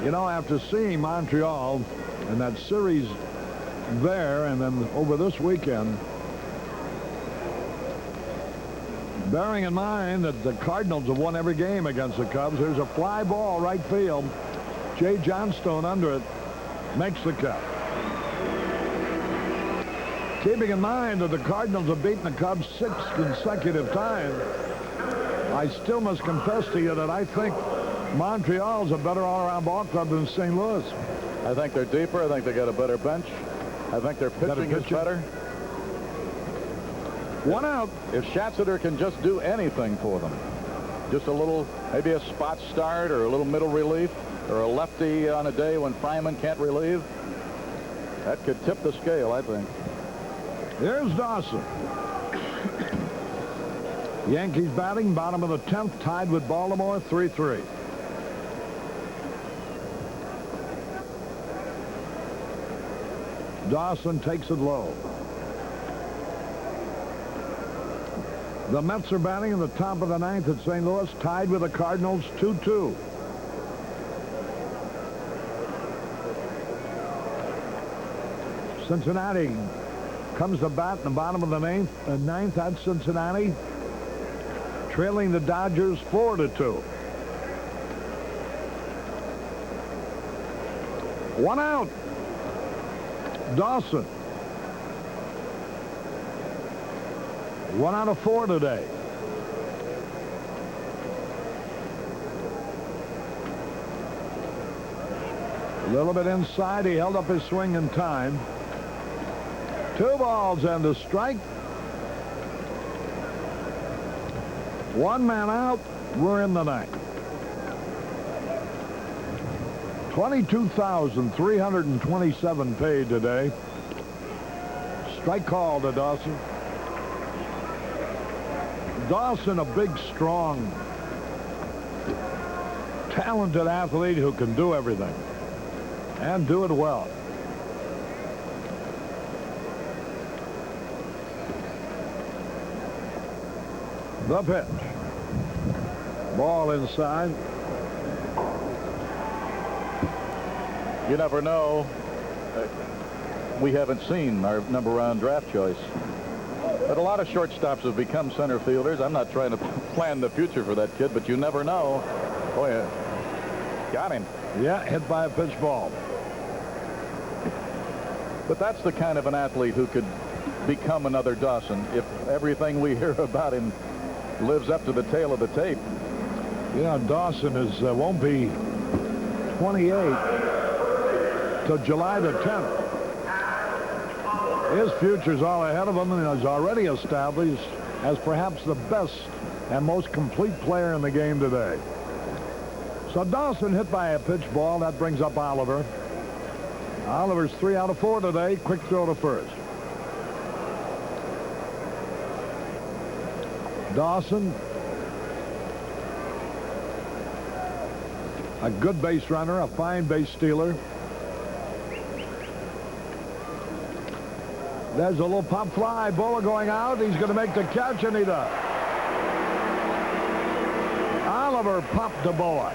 You know, after seeing Montreal and that series there and then over this weekend, bearing in mind that the Cardinals have won every game against the Cubs, there's a fly ball right field. Jay Johnstone under it makes the cut. Keeping in mind that the Cardinals have beaten the Cubs 6 consecutive times, I still must confess to you that I think Montreal's a better all-around ball club than St. Louis. I think they're deeper. I think they got a better bench. I think their pitching is better. One out. If Schatzeder can just do anything for them, just a little, maybe a spot start or a little middle relief or a lefty on a day when Fryman can't relieve, that could tip the scale, I think. Here's Dawson. Yankees batting, bottom of the 10th, tied with Baltimore, 3-3. Dawson takes it low. The Mets are batting in the top of the 9th at St. Louis, tied with the Cardinals, 2-2. Cincinnati comes to bat in the bottom of the 9th at Cincinnati, trailing the Dodgers 4-2. One out. Dawson. 1 out of 4 today. A little bit inside. He held up his swing in time. 2 balls and a strike. 1 man out. We're in the 9th. 22,327 paid today. Strike call to Dawson. Dawson, a big, strong, talented athlete who can do everything and do it well. The pitch. Ball inside. You never know. We haven't seen our number 1 draft choice. But a lot of shortstops have become center fielders. I'm not trying to plan the future for that kid, but you never know. Boy, got him. Yeah, hit by a pitch ball. But that's the kind of an athlete who could become another Dawson if everything we hear about him lives up to the tail of the tape. You know, Dawson is won't be 28 till July the 10th. His future's all ahead of him, and is already established as perhaps the best and most complete player in the game today. So Dawson hit by a pitch ball. That brings up Oliver. Oliver's 3 out of 4 today. Quick throw to first. Dawson, a good base runner, a fine base stealer. There's a little pop fly. Boa going out. He's going to make the catch, and he does. Oliver popped to Boa.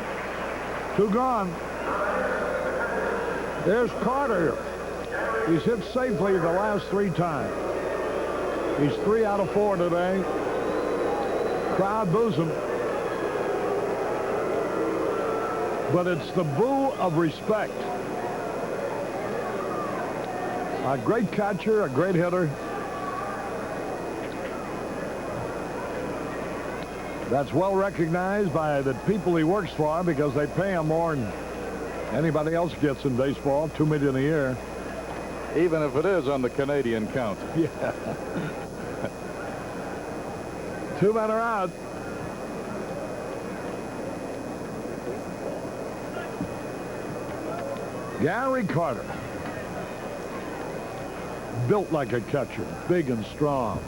2 gone. There's Carter. He's hit safely the last 3 times. He's 3 out of 4 today. Crowd boos him. But it's the boo of respect. A great catcher, a great hitter. That's well recognized by the people he works for because they pay him more than anybody else gets in baseball, $2 million a year. Even if it is on the Canadian count. Yeah. 2 men are out. Gary Carter. Built like a catcher. Big and strong.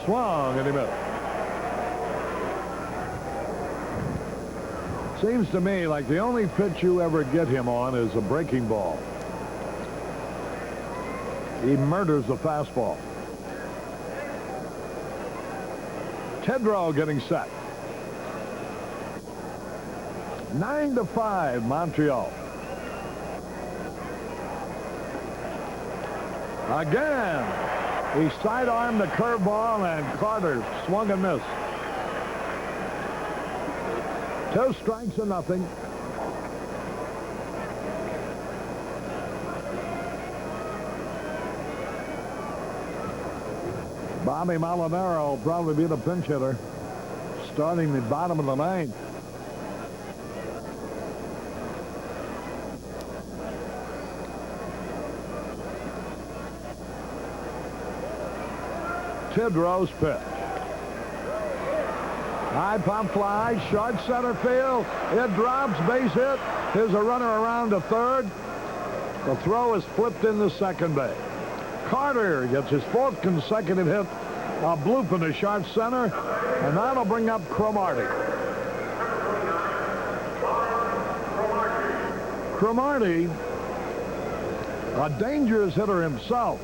Swung and he missed. Seems to me like the only pitch you ever get him on is a breaking ball. He murders the fastball. Boudreau getting set. 9-5 Montreal. Again, he sidearmed the curveball, and Carter swung and missed. 2 strikes and nothing. Bobby Molinaro will probably be the pinch hitter, starting the bottom of the 9th. Boudreau's pitch. High pop fly, short center field. It drops, base hit. Here's a runner around to third. The throw is flipped into second base. Carter gets his 4th consecutive hit. A bloop in the short center, and that'll bring up Cromartie. Cromartie, a dangerous hitter himself,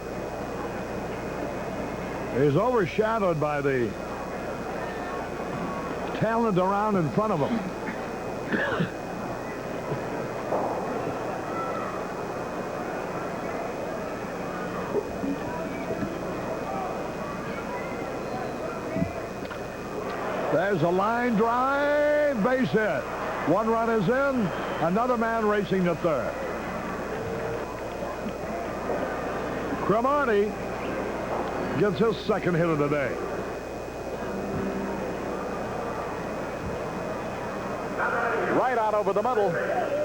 is overshadowed by the talent around in front of him. There's a line drive, base hit. 1 run is in, another man racing to third. Cromartie gets his 2nd hit of the day. Right out over the middle.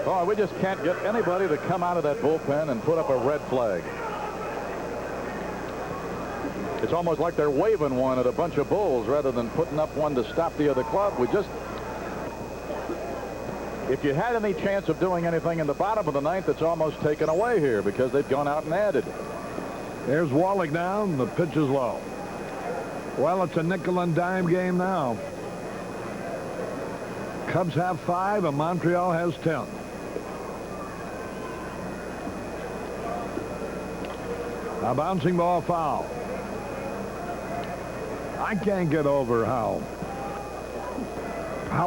Oh, we just can't get anybody to come out of that bullpen and put up a red flag. It's almost like they're waving one at a bunch of bulls rather than putting up one to stop the other club. If you had any chance of doing anything in the bottom of the 9th, it's almost taken away here because they've gone out and added. There's Wallach down. The pitch is low. Well, it's a nickel and dime game now. Cubs have 5 and Montreal has 10. A bouncing ball foul. I can't get over how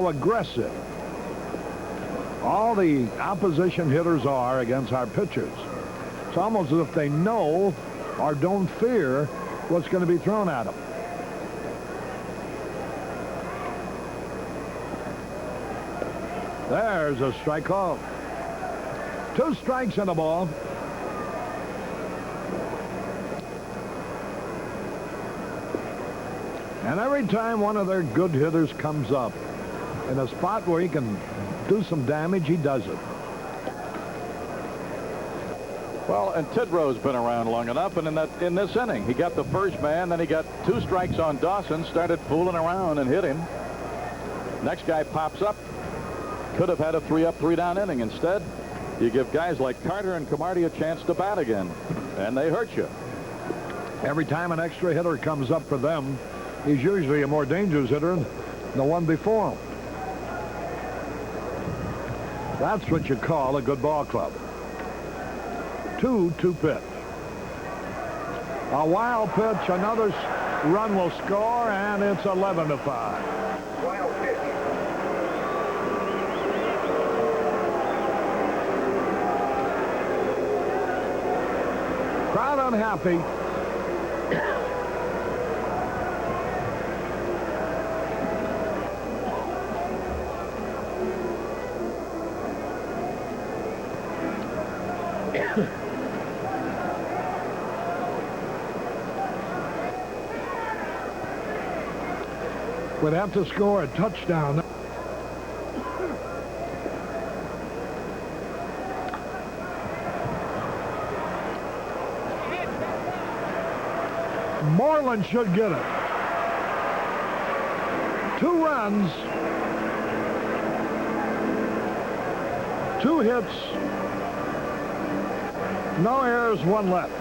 aggressive all the opposition hitters are against our pitchers. It's almost as if they know or don't fear what's going to be thrown at them. There's a strike call. 2 strikes and a ball. And every time one of their good hitters comes up in a spot where he can do some damage, he does it. Well, and Tidrow's been around long enough, and in this inning, he got the first man, then he got 2 strikes on Dawson, started fooling around and hit him. Next guy pops up. Could have had a 3-up, 3-down inning. Instead, you give guys like Carter and Camardi a chance to bat again, and they hurt you. Every time an extra hitter comes up for them, he's usually a more dangerous hitter than the one before him. That's what you call a good ball club. 2-2 pitch. A wild pitch, another run will score, and it's 11-5. Wild pitch. Crowd unhappy. Would have to score a touchdown. Moreland should get it. 2 runs, 2 hits, no errors, 1 left.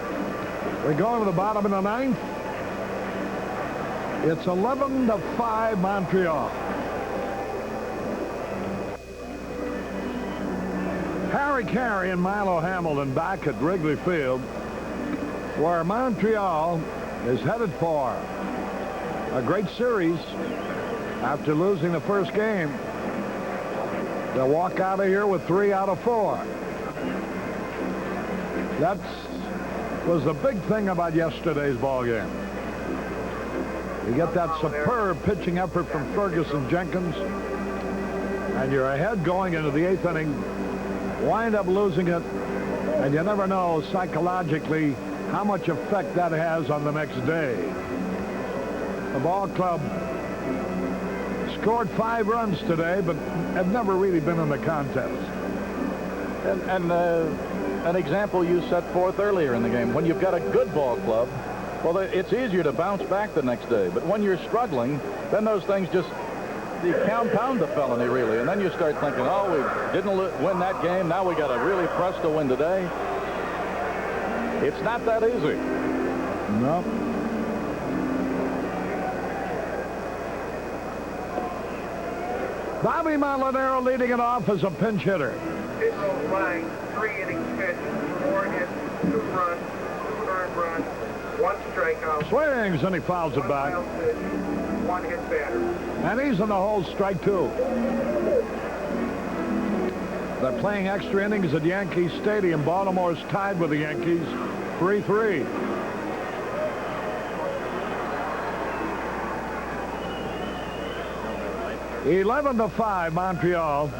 We're going to the bottom of the 9th. It's 11-5 Montreal. Harry Caray and Milo Hamilton back at Wrigley Field, where Montreal is headed for a great series after losing the first game. They'll walk out of here with 3 out of 4. That was the big thing about yesterday's ball game. You get that superb pitching effort from Ferguson Jenkins, and you're ahead going into the 8th inning, wind up losing it, and you never know psychologically how much effect that has on the next day. The ball club scored 5 runs today, but have never really been in the contest. And an example you set forth earlier in the game, when you've got a good ball club, well, it's easier to bounce back the next day. But when you're struggling, then those things just, you compound the felony, really. And then you start thinking, oh, we didn't win that game. Now we got to really press to win today. It's not that easy. No. Bobby Molinaro leading it off as a pinch hitter. Tidrow flying, 3 innings pitched, 4 hits, 2 runs, 2 earned runs, 1 strikeout. Swings, and he fouls it back. 1 hit batter. And he's in the hole, strike 2. They're playing extra innings at Yankee Stadium. Baltimore's tied with the Yankees, 3-3. (11-5) Montreal.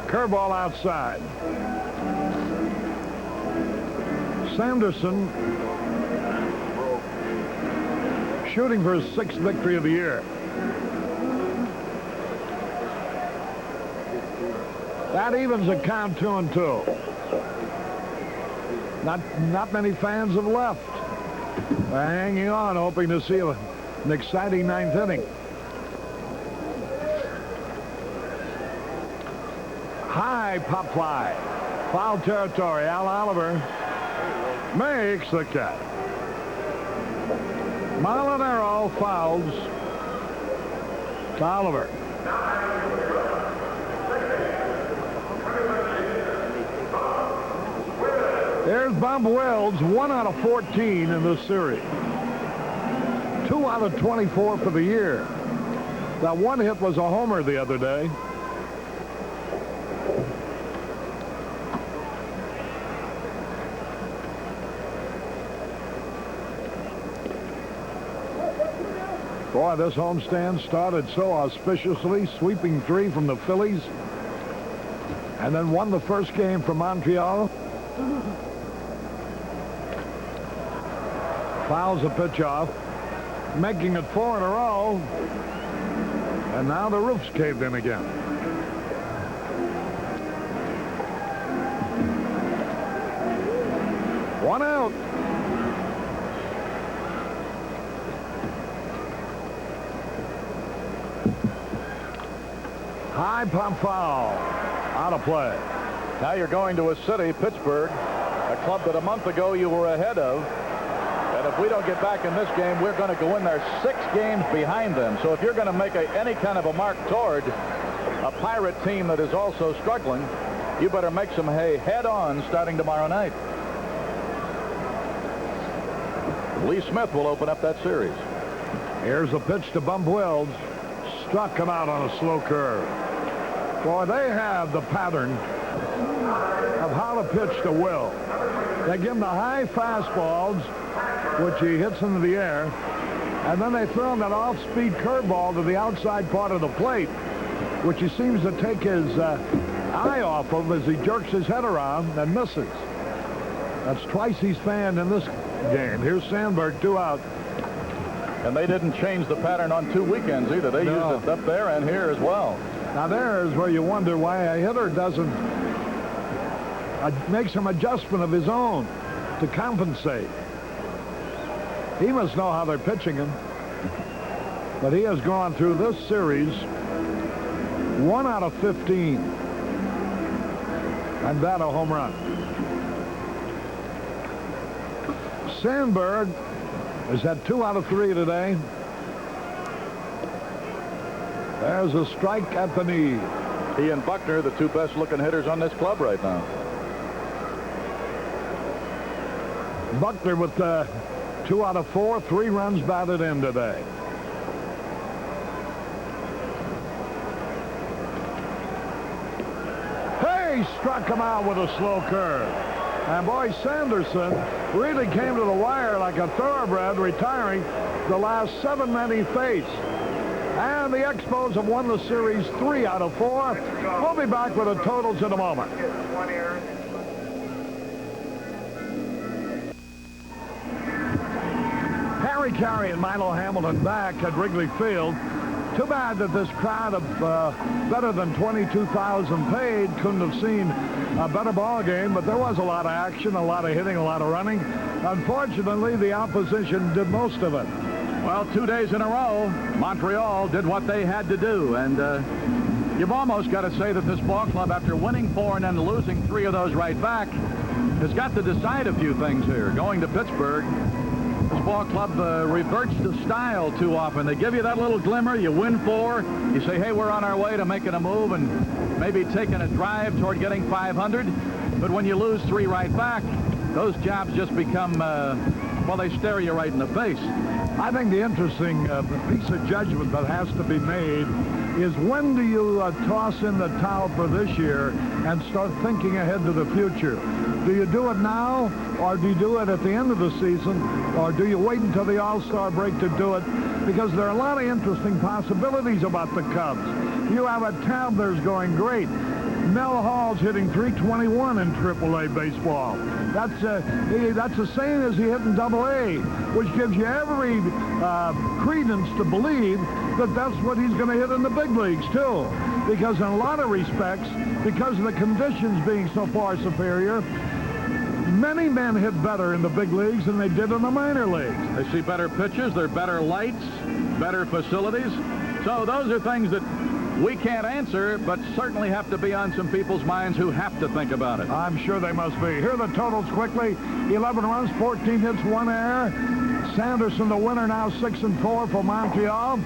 Curveball outside. Sanderson shooting for his 6th victory of the year. That evens the count 2-2. Not many fans have left. They're hanging on, hoping to see an exciting 9th inning. High pop fly. Foul territory. Al Oliver makes the catch. Molinaro fouls to Oliver. There's Bob Wells, 1 out of 14 in this series. 2 out of 24 for the year. That 1 hit was a homer the other day. Boy, this homestand started so auspiciously, sweeping 3 from the Phillies. and then won the first game for Montreal. Fouls a pitch off, making it 4 in a row. And now the roof's caved in again. One out. High pump foul. Out of play. Now you're going to a city, Pittsburgh, a club that a month ago you were ahead of. And if we don't get back in this game, we're going to go in there 6 games behind them. So if you're going to make any kind of a mark toward a Pirate team that is also struggling, you better make some hay head-on starting tomorrow night. Lee Smith will open up that series. Here's a pitch to Bump Wells. Struck him out on a slow curve. Boy, they have the pattern of how to pitch to Will. They give him the high fastballs, which he hits into the air, and then they throw him that off-speed curveball to the outside part of the plate, which he seems to take his eye off of as he jerks his head around and misses. That's twice he's fanned in this game. Here's Sandberg, 2 out. And they didn't change the pattern on 2 weekends either. They used it up there and here as well. Now there's where you wonder why a hitter doesn't make some adjustment of his own to compensate. He must know how they're pitching him. But he has gone through this series 1 out of 15. And that a home run. Sandberg has had 2 out of 3 today. There's a strike at the knee. He and Buckner, the 2 best-looking hitters on this club right now. Buckner with 2 out of 4, 3 runs batted in today. Hey, struck him out with a slow curve. And boy, Sanderson really came to the wire like a thoroughbred, retiring the last 7 men he faced. And the Expos have won the series 3 out of 4. We'll be back with the totals in a moment. Caray and Milo Hamilton back at Wrigley Field. Too bad that this crowd of better than 22,000 paid couldn't have seen a better ball game, but there was a lot of action, a lot of hitting, a lot of running. Unfortunately, the opposition did most of it. Well, 2 days in a row, Montreal did what they had to do, and you've almost got to say that this ball club, after winning 4 and then losing 3 of those right back, has got to decide a few things here. Going to Pittsburgh, this ball club reverts to style too often. They give you that little glimmer, you win 4, you say, hey, we're on our way to making a move and maybe taking a drive toward getting 500. But when you lose 3 right back, those jobs just become, well, they stare you right in the face. I think the interesting piece of judgment that has to be made is when do you toss in the towel for this year and start thinking ahead to the future? Do you do it now, or do you do it at the end of the season, or do you wait until the All-Star break to do it? Because there are a lot of interesting possibilities about the Cubs. You have a Tabler's going great. Mel Hall's hitting .321 in AAA baseball. That's the same as he hit in AA, which gives you every credence to believe that that's what he's going to hit in the big leagues, too. Because in a lot of respects, because of the conditions being so far superior, many men hit better in the big leagues than they did in the minor leagues. They see better pitches, there are better lights, better facilities. So those are things that we can't answer, but certainly have to be on some people's minds who have to think about it. I'm sure they must be. Here are the totals quickly. 11 runs, 14 hits, 1 error. Sanderson, the winner, now 6-4 for Montreal.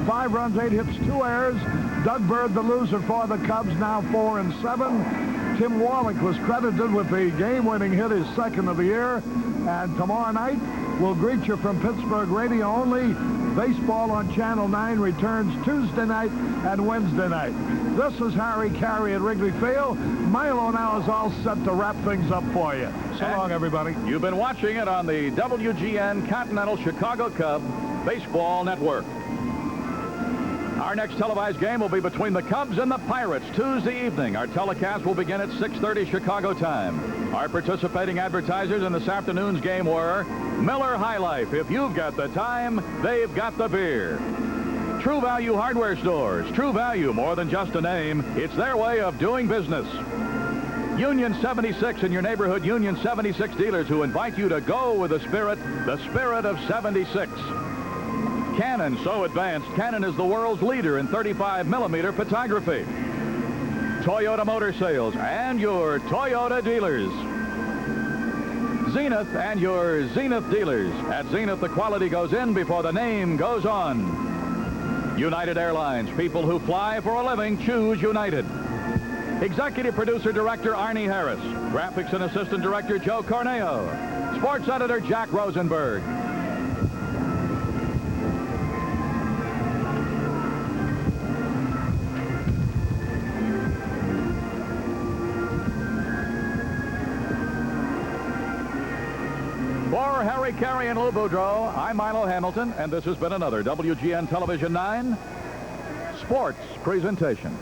5 runs, 8 hits, 2 errors. Doug Bird, the loser for the Cubs, now 4-7. Tim Wallach was credited with the game-winning hit, his 2nd of the year. And tomorrow night, we'll greet you from Pittsburgh Radio only. Baseball on Channel 9 returns Tuesday night and Wednesday night. This is Harry Caray at Wrigley Field. Milo now is all set to wrap things up for you. So long, everybody. You've been watching it on the WGN Continental Chicago Cub Baseball Network. Our next televised game will be between the Cubs and the Pirates Tuesday evening. Our telecast will begin at 6:30 Chicago time. Our participating advertisers in this afternoon's game were Miller High Life. If you've got the time, they've got the beer. True Value Hardware Stores. True Value, more than just a name. It's their way of doing business. Union 76 in your neighborhood Union 76 dealers who invite you to go with the spirit of 76. Canon, so advanced. Canon is the world's leader in 35mm photography. Toyota Motor Sales and your Toyota dealers. Zenith and your Zenith dealers. At Zenith, the quality goes in before the name goes on. United Airlines. People who fly for a living choose United. Executive Producer Director Arnie Harris. Graphics and Assistant Director Joe Corneo. Sports Editor Jack Rosenberg. For Harry Caray and Lou Boudreau, I'm Milo Hamilton, and this has been another WGN Television 9 Sports Presentation.